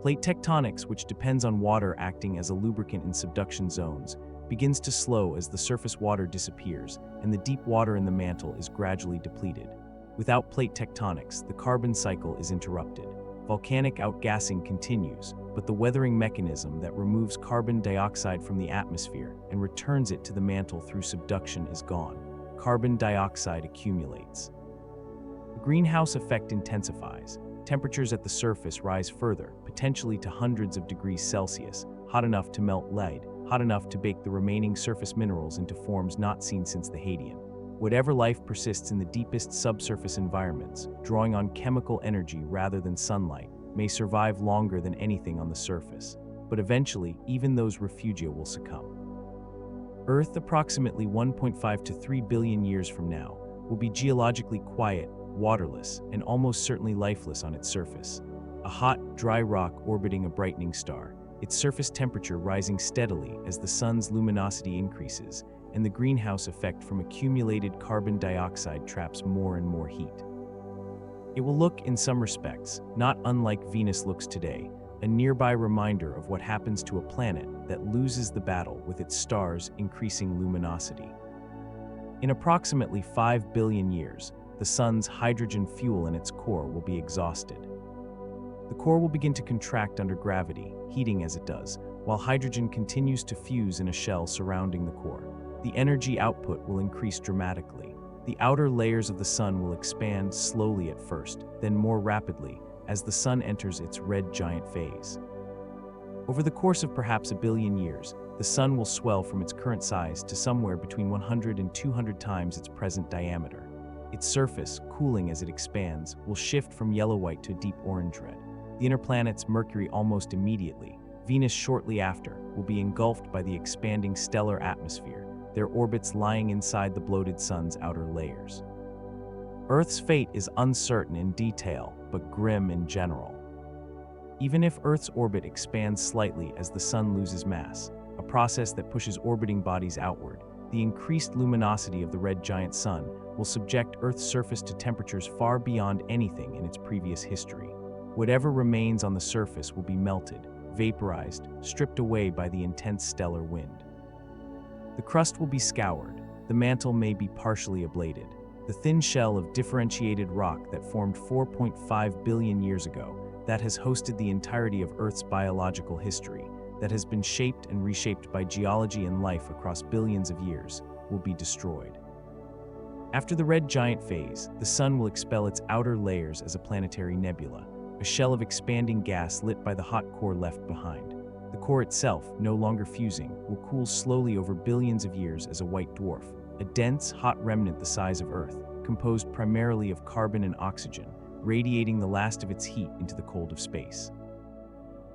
Plate tectonics, which depends on water acting as a lubricant in subduction zones, begins to slow as the surface water disappears and the deep water in the mantle is gradually depleted. Without plate tectonics, the carbon cycle is interrupted. Volcanic outgassing continues, but the weathering mechanism that removes carbon dioxide from the atmosphere and returns it to the mantle through subduction is gone. Carbon dioxide accumulates. The greenhouse effect intensifies. Temperatures at the surface rise further, potentially to hundreds of degrees Celsius, hot enough to melt lead, hot enough to bake the remaining surface minerals into forms not seen since the Hadean. Whatever life persists in the deepest subsurface environments, drawing on chemical energy rather than sunlight, may survive longer than anything on the surface. But eventually, even those refugia will succumb. Earth, approximately 1.5 to 3 billion years from now, will be geologically quiet, waterless, and almost certainly lifeless on its surface. A hot, dry rock orbiting a brightening star, its surface temperature rising steadily as the sun's luminosity increases, and the greenhouse effect from accumulated carbon dioxide traps more and more heat. It will look, in some respects, not unlike Venus looks today, a nearby reminder of what happens to a planet that loses the battle with its stars' increasing luminosity. In approximately 5 billion years, the sun's hydrogen fuel in its core will be exhausted. The core will begin to contract under gravity, heating as it does, while hydrogen continues to fuse in a shell surrounding the core. The energy output will increase dramatically. The outer layers of the sun will expand slowly at first, then more rapidly, as the sun enters its red giant phase. Over the course of perhaps a billion years, the sun will swell from its current size to somewhere between 100 and 200 times its present diameter. Its surface, cooling as it expands, will shift from yellow-white to deep orange red. The inner planets, Mercury almost immediately, Venus shortly after, will be engulfed by the expanding stellar atmosphere, their orbits lying inside the bloated sun's outer layers. Earth's fate is uncertain in detail, but grim in general. Even if Earth's orbit expands slightly as the sun loses mass, a process that pushes orbiting bodies outward, the increased luminosity of the red giant sun will subject Earth's surface to temperatures far beyond anything in its previous history. Whatever remains on the surface will be melted, vaporized, stripped away by the intense stellar wind. The crust will be scoured, the mantle may be partially ablated. The thin shell of differentiated rock that formed 4.5 billion years ago, that has hosted the entirety of Earth's biological history, that has been shaped and reshaped by geology and life across billions of years, will be destroyed. After the red giant phase, the sun will expel its outer layers as a planetary nebula, a shell of expanding gas lit by the hot core left behind. The core itself, no longer fusing, will cool slowly over billions of years as a white dwarf, a dense, hot remnant the size of Earth, composed primarily of carbon and oxygen, radiating the last of its heat into the cold of space.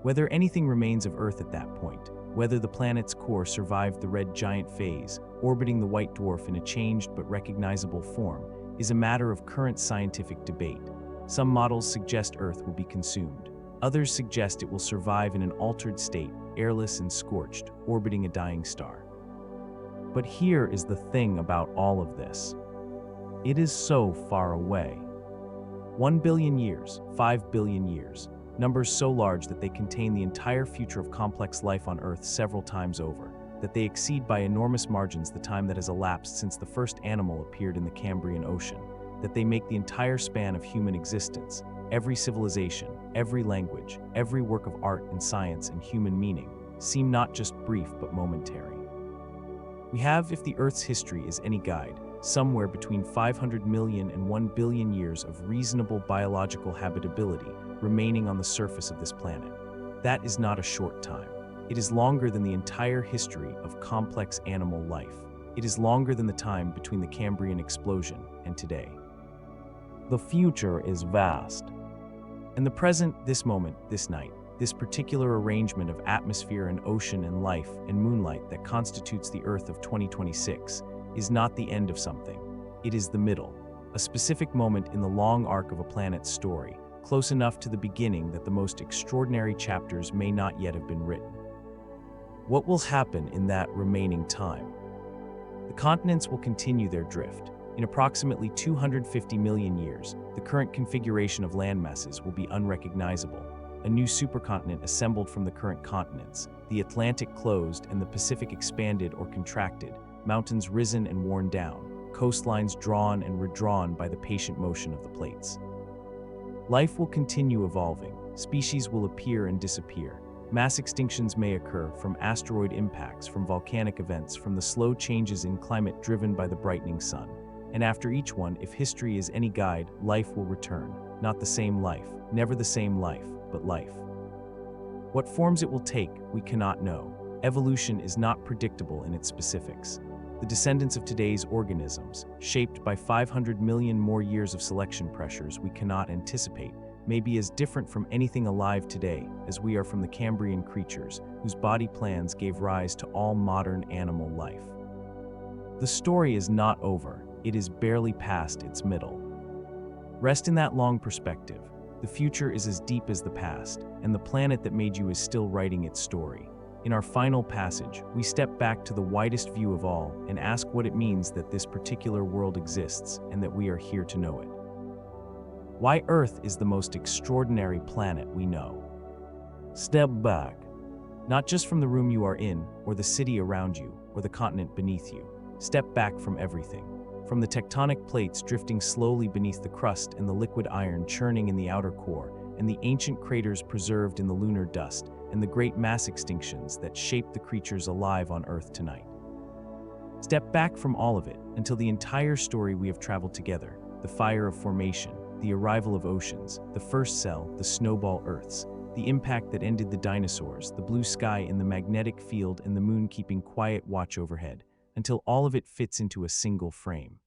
Whether anything remains of Earth at that point, whether the planet's core survived the red giant phase, orbiting the white dwarf in a changed but recognizable form, is a matter of current scientific debate. Some models suggest Earth will be consumed. Others suggest it will survive in an altered state, airless and scorched, orbiting a dying star. But here is the thing about all of this. It is so far away. 1 billion years, 5 billion years. numbers so large that they contain the entire future of complex life on Earth several times over, that they exceed by enormous margins the time that has elapsed since the first animal appeared in the Cambrian Ocean, that they make the entire span of human existence, every civilization, every language, every work of art and science and human meaning, seem not just brief but momentary. We have, if the Earth's history is any guide, somewhere between 500 million and 1 billion years of reasonable biological habitability remaining on the surface of this planet. That is not a short time. It is longer than the entire history of complex animal life. It is longer than the time between the Cambrian explosion and today. The future is vast. And the present, this moment, this night, this particular arrangement of atmosphere and ocean and life and moonlight that constitutes the Earth of 2026 is not the end of something. It is the middle, a specific moment in the long arc of a planet's story, close enough to the beginning that the most extraordinary chapters may not yet have been written. What will happen in that remaining time? The continents will continue their drift. In approximately 250 million years, the current configuration of landmasses will be unrecognizable. A new supercontinent assembled from the current continents, the Atlantic closed and the Pacific expanded or contracted, mountains risen and worn down, coastlines drawn and redrawn by the patient motion of the plates. Life will continue evolving, species will appear and disappear. Mass extinctions may occur from asteroid impacts, from volcanic events, from the slow changes in climate driven by the brightening sun. And after each one, if history is any guide, life will return. Not the same life, never the same life, but life. What forms it will take, we cannot know. Evolution is not predictable in its specifics. The descendants of today's organisms, shaped by 500 million more years of selection pressures we cannot anticipate, may be as different from anything alive today as we are from the Cambrian creatures whose body plans gave rise to all modern animal life. The story is not over. It is barely past its middle. Rest in that long perspective. The future is as deep as the past, and the planet that made you is still writing its story. In our final passage, we step back to the widest view of all and ask what it means that this particular world exists and that we are here to know it. Why Earth is the most extraordinary planet we know. Step back. Not just from the room you are in, or the city around you, or the continent beneath you. Step back from everything. From the tectonic plates drifting slowly beneath the crust and the liquid iron churning in the outer core, and the ancient craters preserved in the lunar dust, and the great mass extinctions that shaped the creatures alive on Earth tonight. Step back from all of it until the entire story we have traveled together, the fire of formation, the arrival of oceans, the first cell, the snowball Earths, the impact that ended the dinosaurs, the blue sky in the magnetic field and the moon keeping quiet watch overhead, until all of it fits into a single frame.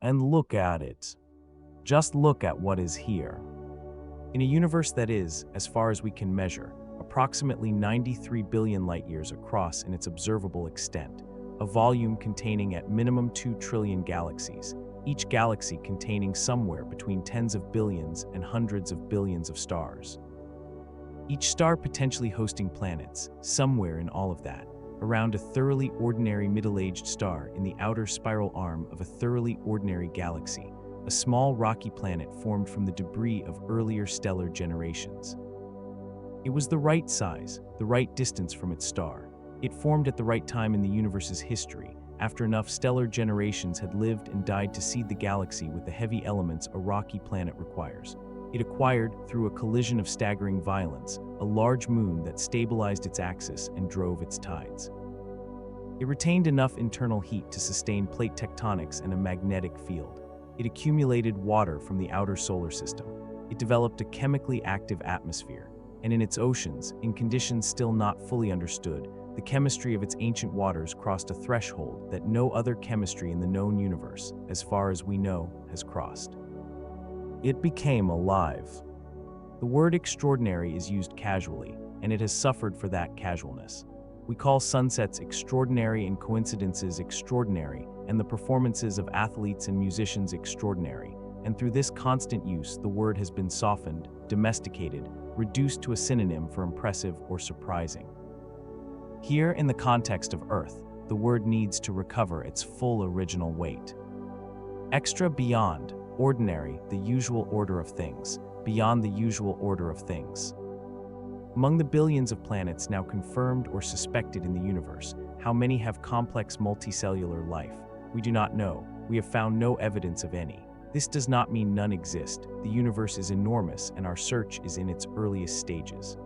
And look at it. Just look at what is here. In a universe that is, as far as we can measure, approximately 93 billion light-years across in its observable extent, a volume containing at minimum 2 trillion galaxies, each galaxy containing somewhere between tens of billions and hundreds of billions of stars. Each star potentially hosting planets, somewhere in all of that, around a thoroughly ordinary middle-aged star in the outer spiral arm of a thoroughly ordinary galaxy, a small rocky planet formed from the debris of earlier stellar generations. It was the right size, the right distance from its star. It formed at the right time in the universe's history, after enough stellar generations had lived and died to seed the galaxy with the heavy elements a rocky planet requires. It acquired, through a collision of staggering violence, a large moon that stabilized its axis and drove its tides. It retained enough internal heat to sustain plate tectonics and a magnetic field. It accumulated water from the outer solar system. It developed a chemically active atmosphere, and in its oceans, in conditions still not fully understood, the chemistry of its ancient waters crossed a threshold that no other chemistry in the known universe, as far as we know, has crossed. It became alive. The word extraordinary is used casually, and it has suffered for that casualness. We call sunsets extraordinary and coincidences extraordinary, and the performances of athletes and musicians extraordinary, and through this constant use, the word has been softened, domesticated, reduced to a synonym for impressive or surprising. Here, in the context of Earth, the word needs to recover its full original weight. Extra beyond, ordinary, the usual order of things, beyond the usual order of things. Among the billions of planets now confirmed or suspected in the universe, how many have complex multicellular life? We do not know. We have found no evidence of any. This does not mean none exist. The universe is enormous and our search is in its earliest stages.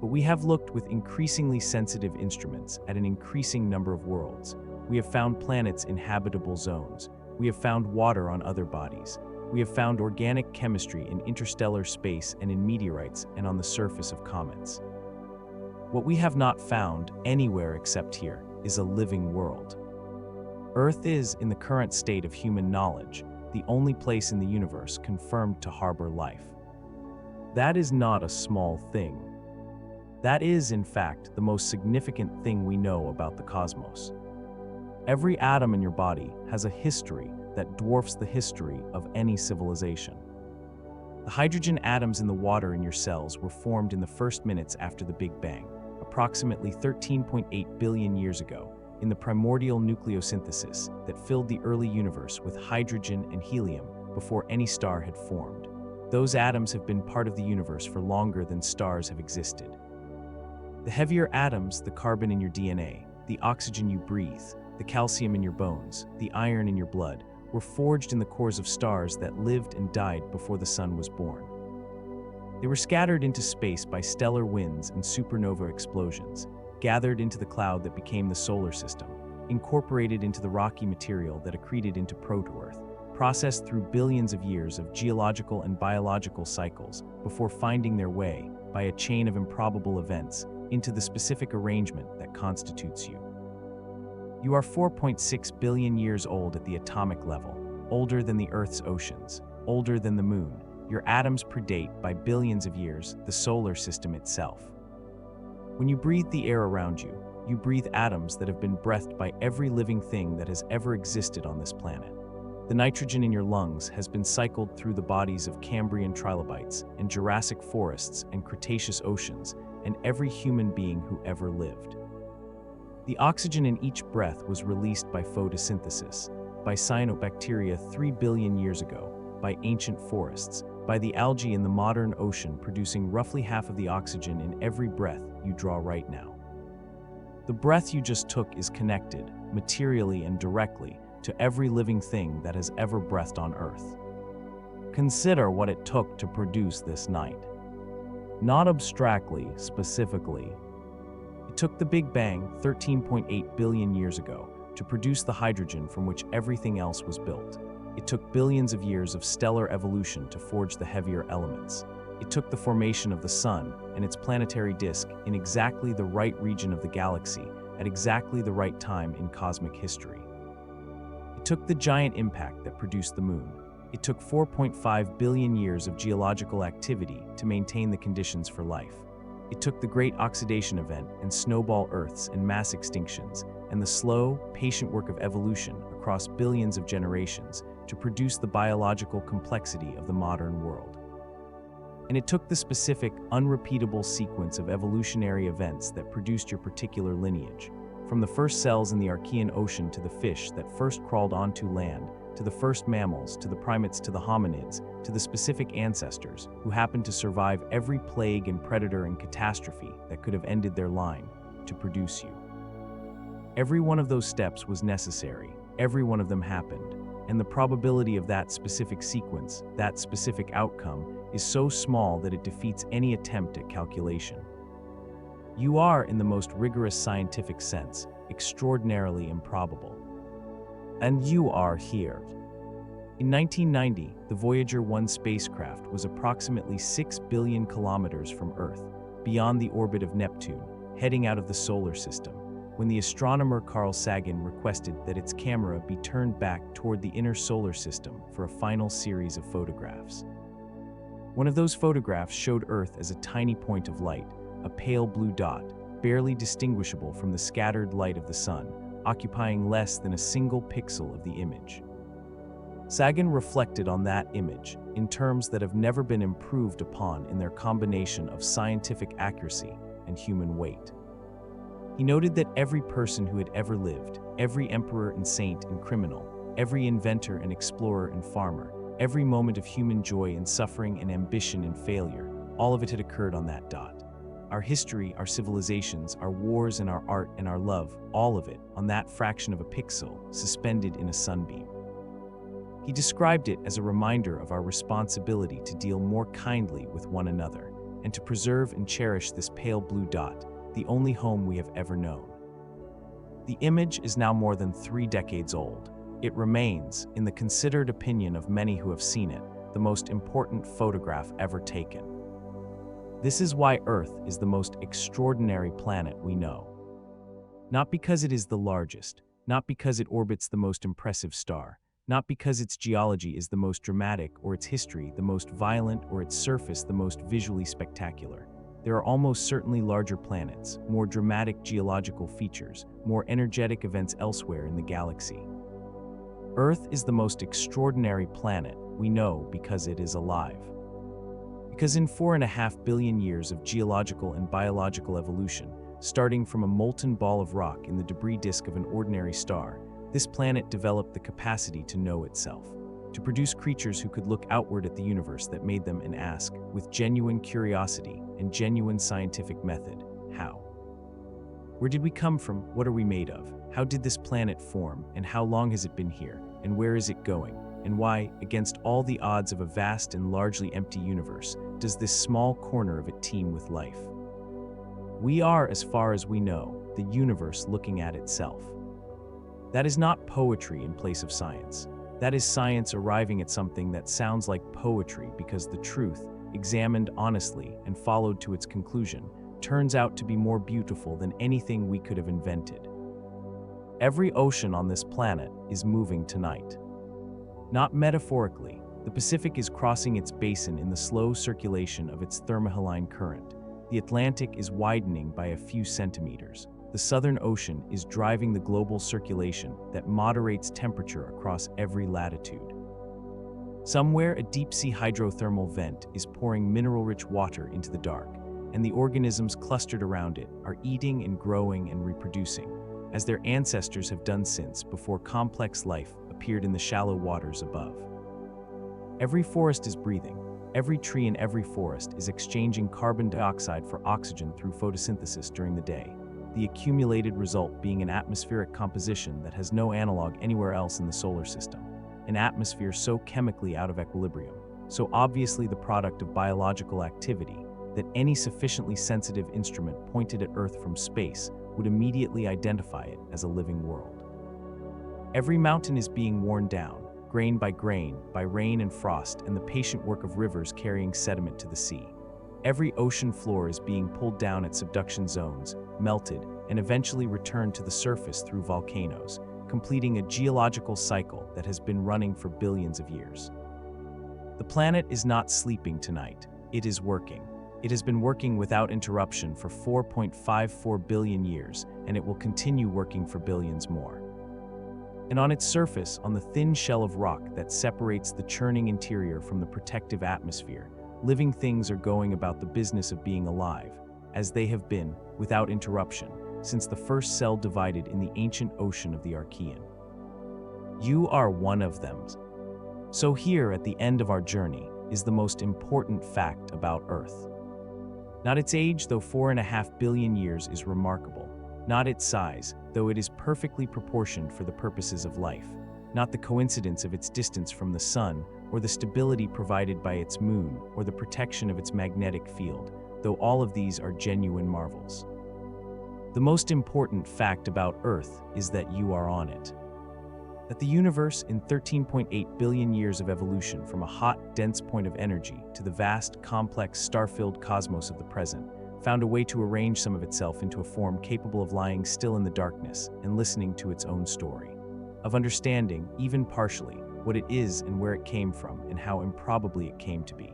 But we have looked with increasingly sensitive instruments at an increasing number of worlds. We have found planets in habitable zones. We have found water on other bodies. We have found organic chemistry in interstellar space and in meteorites and on the surface of comets. What we have not found anywhere except here is a living world. Earth is, in the current state of human knowledge, the only place in the universe confirmed to harbor life. That is not a small thing. That is, in fact, the most significant thing we know about the cosmos. Every atom in your body has a history that dwarfs the history of any civilization. The hydrogen atoms in the water in your cells were formed in the first minutes after the Big Bang, approximately 13.8 billion years ago, in the primordial nucleosynthesis that filled the early universe with hydrogen and helium before any star had formed. Those atoms have been part of the universe for longer than stars have existed. The heavier atoms, the carbon in your DNA, the oxygen you breathe, the calcium in your bones, the iron in your blood, were forged in the cores of stars that lived and died before the sun was born. They were scattered into space by stellar winds and supernova explosions, gathered into the cloud that became the solar system, incorporated into the rocky material that accreted into proto-Earth, processed through billions of years of geological and biological cycles before finding their way, by a chain of improbable events, into the specific arrangement that constitutes you. You are 4.6 billion years old at the atomic level, older than the Earth's oceans, older than the moon. Your atoms predate, by billions of years, the solar system itself. When you breathe the air around you, you breathe atoms that have been breathed by every living thing that has ever existed on this planet. The nitrogen in your lungs has been cycled through the bodies of Cambrian trilobites and Jurassic forests and Cretaceous oceans and every human being who ever lived. The oxygen in each breath was released by photosynthesis, by cyanobacteria 3 billion years ago, by ancient forests, by the algae in the modern ocean producing roughly half of the oxygen in every breath you draw right now. The breath you just took is connected, materially and directly, to every living thing that has ever breathed on Earth. Consider what it took to produce this night. Not abstractly, specifically. It took the Big Bang 13.8 billion years ago to produce the hydrogen from which everything else was built. It took billions of years of stellar evolution to forge the heavier elements. It took the formation of the Sun and its planetary disk in exactly the right region of the galaxy at exactly the right time in cosmic history. It took the giant impact that produced the Moon. It took 4.5 billion years of geological activity to maintain the conditions for life. It took the Great Oxidation Event and snowball Earths and mass extinctions and the slow, patient work of evolution across billions of generations to produce the biological complexity of the modern world. And it took the specific, unrepeatable sequence of evolutionary events that produced your particular lineage, from the first cells in the Archean Ocean to the fish that first crawled onto land, to the first mammals, to the primates, to the hominids, to the specific ancestors who happened to survive every plague and predator and catastrophe that could have ended their line, to produce you. Every one of those steps was necessary, every one of them happened, and the probability of that specific sequence, that specific outcome, is so small that it defeats any attempt at calculation. You are, in the most rigorous scientific sense, extraordinarily improbable. And you are here. In 1990, the Voyager 1 spacecraft was approximately 6 billion kilometers from Earth, beyond the orbit of Neptune, heading out of the solar system, when the astronomer Carl Sagan requested that its camera be turned back toward the inner solar system for a final series of photographs. One of those photographs showed Earth as a tiny point of light, a pale blue dot, barely distinguishable from the scattered light of the sun, occupying less than a single pixel of the image. Sagan reflected on that image in terms that have never been improved upon in their combination of scientific accuracy and human weight. He noted that every person who had ever lived, every emperor and saint and criminal, every inventor and explorer and farmer, Every moment of human joy and suffering and ambition and failure, all of it had occurred on that dot. Our history, our civilizations, our wars and our art and our love, all of it on that fraction of a pixel, suspended in a sunbeam. He described it as a reminder of our responsibility to deal more kindly with one another, and to preserve and cherish this pale blue dot, the only home we have ever known. The image is now more than 3 decades old. It remains, in the considered opinion of many who have seen it, the most important photograph ever taken. This is why Earth is the most extraordinary planet we know. Not because it is the largest, not because it orbits the most impressive star, not because its geology is the most dramatic or its history the most violent or its surface the most visually spectacular. There are almost certainly larger planets, more dramatic geological features, more energetic events elsewhere in the galaxy. Earth is the most extraordinary planet we know because it is alive. Because in 4.5 billion years of geological and biological evolution, starting from a molten ball of rock in the debris disk of an ordinary star, this planet developed the capacity to know itself, to produce creatures who could look outward at the universe that made them and ask, with genuine curiosity and genuine scientific method, how? Where did we come from? What are we made of? How did this planet form? And how long has it been here? And where is it going? And why, against all the odds of a vast and largely empty universe, does this small corner of it teem with life? We are, as far as we know, the universe looking at itself. That is not poetry in place of science. That is science arriving at something that sounds like poetry because the truth, examined honestly and followed to its conclusion, turns out to be more beautiful than anything we could have invented. Every ocean on this planet is moving tonight. Not metaphorically, the Pacific is crossing its basin in the slow circulation of its thermohaline current. The Atlantic is widening by a few centimeters. The Southern Ocean is driving the global circulation that moderates temperature across every latitude. Somewhere, a deep-sea hydrothermal vent is pouring mineral-rich water into the dark, and the organisms clustered around it are eating and growing and reproducing, as their ancestors have done since before complex life appeared in the shallow waters above. Every forest is breathing. Every tree in every forest is exchanging carbon dioxide for oxygen through photosynthesis during the day, the accumulated result being an atmospheric composition that has no analog anywhere else in the solar system, an atmosphere so chemically out of equilibrium, so obviously the product of biological activity, that any sufficiently sensitive instrument pointed at Earth from space would immediately identify it as a living world. Every mountain is being worn down, grain, by rain and frost and the patient work of rivers carrying sediment to the sea. Every ocean floor is being pulled down at subduction zones, melted, and eventually returned to the surface through volcanoes, completing a geological cycle that has been running for billions of years. The planet is not sleeping tonight, it is working. It has been working without interruption for 4.54 billion years, and it will continue working for billions more. And on its surface, on the thin shell of rock that separates the churning interior from the protective atmosphere, living things are going about the business of being alive, as they have been, without interruption, since the first cell divided in the ancient ocean of the Archean. You are one of them. So here, at the end of our journey, is the most important fact about Earth. Not its age, though 4.5 billion years is remarkable. Not its size, though it is perfectly proportioned for the purposes of life. Not the coincidence of its distance from the sun, or the stability provided by its moon, or the protection of its magnetic field, though all of these are genuine marvels. The most important fact about Earth is that you are on it. That the universe, in 13.8 billion years of evolution from a hot, dense point of energy to the vast, complex, star-filled cosmos of the present, found a way to arrange some of itself into a form capable of lying still in the darkness and listening to its own story, of understanding, even partially, what it is and where it came from and how improbably it came to be.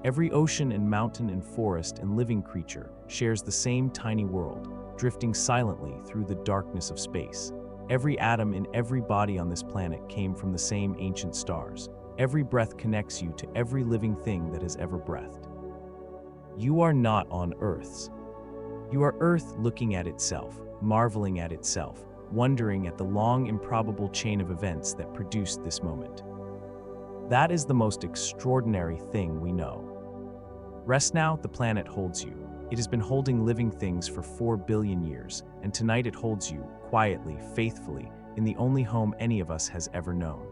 Every ocean and mountain and forest and living creature shares the same tiny world, drifting silently through the darkness of space. Every atom in every body on this planet came from the same ancient stars. Every breath connects you to every living thing that has ever breathed. You are not on Earth's. You are Earth looking at itself, marveling at itself, wondering at the long, improbable chain of events that produced this moment. That is the most extraordinary thing we know. Rest now, the planet holds you. It has been holding living things for 4 billion years, and tonight it holds you, quietly, faithfully, in the only home any of us has ever known.